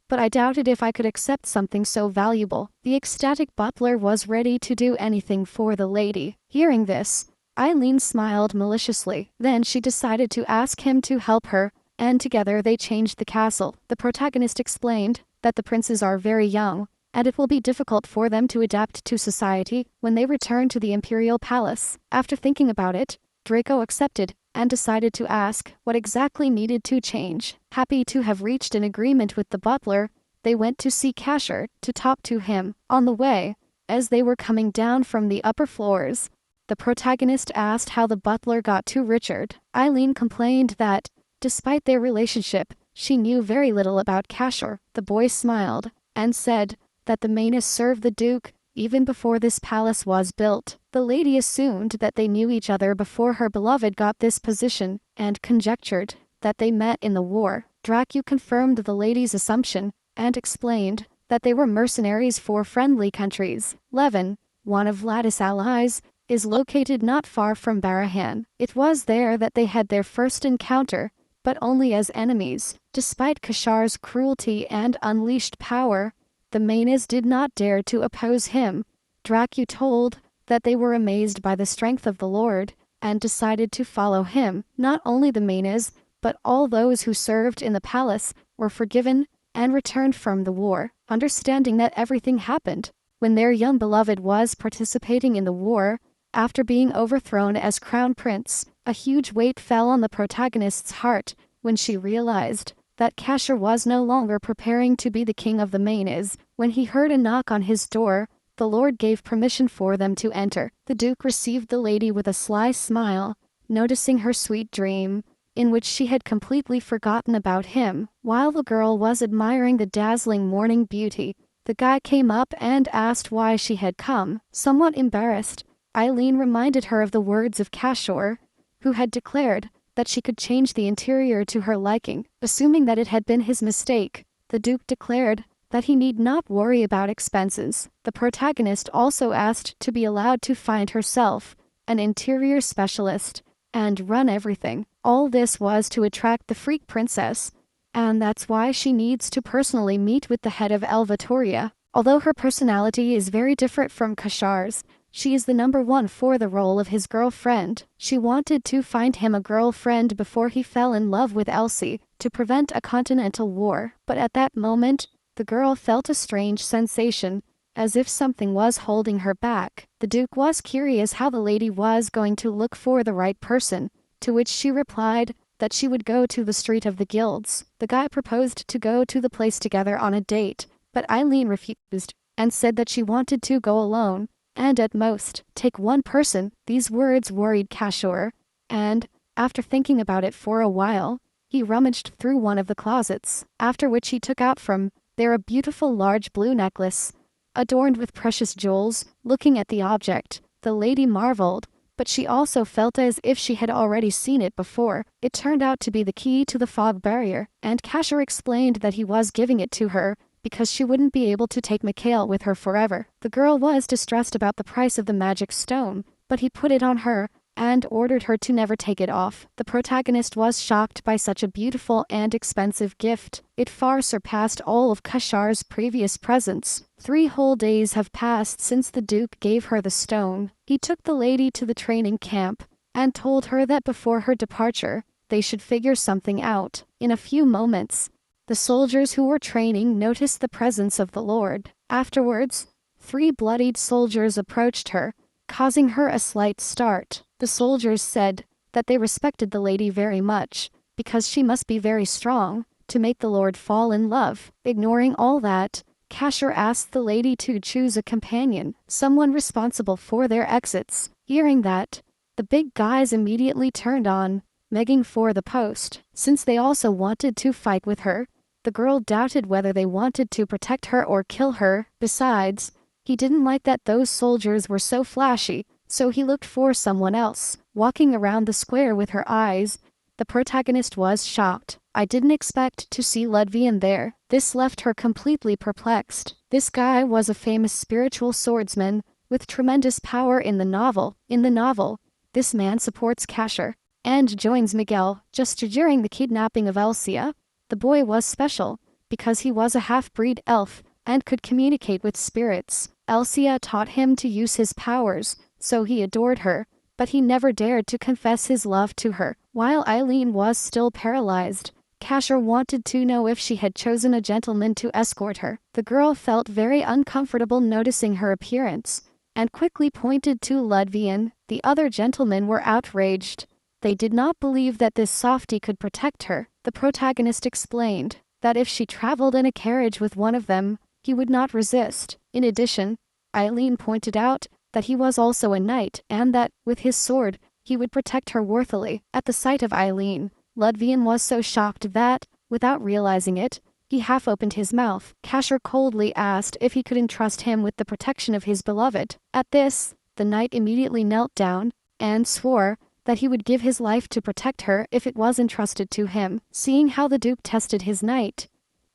but I doubted if I could accept something so valuable. The ecstatic butler was ready to do anything for the lady. Hearing this, Eileen smiled maliciously. Then she decided to ask him to help her, and together they changed the castle. The protagonist explained that the princes are very young, and it will be difficult for them to adapt to society when they return to the imperial palace. After thinking about it, Draco accepted and decided to ask what exactly needed to change. Happy to have reached an agreement with the butler, they went to see Casher to talk to him. On the way, as they were coming down from the upper floors, the protagonist asked how the butler got to Richard. Eileen complained that, despite their relationship, she knew very little about Casher. The boy smiled and said that the Manhwa served the Duke even before this palace was built. The lady assumed that they knew each other before her beloved got this position, and conjectured that they met in the war. Dracu confirmed the lady's assumption, and explained that they were mercenaries for friendly countries. Levin, one of Vladis' allies, is located not far from Barahan. It was there that they had their first encounter, but only as enemies. Despite Kashar's cruelty and unleashed power, the Manhwas did not dare to oppose him. Dracu told that they were amazed by the strength of the Lord, and decided to follow him. Not only the Manhwas, but all those who served in the palace were forgiven and returned from the war, understanding that everything happened when their young beloved was participating in the war. After being overthrown as crown prince, a huge weight fell on the protagonist's heart when she realized that Casher was no longer preparing to be the king of the Manhwas. When he heard a knock on his door, the Lord gave permission for them to enter. The Duke received the lady with a sly smile, noticing her sweet dream, in which she had completely forgotten about him. While the girl was admiring the dazzling morning beauty, the guy came up and asked why she had come. Somewhat embarrassed, Eileen reminded her of the words of Casher, who had declared that she could change the interior to her liking. Assuming that it had been his mistake, the Duke declared that he need not worry about expenses. The protagonist also asked to be allowed to find herself an interior specialist and run everything. All this was to attract the freak princess, and that's why she needs to personally meet with the head of Elvatoria. Although her personality is very different from Kashar's, she is the number one for the role of his girlfriend. She wanted to find him a girlfriend before he fell in love with Elsie, to prevent a continental war. But at that moment, the girl felt a strange sensation, as if something was holding her back. The Duke was curious how the lady was going to look for the right person, to which she replied that she would go to the Street of the Guilds. The guy proposed to go to the place together on a date, but Eileen refused, and said that she wanted to go alone, and at most, take one person. These words worried Kashur, and, after thinking about it for a while, he rummaged through one of the closets, after which he took out from there a beautiful large blue necklace, adorned with precious jewels. Looking at the object, the lady marveled, but she also felt as if she had already seen it before. It turned out to be the key to the fog barrier, and Kashur explained that he was giving it to her, because she wouldn't be able to take Mikhail with her forever. The girl was distressed about the price of the magic stone, but he put it on her, and ordered her to never take it off. The protagonist was shocked by such a beautiful and expensive gift. It far surpassed all of Kashar's previous presents. 3 whole days have passed since the Duke gave her the stone. He took the lady to the training camp, and told her that before her departure, they should figure something out. In a few moments, the soldiers who were training noticed the presence of the Lord. Afterwards, 3 bloodied soldiers approached her, causing her a slight start. The soldiers said that they respected the lady very much, because she must be very strong to make the Lord fall in love. Ignoring all that, Kashur asked the lady to choose a companion, someone responsible for their exits. Hearing that, the big guys immediately turned on, begging for the post. Since they also wanted to fight with her, the girl doubted whether they wanted to protect her or kill her. Besides, he didn't like that those soldiers were so flashy, so he looked for someone else. Walking around the square with her eyes, the protagonist was shocked. I didn't expect to see Ludvian there. This left her completely perplexed. This guy was a famous spiritual swordsman, with tremendous power in the novel. In the novel, this man supports Kashur, and joins Miguel. Just during the kidnapping of Elsia, the boy was special, because he was a half-breed elf, and could communicate with spirits. Elsia taught him to use his powers, so he adored her, but he never dared to confess his love to her. While Eileen was still paralyzed, Kashur wanted to know if she had chosen a gentleman to escort her. The girl felt very uncomfortable noticing her appearance, and quickly pointed to Ludvian. The other gentlemen were outraged. They did not believe that this softie could protect her. The protagonist explained that if she traveled in a carriage with one of them, he would not resist. In addition, Eileen pointed out that he was also a knight, and that, with his sword, he would protect her worthily. At the sight of Eileen, Ludvian was so shocked that, without realizing it, he half opened his mouth. Kashur coldly asked if he could entrust him with the protection of his beloved. At this, the knight immediately knelt down, and swore that he would give his life to protect her if it was entrusted to him. Seeing how the Duke tested his knight,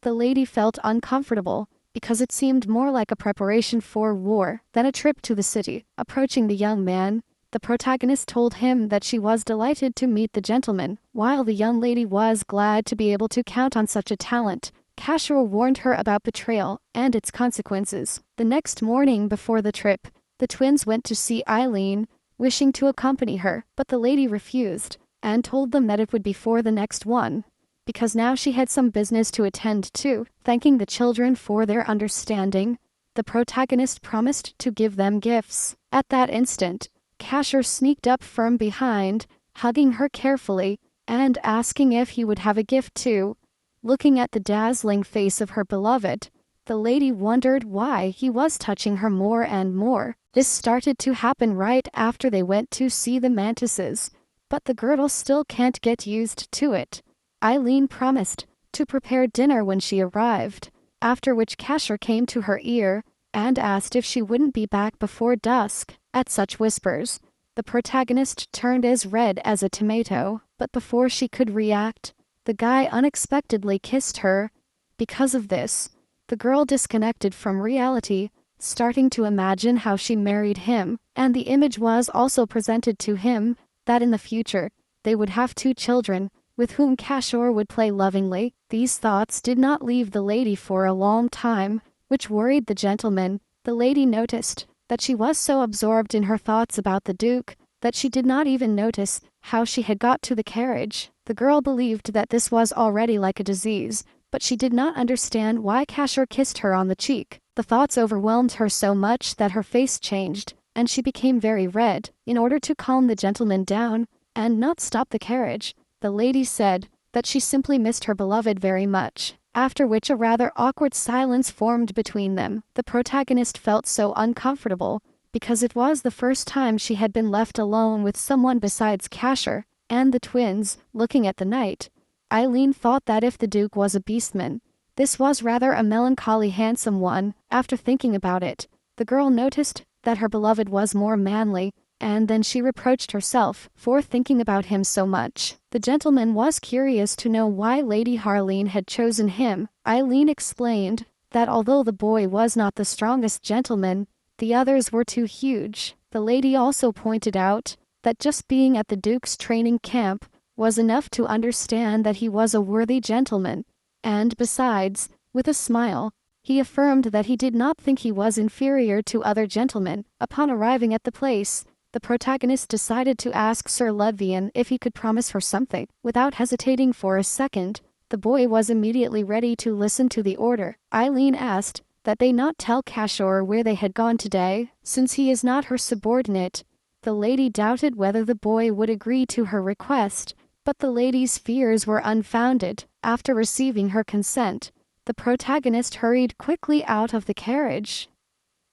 the lady felt uncomfortable, because it seemed more like a preparation for war than a trip to the city. Approaching the young man, the protagonist told him that she was delighted to meet the gentleman, while the young lady was glad to be able to count on such a talent. Kashur warned her about betrayal and its consequences. The next morning before the trip, the twins went to see Eileen, wishing to accompany her, but the lady refused, and told them that it would be for the next one, because now she had some business to attend to. Thanking the children for their understanding, the protagonist promised to give them gifts. At that instant, Kashur sneaked up from behind, hugging her carefully, and asking if he would have a gift too. Looking at the dazzling face of her beloved, the lady wondered why he was touching her more and more. This started to happen right after they went to see the mantises, but the girdle still can't get used to it. Eileen promised to prepare dinner when she arrived, after which Kashur came to her ear and asked if she wouldn't be back before dusk. At such whispers, the protagonist turned as red as a tomato, but before she could react, the guy unexpectedly kissed her. Because of this, the girl disconnected from reality, starting to imagine how she married him, and the image was also presented to him that in the future, they would have 2 children, with whom Kashur would play lovingly. These thoughts did not leave the lady for a long time, which worried the gentleman. The lady noticed that she was so absorbed in her thoughts about the Duke that she did not even notice how she had got to the carriage. The girl believed that this was already like a disease, but she did not understand why Cashor kissed her on the cheek. The thoughts overwhelmed her so much that her face changed, and she became very red. In order to calm the gentleman down and not stop the carriage, the lady said that she simply missed her beloved very much, after which a rather awkward silence formed between them. The protagonist felt so uncomfortable because it was the first time she had been left alone with someone besides Cashor and the twins. Looking at the knight, Eileen thought that if the Duke was a beastman, this was rather a melancholy handsome one. After thinking about it, the girl noticed that her beloved was more manly, and then she reproached herself for thinking about him so much. The gentleman was curious to know why Lady Harleen had chosen him. Eileen explained that although the boy was not the strongest gentleman, the others were too huge. The lady also pointed out that just being at the Duke's training camp was enough to understand that he was a worthy gentleman, and besides, with a smile, he affirmed that he did not think he was inferior to other gentlemen. Upon arriving at the place, the protagonist decided to ask Sir Ludvian if he could promise her something. Without hesitating for a second, the boy was immediately ready to listen to the order. Eileen asked that they not tell Cashor where they had gone today, since he is not her subordinate. The lady doubted whether the boy would agree to her request, but the lady's fears were unfounded. After receiving her consent, the protagonist hurried quickly out of the carriage.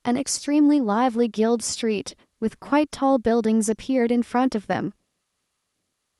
An extremely lively guild street with quite tall buildings appeared in front of them.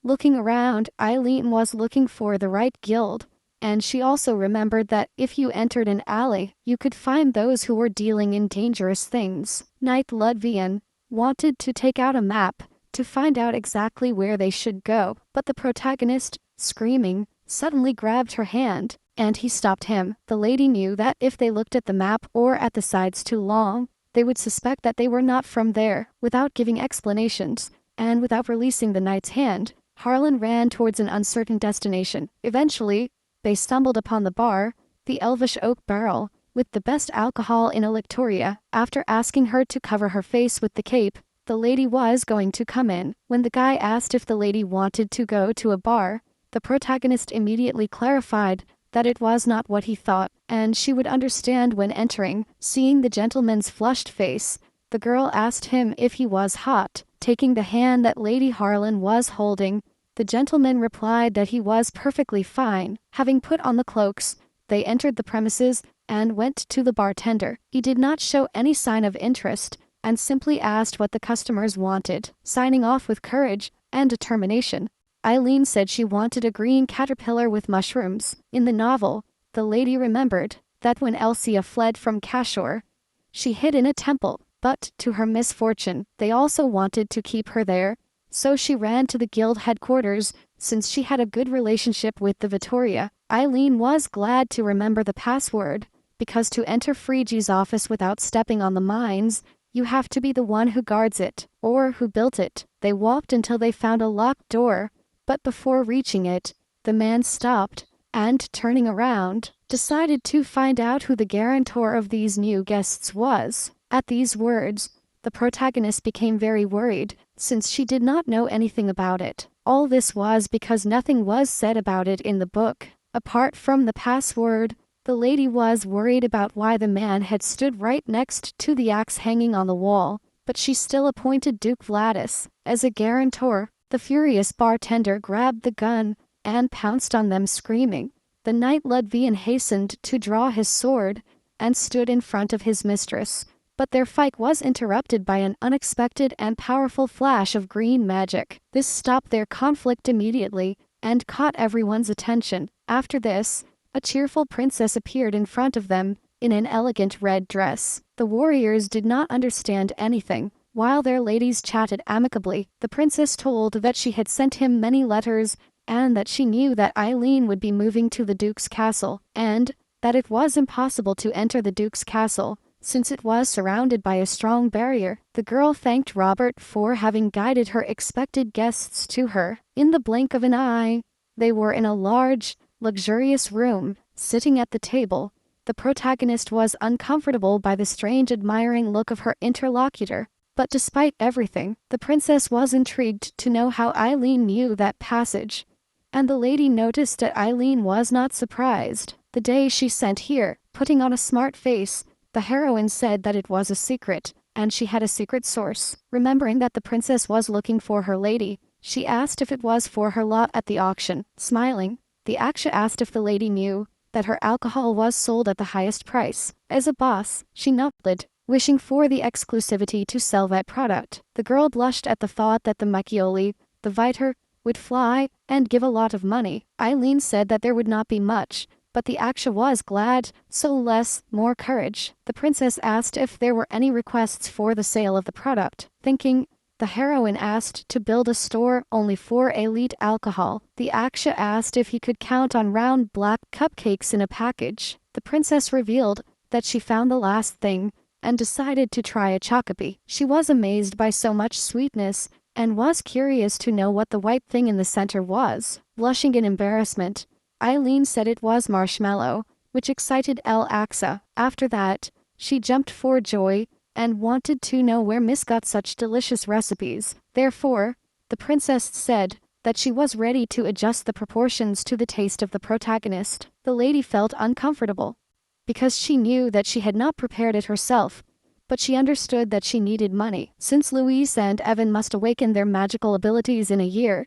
Looking around, Eileen was looking for the right guild, and she also remembered that if you entered an alley, you could find those who were dealing in dangerous things. Knight Ludvian wanted to take out a map to find out exactly where they should go, but the protagonist, screaming, suddenly grabbed her hand, and he stopped him. The lady knew that if they looked at the map or at the sides too long, they would suspect that they were not from there. Without giving explanations, and without releasing the knight's hand, Harlan ran towards an uncertain destination. Eventually, they stumbled upon the bar, the Elvish Oak Barrel, with the best alcohol in Electoria. After asking her to cover her face with the cape, the lady was going to come in. When the guy asked if the lady wanted to go to a bar, the protagonist immediately clarified that it was not what he thought, and she would understand when entering. Seeing the gentleman's flushed face, the girl asked him if he was hot. Taking the hand that Lady Harlan was holding, the gentleman replied that he was perfectly fine. Having put on the cloaks, they entered the premises and went to the bartender. He did not show any sign of interest and simply asked what the customers wanted. Signing off with courage and determination, Eileen said she wanted a green caterpillar with mushrooms. In the novel, the lady remembered that when Elsia fled from Cashor, she hid in a temple, but to her misfortune, they also wanted to keep her there, so she ran to the guild headquarters. Since she had a good relationship with the Vittoria, Eileen was glad to remember the password, because to enter Frigi's office without stepping on the mines, you have to be the one who guards it, or who built it. They walked until they found a locked door, but before reaching it, the man stopped, and turning around, decided to find out who the guarantor of these new guests was. At these words, the protagonist became very worried, since she did not know anything about it. All this was because nothing was said about it in the book. Apart from the password, the lady was worried about why the man had stood right next to the axe hanging on the wall, but she still appointed Duke Vladis as a guarantor. The furious bartender grabbed the gun and pounced on them screaming. The knight Ludvian hastened to draw his sword and stood in front of his mistress, but their fight was interrupted by an unexpected and powerful flash of green magic. This stopped their conflict immediately and caught everyone's attention. After this, a cheerful princess appeared in front of them in an elegant red dress. The warriors did not understand anything. While their ladies chatted amicably, the princess told that she had sent him many letters and that she knew that Eileen would be moving to the Duke's castle, and that it was impossible to enter the Duke's castle since it was surrounded by a strong barrier. The girl thanked Robert for having guided her expected guests to her. In the blink of an eye, they were in a large, luxurious room. Sitting at the table, The protagonist was uncomfortable by the strange admiring look of her interlocutor. But despite everything, the princess was intrigued to know how Eileen knew that passage. And the lady noticed that Eileen was not surprised. The day she sent here, putting on a smart face, the heroine said that it was a secret, and she had a secret source. Remembering that the princess was looking for her lady, she asked if it was for her lot at the auction. Smiling, the Aksha asked if the lady knew that her alcohol was sold at the highest price. As a boss, she nodded, wishing for the exclusivity to sell that product. The girl blushed at the thought that the Machioli, the Viter, would fly and give a lot of money. Eileen said that there would not be much, but the Aksha was glad, so less, more courage. The princess asked if there were any requests for the sale of the product. Thinking, the heroine asked to build a store only for elite alcohol. The Aksha asked if he could count on round black cupcakes in a package. The princess revealed that she found the last thing and decided to try a chocopi. She was amazed by so much sweetness and was curious to know what the white thing in the center was. Blushing in embarrassment, Eileen said it was marshmallow, which excited El Aksa. After that, she jumped for joy and wanted to know where Miss got such delicious recipes. Therefore, the princess said that she was ready to adjust the proportions to the taste of the protagonist. The lady felt uncomfortable because she knew that she had not prepared it herself, but she understood that she needed money. Since Louise and Evan must awaken their magical abilities in a year,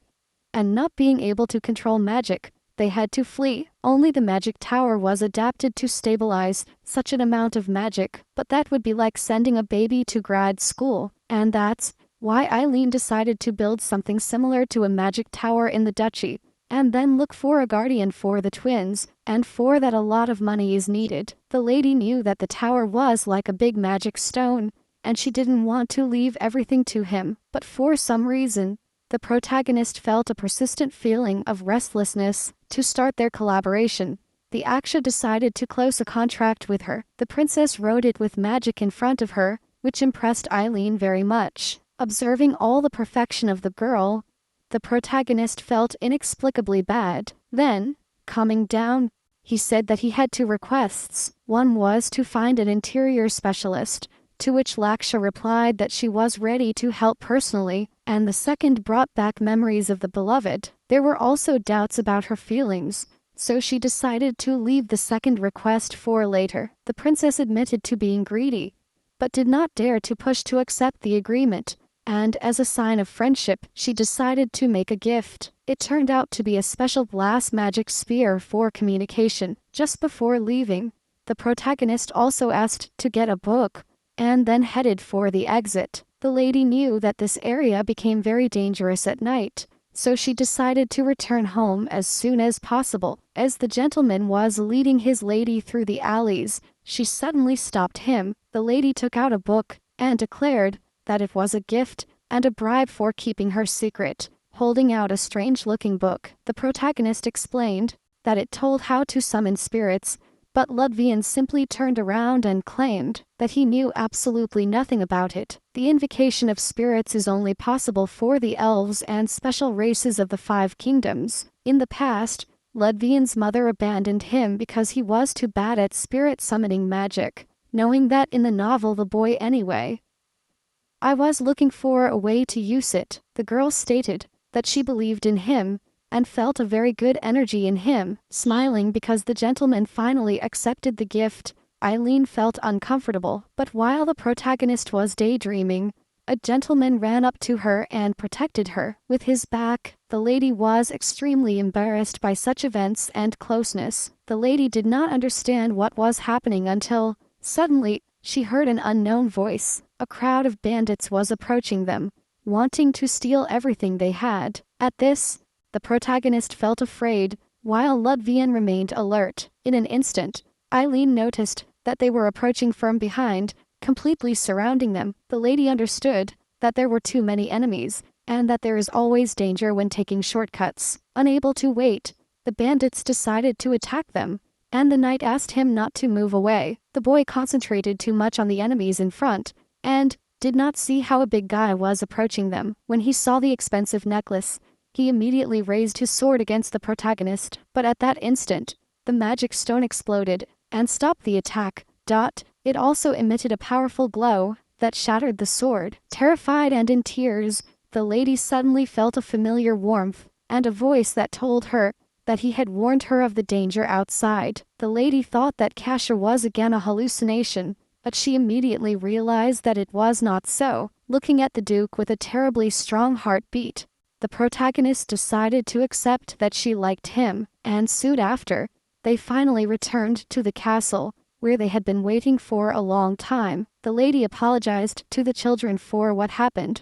and not being able to control magic, they had to flee. Only the magic tower was adapted to stabilize such an amount of magic, but that would be like sending a baby to grad school. And that's why Eileen decided to build something similar to a magic tower in the duchy, and then look for a guardian for the twins, and for that a lot of money is needed. The lady knew that the tower was like a big magic stone, and she didn't want to leave everything to him, but for some reason, the protagonist felt a persistent feeling of restlessness. To start their collaboration, the Aksha decided to close a contract with her. The princess wrote it with magic in front of her, which impressed Eileen very much. Observing all the perfection of the girl, the protagonist felt inexplicably bad. Then, calming down, he said that he had two requests. One was to find an interior specialist, to which Laksha replied that she was ready to help personally, and the second brought back memories of the beloved. There were also doubts about her feelings, so she decided to leave the second request for later. The princess admitted to being greedy, but did not dare to push to accept the agreement, and as a sign of friendship, she decided to make a gift. It turned out to be a special glass magic sphere for communication. Just before leaving, the protagonist also asked to get a book, and then headed for the exit. The lady knew that this area became very dangerous at night, so she decided to return home as soon as possible. As the gentleman was leading his lady through the alleys, she suddenly stopped him. The lady took out a book and declared that it was a gift and a bribe for keeping her secret. Holding out a strange-looking book, the protagonist explained that it told how to summon spirits, but Ludvian simply turned around and claimed that he knew absolutely nothing about it. The invocation of spirits is only possible for the elves and special races of the Five Kingdoms. In the past, Ludvian's mother abandoned him because he was too bad at spirit summoning magic, knowing that in the novel the boy anyway. I was looking for a way to use it. The girl stated that she believed in him and felt a very good energy in him. Smiling because the gentleman finally accepted the gift, Eileen felt uncomfortable. But while the protagonist was daydreaming, a gentleman ran up to her and protected her with his back. The lady was extremely embarrassed by such events and closeness. The lady did not understand what was happening until, suddenly, she heard an unknown voice. A crowd of bandits was approaching them, wanting to steal everything they had. At this, the protagonist felt afraid, while Ludvian remained alert. In an instant, Eileen noticed that they were approaching from behind, completely surrounding them. The lady understood that there were too many enemies, and that there is always danger when taking shortcuts. Unable to wait, the bandits decided to attack them, and the knight asked him not to move away. The boy concentrated too much on the enemies in front, and did not see how a big guy was approaching them. When he saw the expensive necklace, he immediately raised his sword against the protagonist, but at that instant, the magic stone exploded, and stopped the attack. It also emitted a powerful glow that shattered the sword. Terrified and in tears, the lady suddenly felt a familiar warmth and a voice that told her that he had warned her of the danger outside. The lady thought that Kasher was again a hallucination, but she immediately realized that it was not so. Looking at the Duke with a terribly strong heartbeat, the protagonist decided to accept that she liked him, and soon after, they finally returned to the castle, where they had been waiting for a long time. The lady apologized to the children for what happened,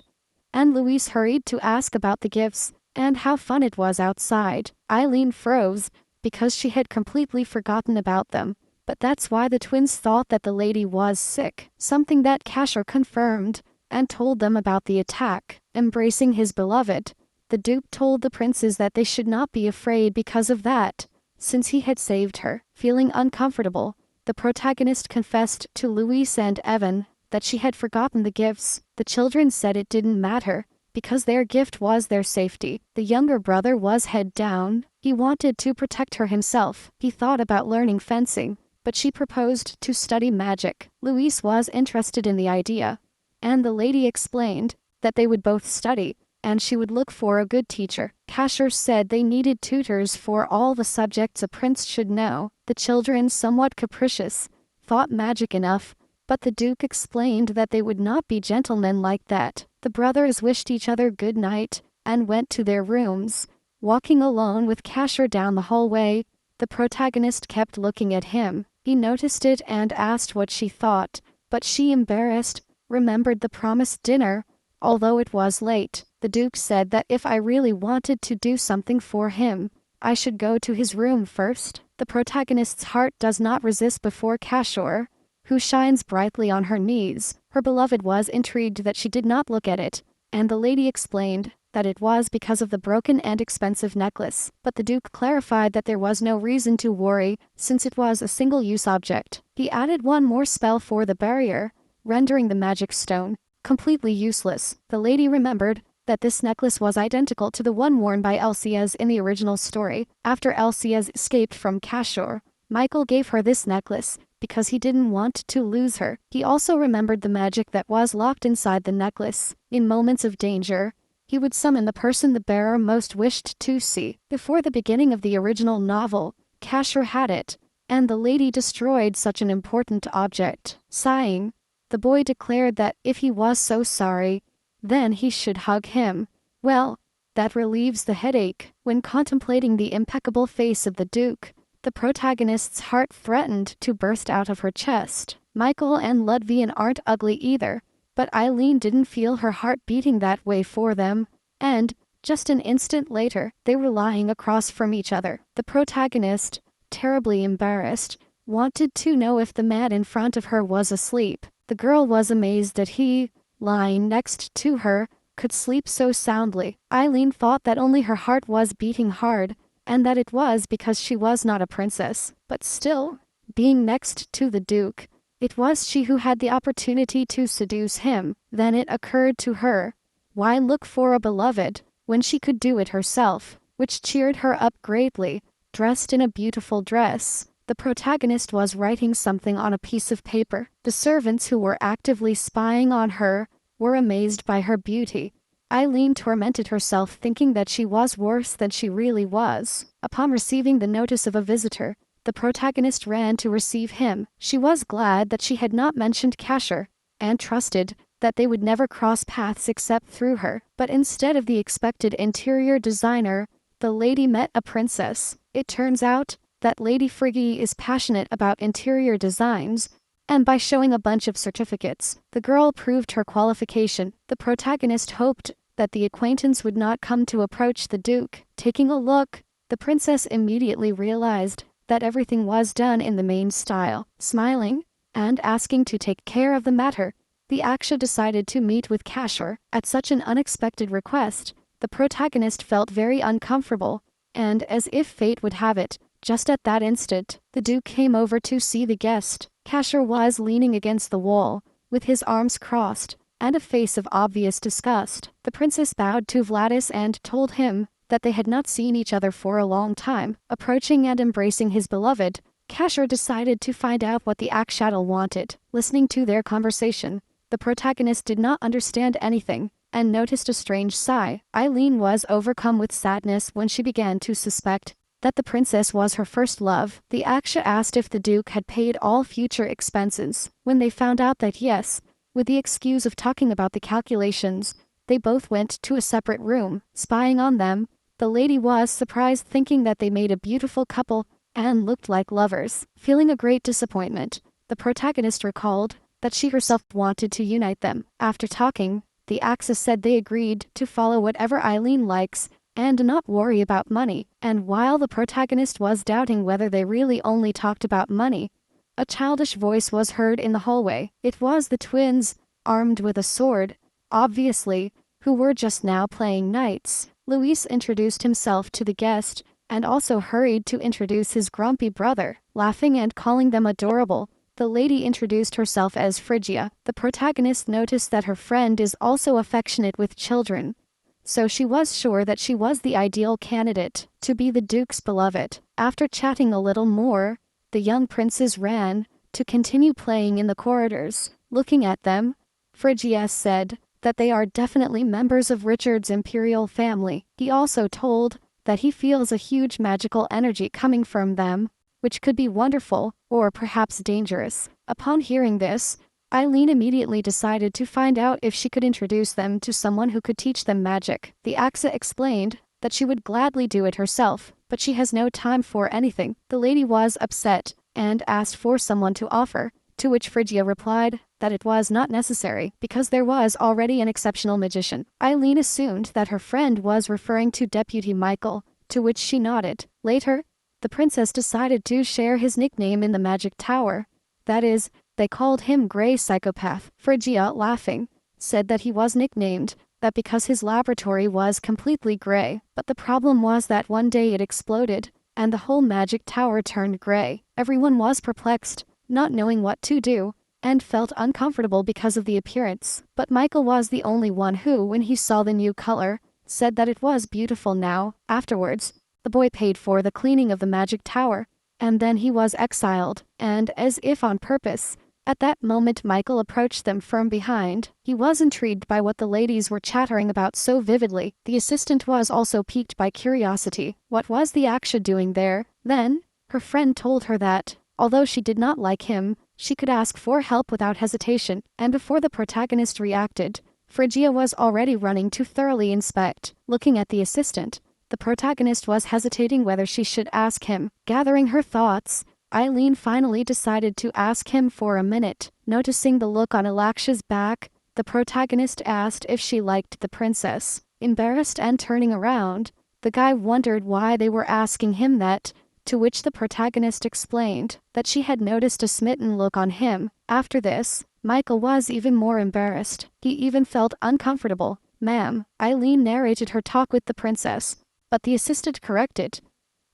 and Louise hurried to ask about the gifts and how fun it was outside. Eileen froze because she had completely forgotten about them, but that's why the twins thought that the lady was sick, something that Kasher confirmed and told them about the attack. Embracing his beloved, the Duke told the princes that they should not be afraid because of that, since he had saved her. Feeling uncomfortable, the protagonist confessed to Louise and Evan that she had forgotten the gifts. The children said it didn't matter, because their gift was their safety. The younger brother was head down. He wanted to protect her himself. He thought about learning fencing, but she proposed to study magic. Louise was interested in the idea, and the lady explained that they would both study, and she would look for a good teacher. Kasher said they needed tutors for all the subjects a prince should know. The children, somewhat capricious, thought magic enough, but the Duke explained that they would not be gentlemen like that. The brothers wished each other good night and went to their rooms. Walking alone with Kasher down the hallway, the protagonist kept looking at him. He noticed it and asked what she thought, but she, embarrassed, remembered the promised dinner. Although it was late, the Duke said that if I really wanted to do something for him, I should go to his room first. The protagonist's heart does not resist before Kasher, who shines brightly on her knees. Her beloved was intrigued that she did not look at it, and the lady explained that it was because of the broken and expensive necklace. But the Duke clarified that there was no reason to worry, since it was a single-use object. He added one more spell for the barrier, rendering the magic stone completely useless. The lady remembered that this necklace was identical to the one worn by Elsiaz in the original story. After Elsiaz escaped from Kasher, Michael gave her this necklace because he didn't want to lose her. He also remembered the magic that was locked inside the necklace. In moments of danger, he would summon the person the bearer most wished to see. Before the beginning of the original novel, Kasher had it, and the lady destroyed such an important object. Sighing, the boy declared that if he was so sorry, then he should hug him. Well, that relieves the headache. When contemplating the impeccable face of the Duke, the protagonist's heart threatened to burst out of her chest. Michael and Ludvian aren't ugly either, but Eileen didn't feel her heart beating that way for them, and, just an instant later, they were lying across from each other. The protagonist, terribly embarrassed, wanted to know if the man in front of her was asleep. The girl was amazed that he, lying next to her, could sleep so soundly. Eileen thought that only her heart was beating hard, and that it was because she was not a princess. But still, being next to the Duke, it was she who had the opportunity to seduce him. Then it occurred to her, why look for a beloved when she could do it herself, which cheered her up greatly. Dressed in a beautiful dress, the protagonist was writing something on a piece of paper. The servants who were actively spying on her were amazed by her beauty. Eileen tormented herself thinking that she was worse than she really was. Upon receiving the notice of a visitor, the protagonist ran to receive him. She was glad that she had not mentioned Kasher, and trusted that they would never cross paths except through her. But instead of the expected interior designer, the lady met a princess. It turns out that Lady Friggy is passionate about interior designs, and by showing a bunch of certificates, the girl proved her qualification. The protagonist hoped that the acquaintance would not come to approach the Duke. Taking a look, the princess immediately realized that everything was done in the main style. Smiling, and asking to take care of the matter, the Aksha decided to meet with Kasher. At such an unexpected request, the protagonist felt very uncomfortable, and as if fate would have it, just at that instant, the Duke came over to see the guest. Kasher was leaning against the wall, with his arms crossed, and a face of obvious disgust. The princess bowed to Vladis and told him that they had not seen each other for a long time. Approaching and embracing his beloved, Casher decided to find out what the Akshadal wanted. Listening to their conversation, the protagonist did not understand anything and noticed a strange sigh. Eileen was overcome with sadness when she began to suspect that the princess was her first love. The Aksha asked if the Duke had paid all future expenses. When they found out that yes, with the excuse of talking about the calculations, they both went to a separate room. Spying on them, the lady was surprised, thinking that they made a beautiful couple and looked like lovers. Feeling a great disappointment, the protagonist recalled that she herself wanted to unite them. After talking, the Axis said they agreed to follow whatever Eileen likes and not worry about money. And while the protagonist was doubting whether they really only talked about money, a childish voice was heard in the hallway. It was the twins, armed with a sword, obviously, who were just now playing knights. Luis introduced himself to the guest and also hurried to introduce his grumpy brother. Laughing and calling them adorable, the lady introduced herself as Phrygia. The protagonist noticed that her friend is also affectionate with children, so she was sure that she was the ideal candidate to be the Duke's beloved. After chatting a little more, the young princes ran to continue playing in the corridors. Looking at them, Phrygia said that they are definitely members of Richard's imperial family. He also told that he feels a huge magical energy coming from them, which could be wonderful or perhaps dangerous. Upon hearing this, Eileen immediately decided to find out if she could introduce them to someone who could teach them magic. The Axa explained that she would gladly do it herself, but she has no time for anything. The lady was upset and asked for someone to offer, to which Phrygia replied that it was not necessary because there was already an exceptional magician. Eileen assumed that her friend was referring to Deputy Michael, to which she nodded. Later, the princess decided to share his nickname in the magic tower. That is, they called him Grey Psychopath. Phrygia, laughing, said that he was nicknamed that because his laboratory was completely gray. But the problem was that one day it exploded, and the whole magic tower turned gray. Everyone was perplexed, not knowing what to do, and felt uncomfortable because of the appearance. But Michael was the only one who, when he saw the new color, said that it was beautiful now. Afterwards, the boy paid for the cleaning of the magic tower, and then he was exiled, and as if on purpose, at that moment Michael approached them from behind. He was intrigued by what the ladies were chattering about so vividly. The assistant was also piqued by curiosity. What was the Aksha doing there? Then, her friend told her that, although she did not like him, she could ask for help without hesitation, and before the protagonist reacted, Phrygia was already running to thoroughly inspect. Looking at the assistant, the protagonist was hesitating whether she should ask him. Gathering her thoughts, Eileen finally decided to ask him for a minute. Noticing the look on Alaksha's back, the protagonist asked if she liked the princess. Embarrassed and turning around, the guy wondered why they were asking him that, to which the protagonist explained that she had noticed a smitten look on him. After this, Michael was even more embarrassed. He even felt uncomfortable. "Ma'am," Eileen narrated her talk with the princess, but the assistant corrected.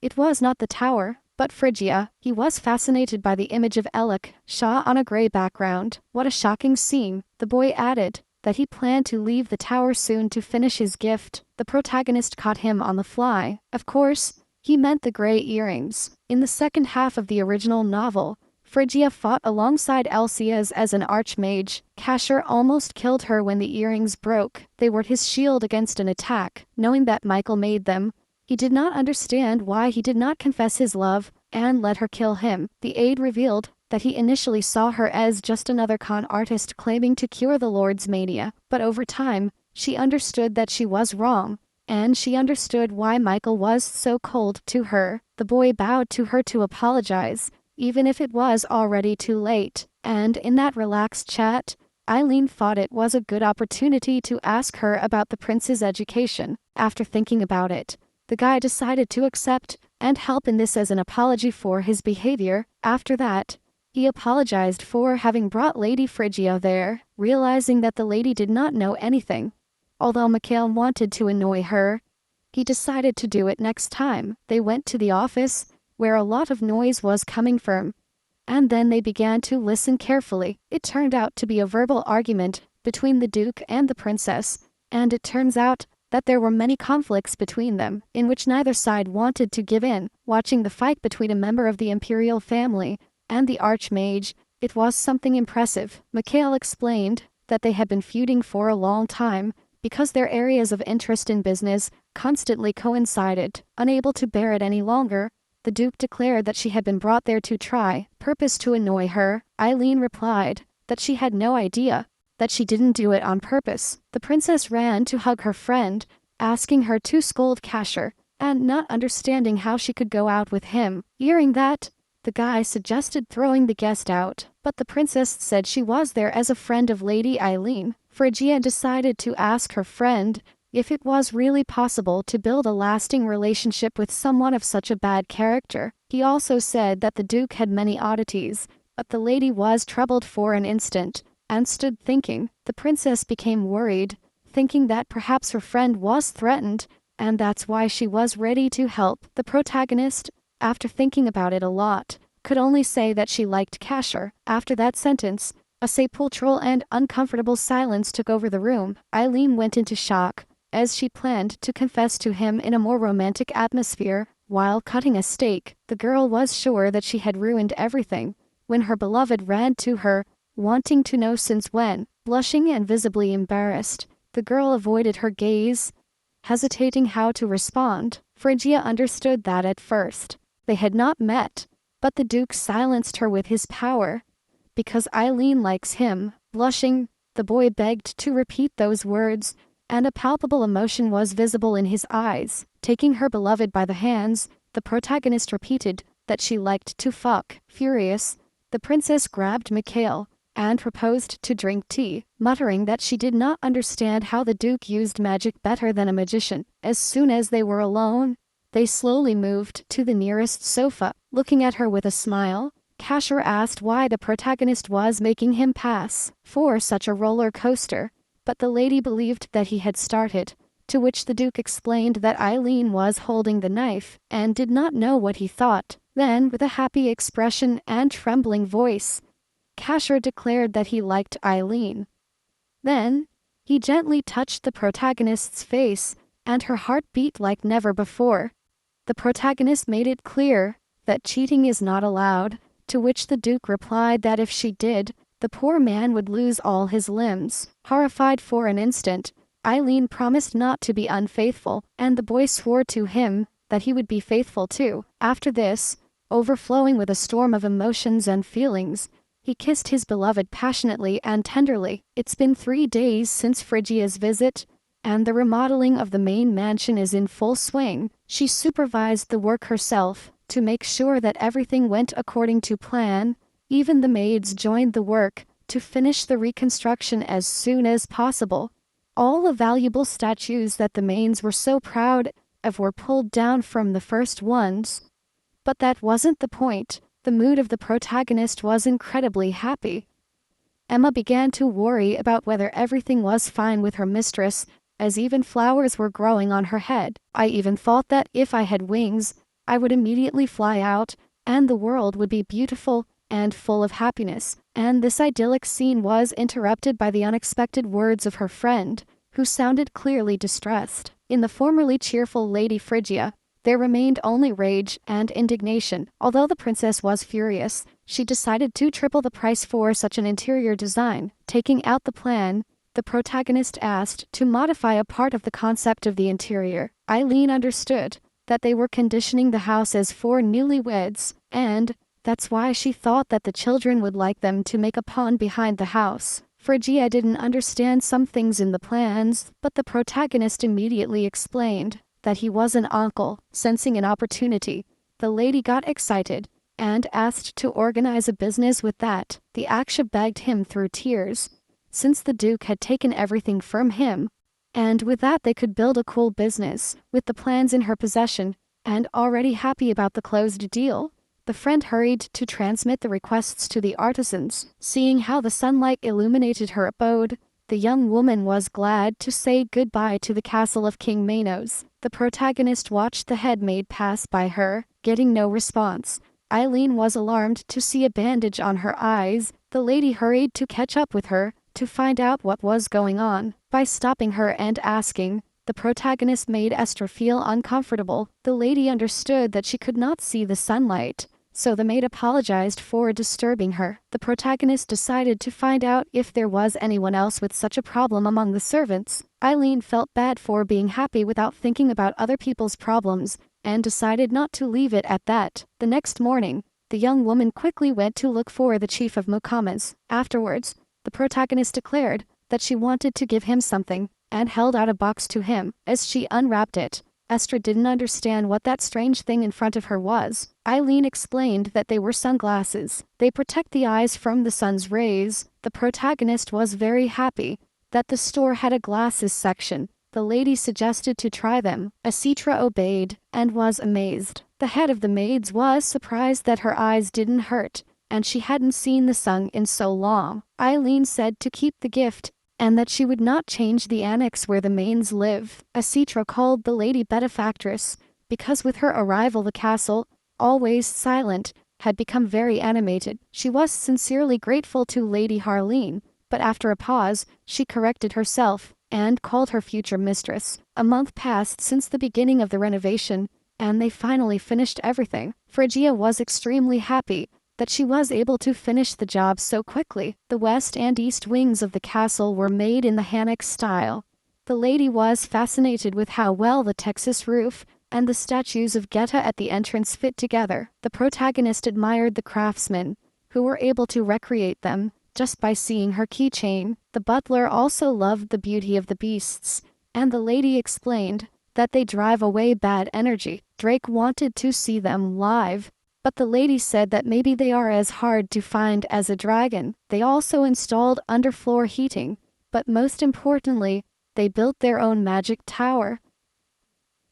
It was not the tower, but Phrygia. He was fascinated by the image of Alec Shaw on a gray background. What a shocking scene. The boy added that he planned to leave the tower soon to finish his gift. The protagonist caught him on the fly. Of course, he meant the gray earrings. In the second half of the original novel, Phrygia fought alongside Alcias as an archmage. Casher almost killed her when the earrings broke. They were his shield against an attack. Knowing that Michael made them, he did not understand why he did not confess his love and let her kill him. The aide revealed that he initially saw her as just another con artist claiming to cure the Lord's mania, but over time, she understood that she was wrong, and she understood why Michael was so cold to her. The boy bowed to her to apologize, even if it was already too late, and in that relaxed chat, Eileen thought it was a good opportunity to ask her about the prince's education. After thinking about it, the guy decided to accept and help in this as an apology for his behavior. After that, he apologized for having brought Lady Phrygia there, realizing that the lady did not know anything. Although Mikhail wanted to annoy her, he decided to do it next time. They went to the office, where a lot of noise was coming from, and then they began to listen carefully. It turned out to be a verbal argument between the Duke and the princess, and it turns out that there were many conflicts between them, in which neither side wanted to give in. Watching the fight between a member of the imperial family and the archmage, it was something impressive. Mikhail explained that they had been feuding for a long time because their areas of interest in business constantly coincided. Unable to bear it any longer, the Duke declared that she had been brought there to try purpose to annoy her. Eileen replied that she had no idea, that she didn't do it on purpose. The princess ran to hug her friend, asking her to scold Casher, and not understanding how she could go out with him. Hearing that, the guy suggested throwing the guest out, but the princess said she was there as a friend of Lady Eileen. Phrygia decided to ask her friend if it was really possible to build a lasting relationship with someone of such a bad character. He also said that the Duke had many oddities, but the lady was troubled for an instant and stood thinking. The princess became worried, thinking that perhaps her friend was threatened, and that's why she was ready to help. The protagonist, after thinking about it a lot, could only say that she liked Casher. After that sentence, a sepulchral and uncomfortable silence took over the room. Eileen went into shock, as she planned to confess to him in a more romantic atmosphere. While cutting a steak, the girl was sure that she had ruined everything, when her beloved ran to her, wanting to know since when. Blushing and visibly embarrassed, the girl avoided her gaze, hesitating how to respond. Phrygia understood that at first they had not met, but the Duke silenced her with his power. Because Eileen likes him. Blushing, the boy begged to repeat those words, and a palpable emotion was visible in his eyes. Taking her beloved by the hands, the protagonist repeated that she liked to fuck. Furious, the princess grabbed Mikhail and proposed to drink tea, muttering that she did not understand how the Duke used magic better than a magician. As soon as they were alone, they slowly moved to the nearest sofa. Looking at her with a smile, Casher asked why the protagonist was making him pass for such a roller coaster, but the lady believed that he had started, to which the Duke explained that Eileen was holding the knife and did not know what he thought. Then, with a happy expression and trembling voice, Casher declared that he liked Eileen. Then, he gently touched the protagonist's face, and her heart beat like never before. The protagonist made it clear that cheating is not allowed, to which the Duke replied that if she did, the poor man would lose all his limbs. Horrified for an instant, Eileen promised not to be unfaithful, and the boy swore to him that he would be faithful too. After this, overflowing with a storm of emotions and feelings, he kissed his beloved passionately and tenderly. It's been 3 days since Phrygia's visit, and the remodeling of the main mansion is in full swing. She supervised the work herself to make sure that everything went according to plan. Even the maids joined the work to finish the reconstruction as soon as possible. All the valuable statues that the mains were so proud of were pulled down from the first ones. But that wasn't the point. The mood of the protagonist was incredibly happy. Emma began to worry about whether everything was fine with her mistress, as even flowers were growing on her head. I even thought that if I had wings, I would immediately fly out, and the world would be beautiful and full of happiness. And this idyllic scene was interrupted by the unexpected words of her friend, who sounded clearly distressed. In the formerly cheerful Lady Phrygia, there remained only rage and indignation. Although the princess was furious, she decided to triple the price for such an interior design. Taking out the plan, the protagonist asked to modify a part of the concept of the interior. Eileen understood that they were conditioning the house as for newlyweds, and that's why she thought that the children would like them to make a pond behind the house. Phrygia didn't understand some things in the plans, but the protagonist immediately explained that he was an uncle. Sensing an opportunity, the lady got excited and asked to organize a business with that. The Aksha begged him through tears, since the Duke had taken everything from him, and with that they could build a cool business. With the plans in her possession, and already happy about the closed deal, the friend hurried to transmit the requests to the artisans. Seeing how the sunlight illuminated her abode, the young woman was glad to say goodbye to the castle of King Manos. The protagonist watched the head maid pass by her, getting no response. Eileen was alarmed to see a bandage on her eyes. The lady hurried to catch up with her to find out what was going on. By stopping her and asking, The protagonist made Esther feel uncomfortable. The lady understood that she could not see the sunlight, so the maid apologized for disturbing her. The protagonist decided to find out if there was anyone else with such a problem among the servants. Eileen felt bad for being happy without thinking about other people's problems, and decided not to leave it at that. The next morning, the young woman quickly went to look for the chief of Mukamas. Afterwards, the protagonist declared that she wanted to give him something, and held out a box to him. As she unwrapped it, Esther didn't understand what that strange thing in front of her was. Eileen explained that they were sunglasses. They protect the eyes from the sun's rays. The protagonist was very happy that the store had a glasses section. The lady suggested to try them. Asitra obeyed and was amazed. The head of the maids was surprised that her eyes didn't hurt, and she hadn't seen the sun in so long. Eileen said to keep the gift, and that she would not change the annex where the mains live. Asitra called the lady benefactress, because with her arrival the castle, always silent, had become very animated. She was sincerely grateful to Lady Harleen, but after a pause, she corrected herself, and called her future mistress. A month passed since the beginning of the renovation, and they finally finished everything. Phrygia was extremely happy that she was able to finish the job so quickly. The west and east wings of the castle were made in the Hanok style. The lady was fascinated with how well the Texas roof and the statues of Geta at the entrance fit together. The protagonist admired the craftsmen, who were able to recreate them just by seeing her keychain. The butler also loved the beauty of the beasts, and the lady explained that they drive away bad energy. Drake wanted to see them live, but the lady said that maybe they are as hard to find as a dragon. They also installed underfloor heating, but most importantly, they built their own magic tower.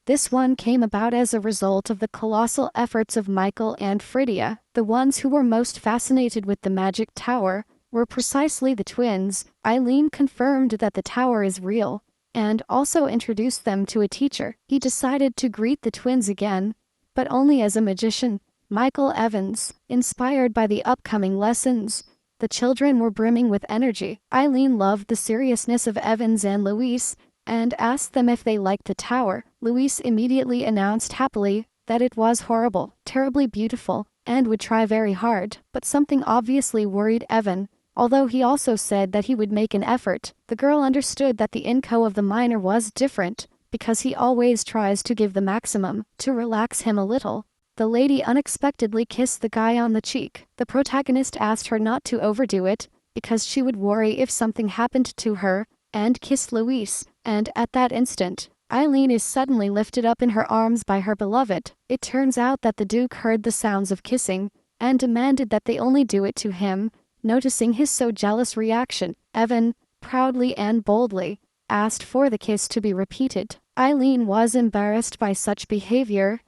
This one came about as a result of the colossal efforts of Michael and Phrygia. The ones who were most fascinated with the magic tower were precisely the twins. Eileen confirmed that the tower is real, and also introduced them to a teacher. He decided to greet the twins again, but only as a magician, Michael Evans. Inspired by the upcoming lessons, the children were brimming with energy. Eileen loved the seriousness of Evans and Luis, and asked them if they liked the tower. Luis immediately announced happily that it was horrible, terribly beautiful, and would try very hard, but something obviously worried Evan. Although he also said that he would make an effort, the girl understood that the inco of the miner was different, because he always tries to give the maximum. To relax him a little, the lady unexpectedly kissed the guy on the cheek. The protagonist asked her not to overdo it, because she would worry if something happened to her, and kissed Luis, and at that instant, Eileen is suddenly lifted up in her arms by her beloved. It turns out that the Duke heard the sounds of kissing, and demanded that they only do it to him. Noticing his so jealous reaction, Evan, proudly and boldly, asked for the kiss to be repeated. Eileen was embarrassed by such behavior,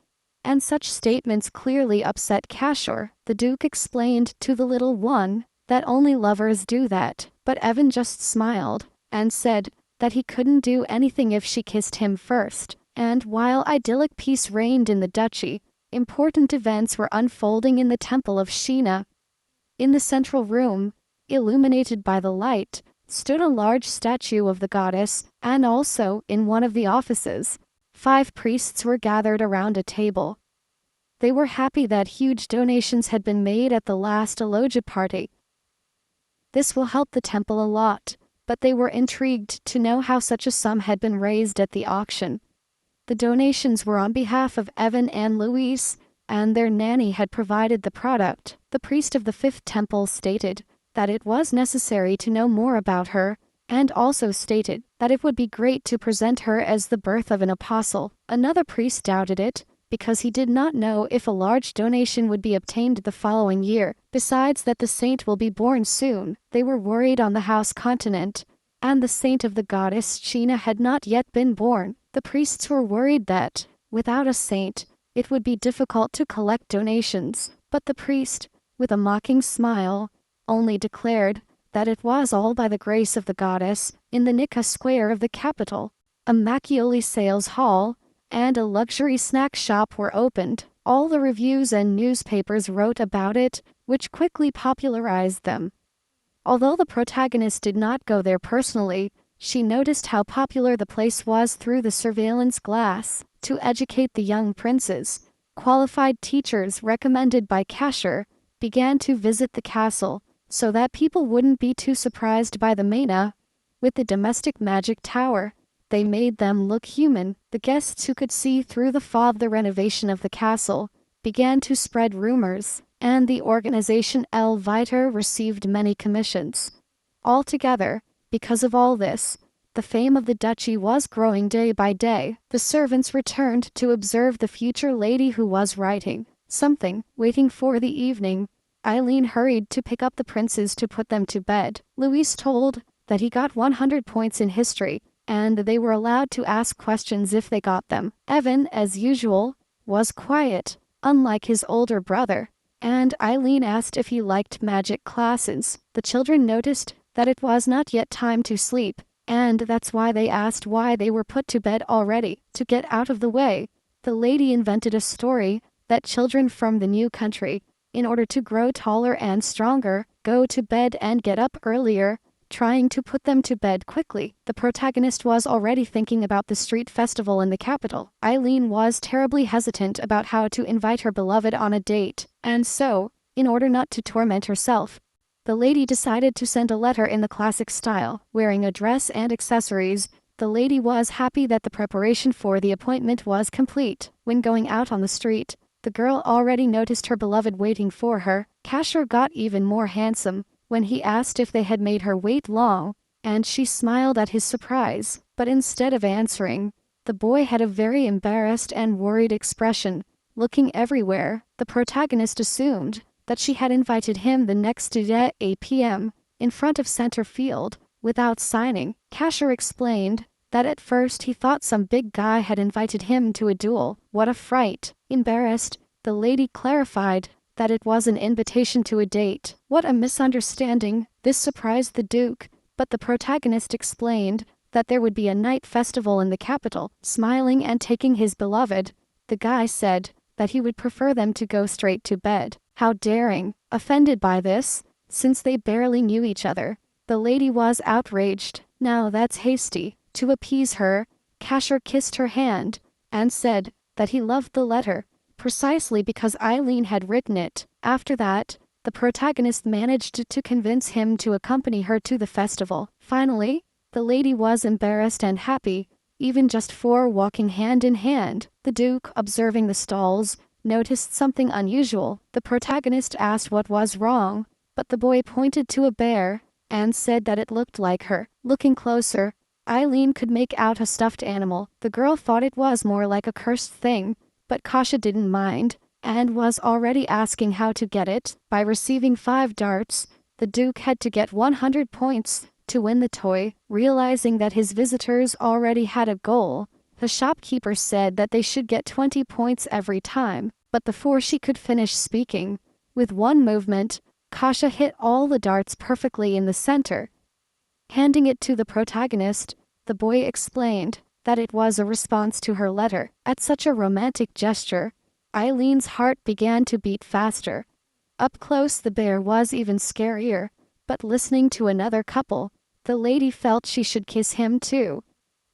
and such statements clearly upset Cashor. The Duke explained to the little one that only lovers do that, but Evan just smiled, and said that he couldn't do anything if she kissed him first. And while idyllic peace reigned in the duchy, important events were unfolding in the temple of Sheena. In the central room, illuminated by the light, stood a large statue of the goddess, and also, in one of the offices, 5 priests were gathered around a table. They were happy that huge donations had been made at the last Aloja party. This will help the temple a lot, but they were intrigued to know how such a sum had been raised at the auction. The donations were on behalf of Evan and Luis, and their nanny had provided the product. The priest of the 5th temple stated that it was necessary to know more about her, and also stated that it would be great to present her as the birth of an apostle. Another priest doubted it, because he did not know if a large donation would be obtained the following year. Besides that the saint will be born soon, they were worried on the house continent, and the saint of the goddess Sheena had not yet been born. The priests were worried that, without a saint, it would be difficult to collect donations, but the priest, with a mocking smile, only declared that it was all by the grace of the goddess. In the Nika square of the capital, a Machioli sales hall and a luxury snack shop were opened. All the reviews and newspapers wrote about it, which quickly popularized them. Although the protagonist did not go there personally, she noticed how popular the place was through the surveillance glass. To educate the young princes, qualified teachers recommended by Casher began to visit the castle so that people wouldn't be too surprised by the Mana. With the domestic magic tower, they made them look human. The guests who could see through the fog the renovation of the castle began to spread rumors, and the organization El Viter received many commissions. Altogether, because of all this, the fame of the duchy was growing day by day. The servants returned to observe the future lady who was writing something, waiting for the evening. Eileen hurried to pick up the princes to put them to bed. Louis told that he got 100 points in history, and they were allowed to ask questions if they got them. Evan, as usual, was quiet, unlike his older brother, and Eileen asked if he liked magic classes. The children noticed that it was not yet time to sleep, and that's why they asked why they were put to bed already. To get out of the way, the lady invented a story that children from the new country, in order to grow taller and stronger, go to bed and get up earlier, trying to put them to bed quickly. The protagonist was already thinking about the street festival in the capital. Eileen was terribly hesitant about how to invite her beloved on a date, and so, in order not to torment herself, the lady decided to send a letter in the classic style. Wearing a dress and accessories, the lady was happy that the preparation for the appointment was complete. When going out on the street, the girl already noticed her beloved waiting for her. Casher got even more handsome when he asked if they had made her wait long, and she smiled at his surprise. But instead of answering, the boy had a very embarrassed and worried expression, looking everywhere. The protagonist assumed that she had invited him the next day at 8 p.m. in front of center field, without signing. Casher explained that at first he thought some big guy had invited him to a duel. What a fright! Embarrassed, the lady clarified that it was an invitation to a date. What a misunderstanding! This surprised the Duke, but the protagonist explained that there would be a night festival in the capital. Smiling and taking his beloved, the guy said that he would prefer them to go straight to bed. How daring! Offended by this, since they barely knew each other, the lady was outraged. Now that's hasty. To appease her, Casher kissed her hand and said that he loved the letter, precisely because Eileen had written it. After that, the protagonist managed to convince him to accompany her to the festival. Finally, the lady was embarrassed and happy, even just for walking hand in hand. The Duke, observing the stalls, noticed something unusual. The protagonist asked what was wrong, but the boy pointed to a bear and said that it looked like her. Looking closer, Eileen could make out a stuffed animal. The girl thought it was more like a cursed thing, but Kasha didn't mind, and was already asking how to get it. By receiving 5 darts, the Duke had to get 100 points to win the toy. Realizing that his visitors already had a goal, the shopkeeper said that they should get 20 points every time. But before she could finish speaking, with one movement, Kasha hit all the darts perfectly in the center. Handing it to the protagonist, the boy explained that it was a response to her letter. At such a romantic gesture, Eileen's heart began to beat faster. Up close the bear was even scarier, but listening to another couple, the lady felt she should kiss him too.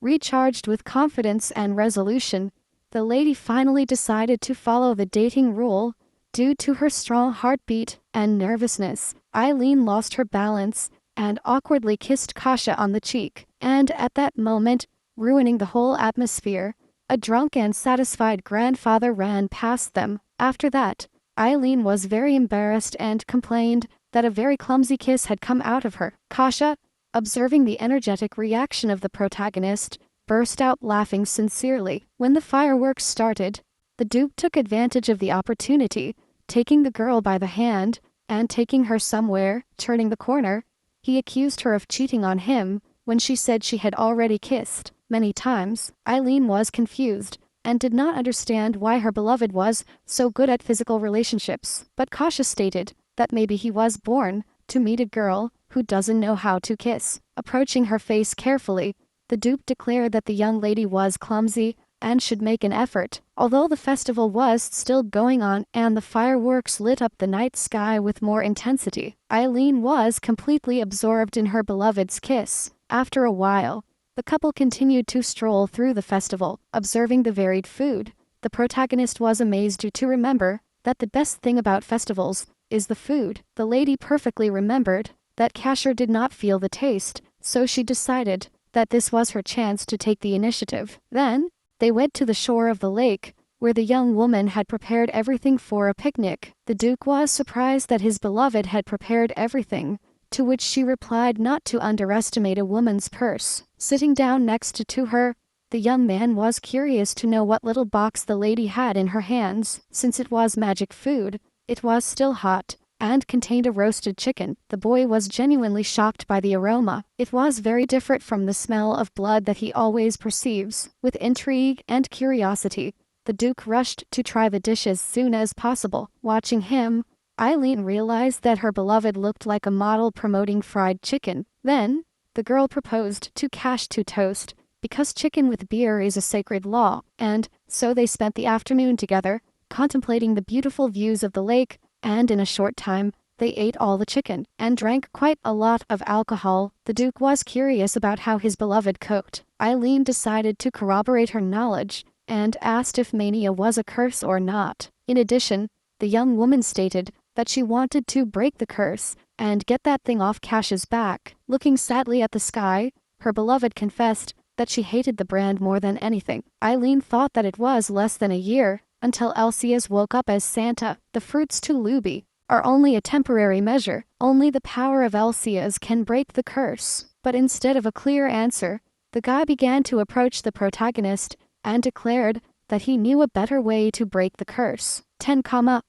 Recharged with confidence and resolution, the lady finally decided to follow the dating rule. Due to her strong heartbeat and nervousness, Eileen lost her balance and awkwardly kissed Kasha on the cheek. And at that moment, ruining the whole atmosphere, a drunk and satisfied grandfather ran past them. After that, Eileen was very embarrassed and complained that a very clumsy kiss had come out of her. Kasha, observing the energetic reaction of the protagonist, burst out laughing sincerely. When the fireworks started, the Duke took advantage of the opportunity, taking the girl by the hand and taking her somewhere. Turning the corner, he accused her of cheating on him when she said she had already kissed many times. Eileen was confused and did not understand why her beloved was so good at physical relationships. But Kasha stated that maybe he was born to meet a girl who doesn't know how to kiss. Approaching her face carefully, the Duke declared that the young lady was clumsy and should make an effort. Although the festival was still going on and the fireworks lit up the night sky with more intensity, Eileen was completely absorbed in her beloved's kiss. After a while, the couple continued to stroll through the festival, observing the varied food. The protagonist was amazed to remember that the best thing about festivals is the food. The lady perfectly remembered that Casher did not feel the taste, so she decided that this was her chance to take the initiative. Then, they went to the shore of the lake, where the young woman had prepared everything for a picnic. The Duke was surprised that his beloved had prepared everything, to which she replied not to underestimate a woman's purse. Sitting down next to her, the young man was curious to know what little box the lady had in her hands. Since it was magic food, it was still hot and contained a roasted chicken. The boy was genuinely shocked by the aroma. It was very different from the smell of blood that he always perceives. With intrigue and curiosity, the Duke rushed to try the dish as soon as possible. Watching him, Eileen realized that her beloved looked like a model promoting fried chicken. Then, the girl proposed to Cash to toast, because chicken with beer is a sacred law, and so they spent the afternoon together, contemplating the beautiful views of the lake, and in a short time, they ate all the chicken and drank quite a lot of alcohol. The Duke was curious about how his beloved cooked. Eileen decided to corroborate her knowledge and asked if mania was a curse or not. In addition, the young woman stated that she wanted to break the curse and get that thing off Cash's back. Looking sadly at the sky, her beloved confessed that she hated the brand more than anything. Eileen thought that it was less than a year until Alcias woke up as Santa. The fruits to Luby are only a temporary measure. Only the power of Alcias can break the curse. But instead of a clear answer, the guy began to approach the protagonist and declared that he knew a better way to break the curse. 10,000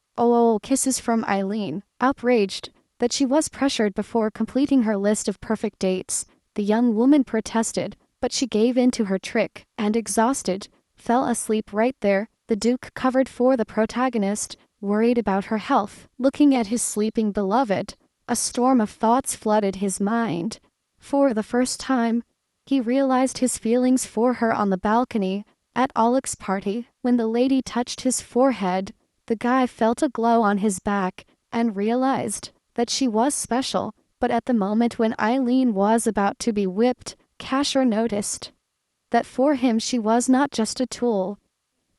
kisses from Eileen. Outraged that she was pressured before completing her list of perfect dates, the young woman protested, but she gave in to her trick and, exhausted, fell asleep right there. The Duke covered for the protagonist, worried about her health. Looking at his sleeping beloved, a storm of thoughts flooded his mind. For the first time, he realized his feelings for her on the balcony at Alex's party. When the lady touched his forehead, the guy felt a glow on his back and realized that she was special. But at the moment when Eileen was about to be whipped, Casher noticed that for him she was not just a tool.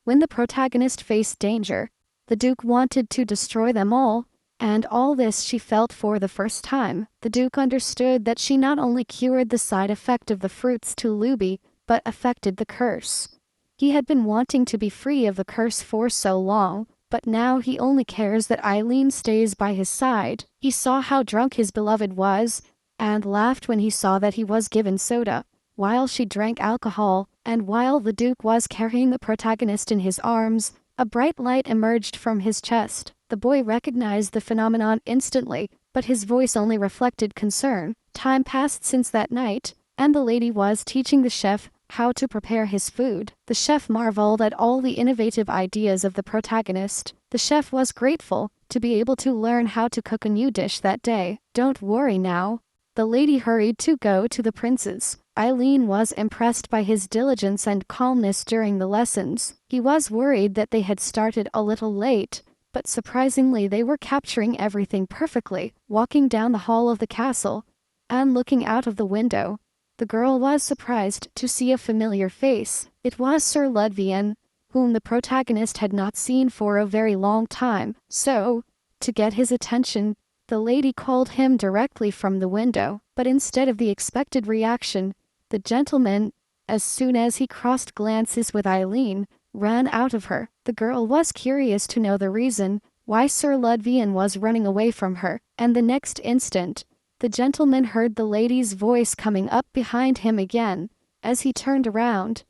When the protagonist faced danger, the Duke wanted to destroy them all, and all this she felt for the first time. The Duke understood that she not only cured the side effect of the fruits to Luby, but affected the curse. He had been wanting to be free of the curse for so long, but now he only cares that Eileen stays by his side. He saw how drunk his beloved was, and laughed when he saw that he was given soda, while she drank alcohol, and while the Duke was carrying the protagonist in his arms, a bright light emerged from his chest. The boy recognized the phenomenon instantly, but his voice only reflected concern. Time passed since that night, and the lady was teaching the chef how to prepare his food. The chef marveled at all the innovative ideas of the protagonist. The chef was grateful to be able to learn how to cook a new dish that day. Don't worry now. The lady hurried to go to the princes. Eileen was impressed by his diligence and calmness during the lessons. He was worried that they had started a little late, but surprisingly they were capturing everything perfectly. Walking down the hall of the castle and looking out of the window, the girl was surprised to see a familiar face. It was Sir Ludvian, whom the protagonist had not seen for a very long time. So, to get his attention, the lady called him directly from the window, but instead of the expected reaction, the gentleman, as soon as he crossed glances with Eileen, ran out of her. The girl was curious to know the reason why Sir Ludvian was running away from her, and the next instant, the gentleman heard the lady's voice coming up behind him again. As he turned around,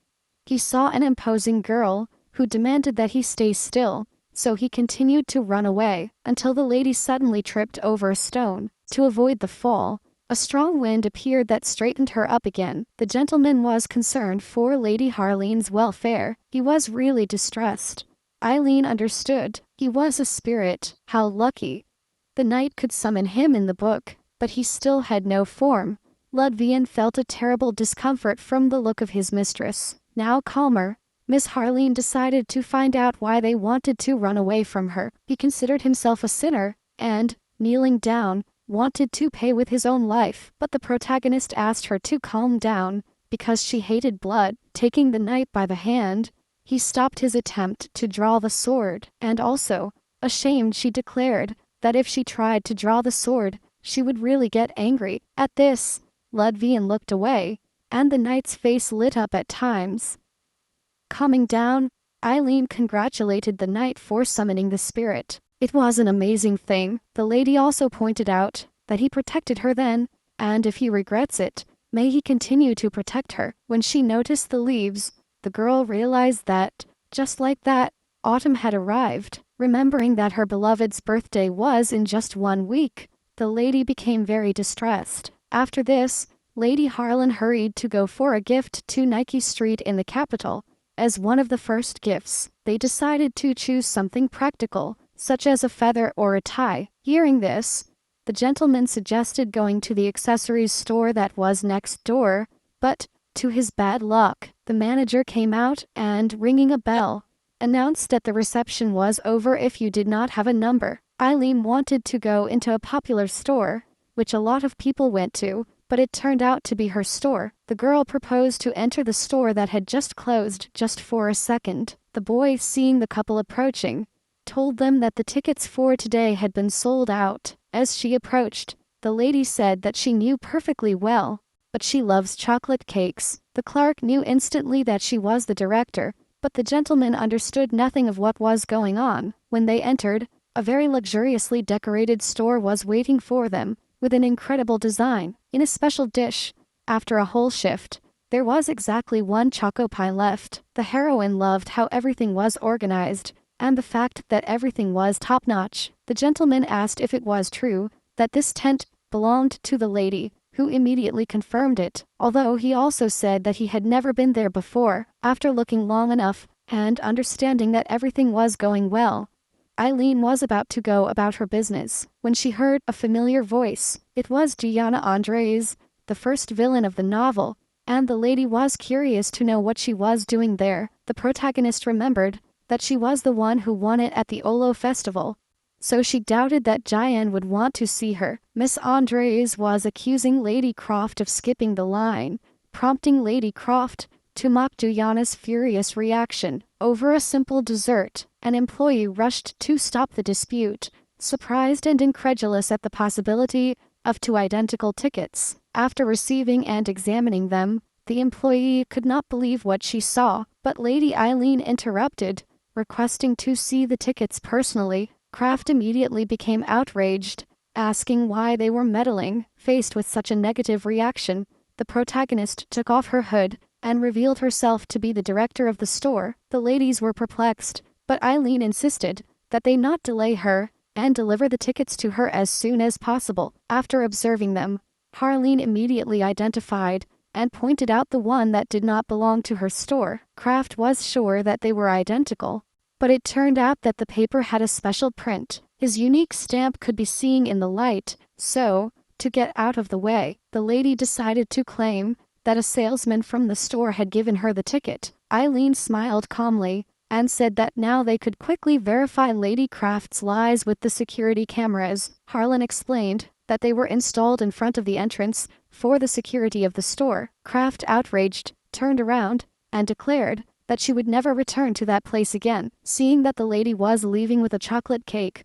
he saw an imposing girl who demanded that he stay still, so he continued to run away until the lady suddenly tripped over a stone. To avoid the fall, a strong wind appeared that straightened her up again. The gentleman was concerned for Lady Harleen's welfare. He was really distressed. Eileen understood. He was a spirit. How lucky. The knight could summon him in the book, but he still had no form. Ludvian felt a terrible discomfort from the look of his mistress. Now calmer, Miss Harleen decided to find out why they wanted to run away from her. He considered himself a sinner, and, kneeling down, wanted to pay with his own life, but the protagonist asked her to calm down, because she hated blood. Taking the knight by the hand, he stopped his attempt to draw the sword, and also, ashamed, she declared that if she tried to draw the sword, she would really get angry. At this, Ludvian looked away, and the knight's face lit up at times. Calming down, Eileen congratulated the knight for summoning the spirit. It was an amazing thing. The lady also pointed out that he protected her then, and if he regrets it, may he continue to protect her. When she noticed the leaves, the girl realized that, just like that, autumn had arrived. Remembering that her beloved's birthday was in just 1 week, the lady became very distressed. After this, Lady Harlan hurried to go for a gift to Nike Street in the capital. As one of the first gifts, they decided to choose something practical, such as a feather or a tie. Hearing this, the gentleman suggested going to the accessories store that was next door, but, to his bad luck, the manager came out and, ringing a bell, announced that the reception was over if you did not have a number. Eileen wanted to go into a popular store, which a lot of people went to, but it turned out to be her store. The girl proposed to enter the store that had just closed just for a second. The boy, seeing the couple approaching, told them that the tickets for today had been sold out. As she approached, the lady said that she knew perfectly well, but she loves chocolate cakes. The clerk knew instantly that she was the director, but the gentleman understood nothing of what was going on. When they entered, a very luxuriously decorated store was waiting for them, with an incredible design. In a special dish, after a whole shift, there was exactly 1 choco pie left. The heroine loved how everything was organized, and the fact that everything was top-notch. The gentleman asked if it was true that this tent belonged to the lady, who immediately confirmed it, although he also said that he had never been there before. After looking long enough, and understanding that everything was going well, Eileen was about to go about her business, when she heard a familiar voice. It was Gianna Andres, the first villain of the novel, and the lady was curious to know what she was doing there. The protagonist remembered that she was the one who won it at the Olo festival, so she doubted that Gianna would want to see her. Miss Andres was accusing Lady Croft of skipping the line, prompting Lady Croft to mock Gianna's furious reaction. Over a simple dessert, an employee rushed to stop the dispute, surprised and incredulous at the possibility of 2 identical tickets. After receiving and examining them, the employee could not believe what she saw, but Lady Eileen interrupted, requesting to see the tickets personally. Kraft immediately became outraged, asking why they were meddling. Faced with such a negative reaction, the protagonist took off her hood and revealed herself to be the director of the store. The ladies were perplexed, but Eileen insisted that they not delay her and deliver the tickets to her as soon as possible. After observing them, Harleen immediately identified and pointed out the one that did not belong to her store. Kraft was sure that they were identical, but it turned out that the paper had a special print. His unique stamp could be seen in the light, so, to get out of the way, the lady decided to claim that a salesman from the store had given her the ticket. Eileen smiled calmly and said that now they could quickly verify Lady Kraft's lies with the security cameras. Harlan explained that they were installed in front of the entrance for the security of the store. Kraft, outraged, turned around and declared that she would never return to that place again. Seeing that the lady was leaving with a chocolate cake,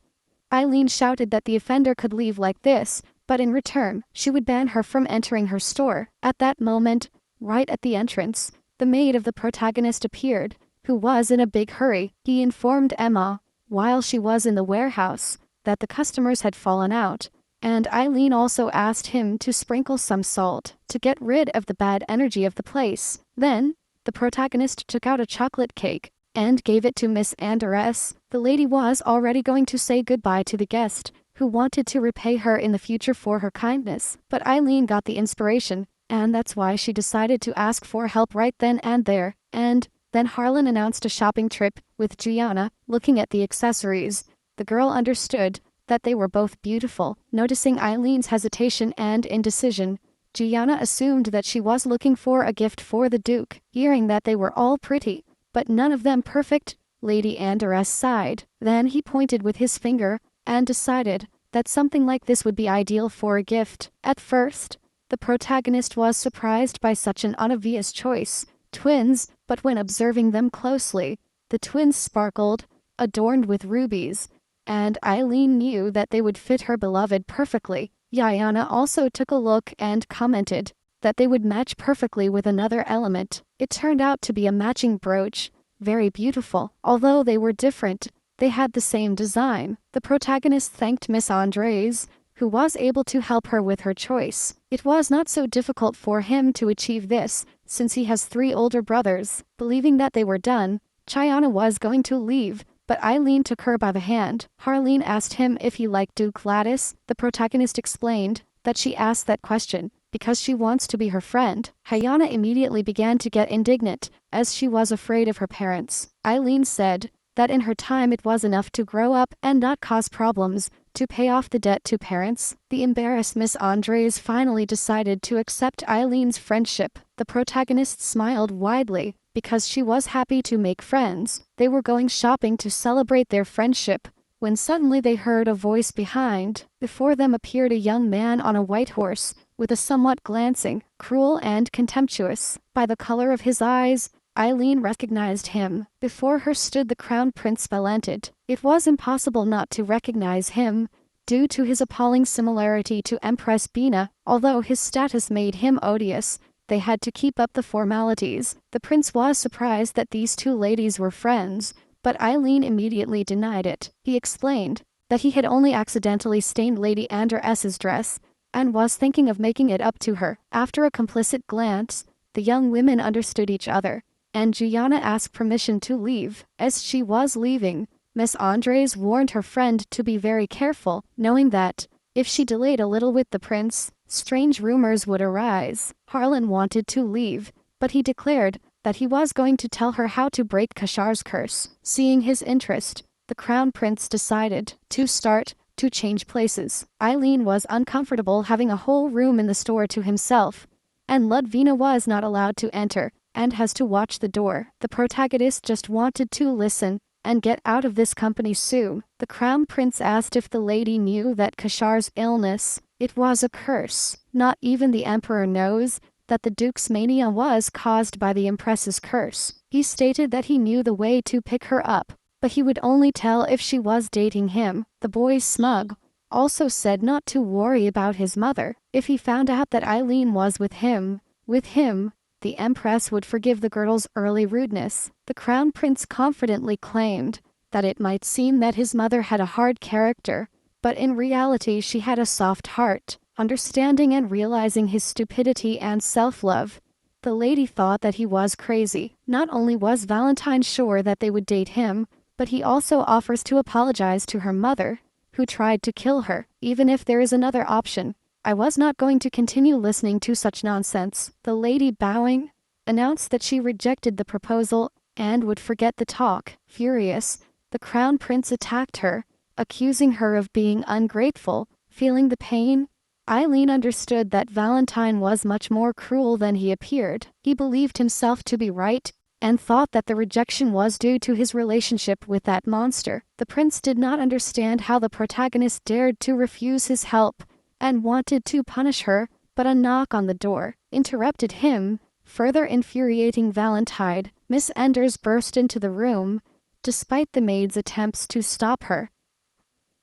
Eileen shouted that the offender could leave like this, but in return, she would ban her from entering her store. At that moment, right at the entrance, the maid of the protagonist appeared, who was in a big hurry. He informed Emma, while she was in the warehouse, that the customers had fallen out, and Eileen also asked him to sprinkle some salt to get rid of the bad energy of the place. Then, the protagonist took out a chocolate cake and gave it to Miss Andres. The lady was already going to say goodbye to the guest, who wanted to repay her in the future for her kindness, but Eileen got the inspiration, and that's why she decided to ask for help right then and there. And then Harlan announced a shopping trip with Gianna. Looking at the accessories, the girl understood that they were both beautiful. Noticing Eileen's hesitation and indecision, Gianna assumed that she was looking for a gift for the Duke. Hearing that they were all pretty, but none of them perfect. Lady Andress sighed. Then he pointed with his finger and decided that something like this would be ideal for a gift. At first, the protagonist was surprised by such an obvious choice, twins, but when observing them closely, the twins sparkled, adorned with rubies, and Eileen knew that they would fit her beloved perfectly. Yahello also took a look and commented that they would match perfectly with another element. It turned out to be a matching brooch, very beautiful. Although they were different, they had the same design. The protagonist thanked Miss Andres, who was able to help her with her choice. It was not so difficult for him to achieve this, since he has 3 older brothers. Believing that they were done, Chayana was going to leave, but Eileen took her by the hand. Harleen asked him if he liked Duke Gladys. The protagonist explained that she asked that question because she wants to be her friend. Hayana immediately began to get indignant, as she was afraid of her parents. Eileen said that in her time it was enough to grow up and not cause problems, to pay off the debt to parents. The embarrassed Miss Andres finally decided to accept Eileen's friendship. The protagonist smiled widely, because she was happy to make friends. They were going shopping to celebrate their friendship, when suddenly they heard a voice behind. Before them appeared a young man on a white horse, with a somewhat glancing, cruel and contemptuous. By the color of his eyes, Eileen recognized him. Before her stood the Crown Prince Valentin. It was impossible not to recognize him, due to his appalling similarity to Empress Bina. Although his status made him odious, they had to keep up the formalities. The prince was surprised that these 2 ladies were friends, but Eileen immediately denied it. He explained that he had only accidentally stained Lady Andress's dress, and was thinking of making it up to her. After a complicit glance, the young women understood each other, and Gianna asked permission to leave. As she was leaving, Miss Andres warned her friend to be very careful, knowing that, if she delayed a little with the prince, strange rumors would arise. Harlan wanted to leave, but he declared that he was going to tell her how to break Kashar's curse. Seeing his interest, the crown prince decided to change places. Eileen was uncomfortable having a whole room in the store to himself, and Ludvina was not allowed to enter, and has to watch the door. The protagonist just wanted to listen and get out of this company soon. The crown prince asked if the lady knew that Kashar's illness, it was a curse. Not even the emperor knows that the duke's mania was caused by the empress's curse. He stated that he knew the way to pick her up, but he would only tell if she was dating him. The boy Smug also said not to worry about his mother. If he found out that Eileen was with him, the empress would forgive the girl's early rudeness. The crown prince confidently claimed that it might seem that his mother had a hard character, but in reality she had a soft heart. Understanding and realizing his stupidity and self-love, the lady thought that he was crazy. Not only was Valentine sure that they would date him, but he also offers to apologize to her mother, who tried to kill her. Even if there is another option, I was not going to continue listening to such nonsense. The lady, bowing, announced that she rejected the proposal and would forget the talk. Furious, the crown prince attacked her, accusing her of being ungrateful. Feeling the pain, Eileen understood that Valentine was much more cruel than he appeared. He believed himself to be right, and thought that the rejection was due to his relationship with that monster. The prince did not understand how the protagonist dared to refuse his help, and wanted to punish her, but a knock on the door interrupted him, further infuriating Valentine. Miss Enders burst into the room, despite the maid's attempts to stop her.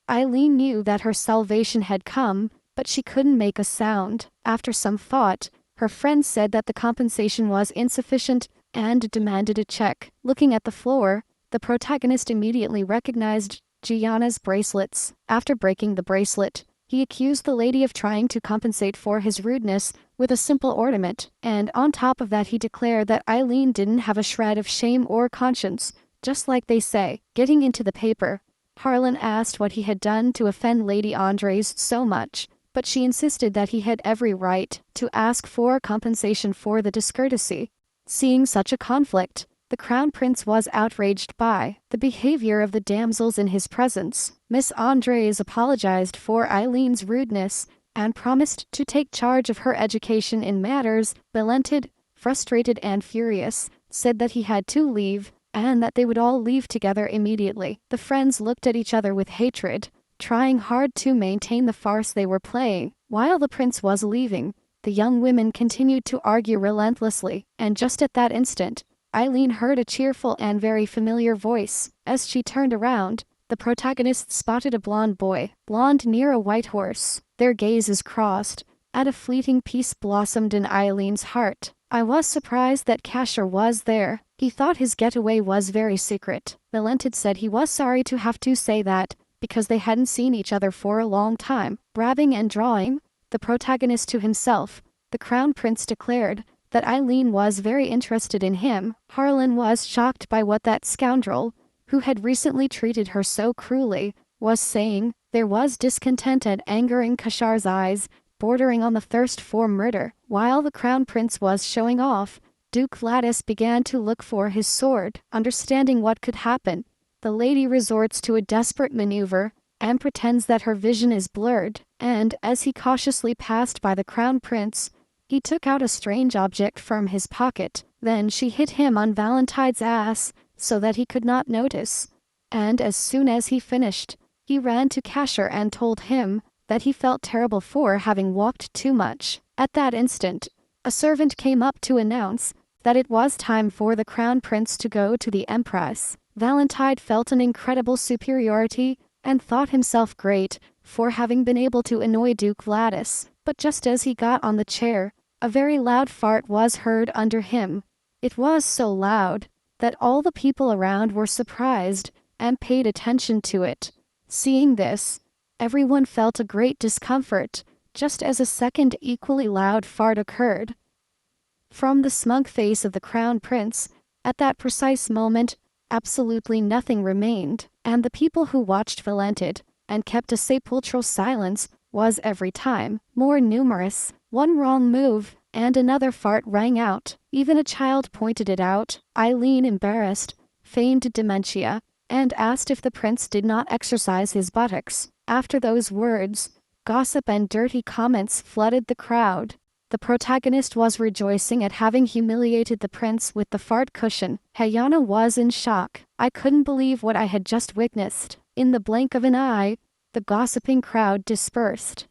Eileen knew that her salvation had come, but she couldn't make a sound. After some thought, her friend said that the compensation was insufficient and demanded a check. Looking at the floor, the protagonist immediately recognized Gianna's bracelets. After breaking the bracelet, he accused the lady of trying to compensate for his rudeness with a simple ornament, and on top of that he declared that Eileen didn't have a shred of shame or conscience, just like they say. Getting into the paper, Harlan asked what he had done to offend Lady Andres so much, but she insisted that he had every right to ask for compensation for the discourtesy. Seeing such a conflict, the crown prince was outraged by the behavior of the damsels in his presence. Miss Andres apologized for Eileen's rudeness and promised to take charge of her education in matters. Valentin, frustrated and furious, said that he had to leave, and that they would all leave together immediately. The friends looked at each other with hatred, trying hard to maintain the farce they were playing. While the prince was leaving, the young women continued to argue relentlessly, and just at that instant, Eileen heard a cheerful and very familiar voice. As she turned around, the protagonist spotted a blonde boy, blonde near a white horse. Their gazes crossed, and a fleeting peace blossomed in Eileen's heart. I was surprised that Casher was there. He thought his getaway was very secret. Valentin said he was sorry to have to say that, because they hadn't seen each other for a long time. Brabbing and drawing the protagonist to himself, the crown prince declared that Eileen was very interested in him. Harlan was shocked by what that scoundrel, who had recently treated her so cruelly, was saying. There was discontent and anger in Kashar's eyes, bordering on the thirst for murder. While the crown prince was showing off, Duke Vladis began to look for his sword. Understanding what could happen, the lady resorts to a desperate maneuver and pretends that her vision is blurred, and as he cautiously passed by the crown prince, he took out a strange object from his pocket. Then she hit him on Valentine's ass so that he could not notice, and as soon as he finished, he ran to Casher and told him that he felt terrible for having walked too much. At that instant, a servant came up to announce that it was time for the crown prince to go to the empress. Valentine felt an incredible superiority and thought himself great for having been able to annoy Duke Vladis. But just as he got on the chair, a very loud fart was heard under him. It was so loud that all the people around were surprised and paid attention to it. Seeing this, everyone felt a great discomfort, just as a second equally loud fart occurred from the smug face of the crown prince. At that precise moment, absolutely nothing remained, and the people who watched Valentin and kept a sepulchral silence was every time more numerous. One wrong move, and another fart rang out. Even a child pointed it out. Eileen, embarrassed, feigned dementia, and asked if the prince did not exercise his buttocks. After those words, gossip and dirty comments flooded the crowd. The protagonist was rejoicing at having humiliated the prince with the fart cushion. Hayana was in shock. I couldn't believe what I had just witnessed. In the blink of an eye, the gossiping crowd dispersed.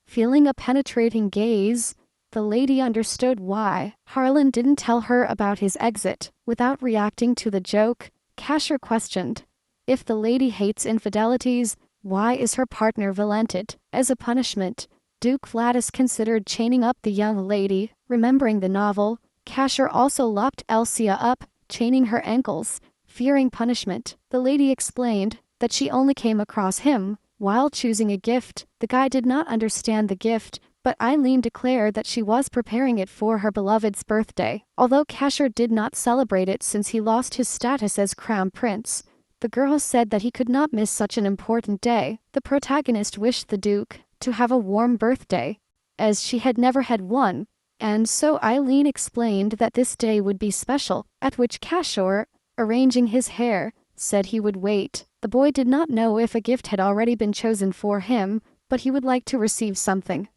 Feeling a penetrating gaze, the lady understood why. Harlan didn't tell her about his exit. Without reacting to the joke, Casher questioned, if the lady hates infidelities, why is her partner Valentin? As a punishment, Duke Vladis considered chaining up the young lady. Remembering the novel, Casher also locked Elsia up, chaining her ankles. Fearing punishment, the lady explained that she only came across him while choosing a gift. The guy did not understand the gift, but Eileen declared that she was preparing it for her beloved's birthday. Although Casher did not celebrate it since he lost his status as crown prince, the girl said that he could not miss such an important day. The protagonist wished the Duke to have a warm birthday, as she had never had one, and so Eileen explained that this day would be special, at which Casher, arranging his hair, said he would wait. The boy did not know if a gift had already been chosen for him, but he would like to receive something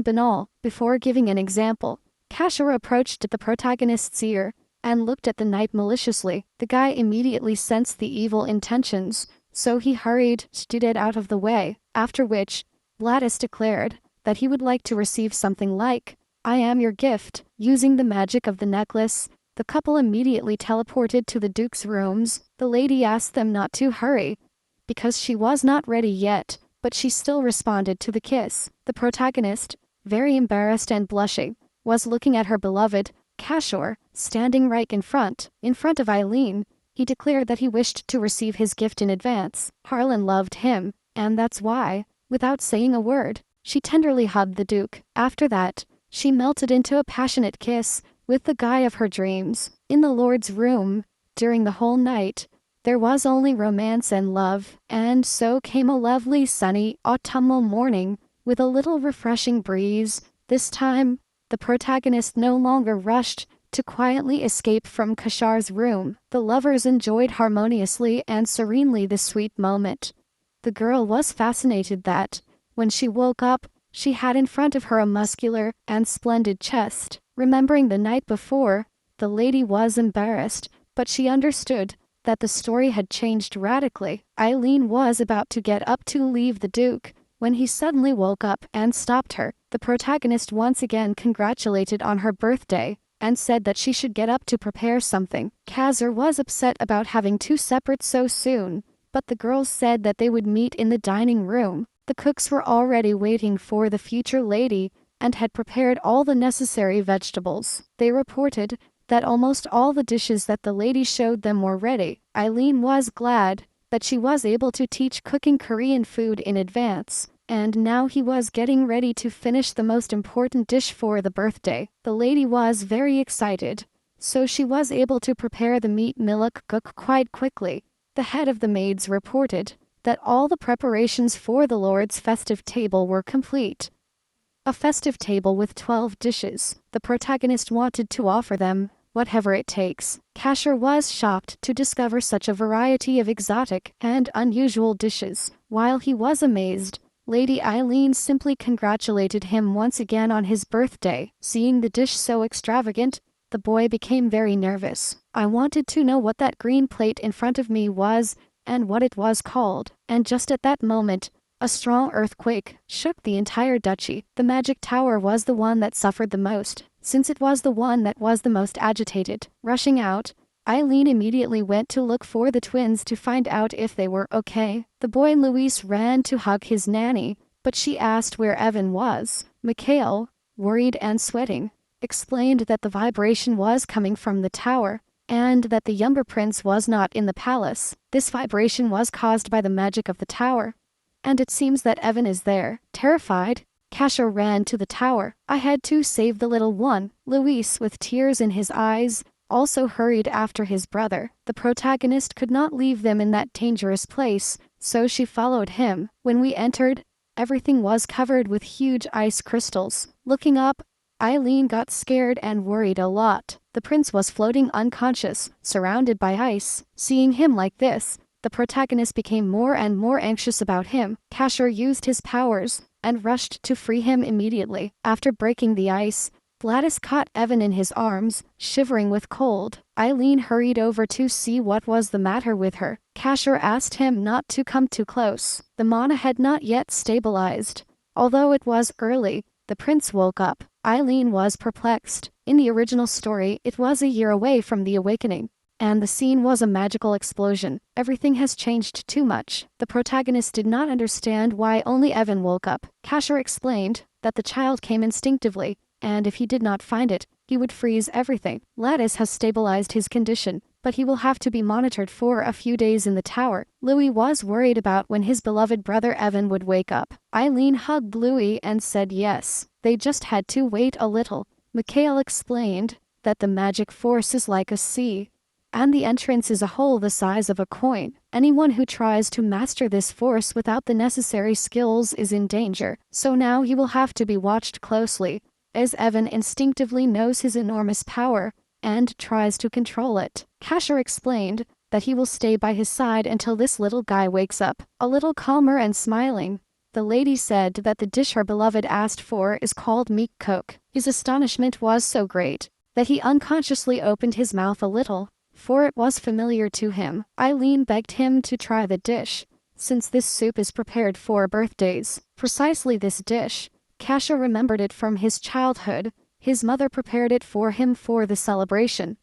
banal. Before giving an example, Casher approached the protagonist's ear and looked at the knight maliciously. The guy immediately sensed the evil intentions, so he hurried, stood it out of the way, after which Vladis declared that he would like to receive something like, I am your gift. Using the magic of the necklace, the couple immediately teleported to the Duke's rooms. The lady asked them not to hurry, because she was not ready yet, but she still responded to the kiss. The protagonist, very embarrassed and blushing, was looking at her beloved, Casher, standing right in front of Eileen. He declared that he wished to receive his gift in advance. Harlan loved him, and that's why, without saying a word, she tenderly hugged the Duke. After that, she melted into a passionate kiss with the guy of her dreams. In the Lord's room, during the whole night, there was only romance and love, and so came a lovely sunny autumnal morning with a little refreshing breeze. This time, the protagonist no longer rushed to quietly escape from Kashar's room. The lovers enjoyed harmoniously and serenely the sweet moment. The girl was fascinated that, when she woke up, she had in front of her a muscular and splendid chest. Remembering the night before, the lady was embarrassed, but she understood that the story had changed radically. Eileen was about to get up to leave the Duke when he suddenly woke up and stopped her. The protagonist once again congratulated on her birthday and said that she should get up to prepare something. Kazur was upset about having to separate so soon, but the girls said that they would meet in the dining room. The cooks were already waiting for the future lady and had prepared all the necessary vegetables. They reported that almost all the dishes that the lady showed them were ready. Eileen was glad that she was able to teach cooking Korean food in advance, and now he was getting ready to finish the most important dish for the birthday. The lady was very excited, so she was able to prepare the meat milk cook quite quickly. The head of the maids reported that all the preparations for the Lord's festive table were complete. A festive table with 12 dishes. The protagonist wanted to offer them whatever it takes. Kashur was shocked to discover such a variety of exotic and unusual dishes. While he was amazed, Lady Eileen simply congratulated him once again on his birthday. Seeing the dish so extravagant, the boy became very nervous. I wanted to know what that green plate in front of me was and what it was called. And just at that moment, a strong earthquake shook the entire duchy. The magic tower was the one that suffered the most, since it was the one that was the most agitated. Rushing out, Eileen immediately went to look for the twins to find out if they were okay. The boy Luis ran to hug his nanny, but she asked where Evan was. Mikhail, worried and sweating, explained that the vibration was coming from the tower, and that the younger prince was not in the palace. This vibration was caused by the magic of the tower, and it seems that Evan is there. Terrified, Kashur ran to the tower. I had to save the little one. Luis, with tears in his eyes, also hurried after his brother. The protagonist could not leave them in that dangerous place, so she followed him. When we entered, everything was covered with huge ice crystals. Looking up, Eileen got scared and worried a lot. The prince was floating unconscious, surrounded by ice. Seeing him like this, the protagonist became more and more anxious about him. Kashur used his powers and rushed to free him immediately. After breaking the ice, Gladys caught Evan in his arms, shivering with cold. Eileen hurried over to see what was the matter with her. Kashur asked him not to come too close. The mana had not yet stabilized. Although it was early, the prince woke up. Eileen was perplexed. In the original story, it was a year away from the awakening, and the scene was a magical explosion. Everything has changed too much. The protagonist did not understand why only Evan woke up. Kashur explained that the child came instinctively, and if he did not find it, he would freeze everything. Lattice has stabilized his condition, but he will have to be monitored for a few days in the tower. Louis was worried about when his beloved brother Evan would wake up. Eileen hugged Louis and said yes. They just had to wait a little. Mikhail explained that the magic force is like a sea, and the entrance is a hole the size of a coin. Anyone who tries to master this force without the necessary skills is in danger, so now he will have to be watched closely, as Evan instinctively knows his enormous power and tries to control it. Kashur explained that he will stay by his side until this little guy wakes up. A little calmer and smiling, the lady said that the dish her beloved asked for is called meat cook. His astonishment was so great that he unconsciously opened his mouth a little, for it was familiar to him. Eileen begged him to try the dish, since this soup is prepared for birthdays. Precisely this dish, Kashur remembered it from his childhood. His mother prepared it for him for the celebration.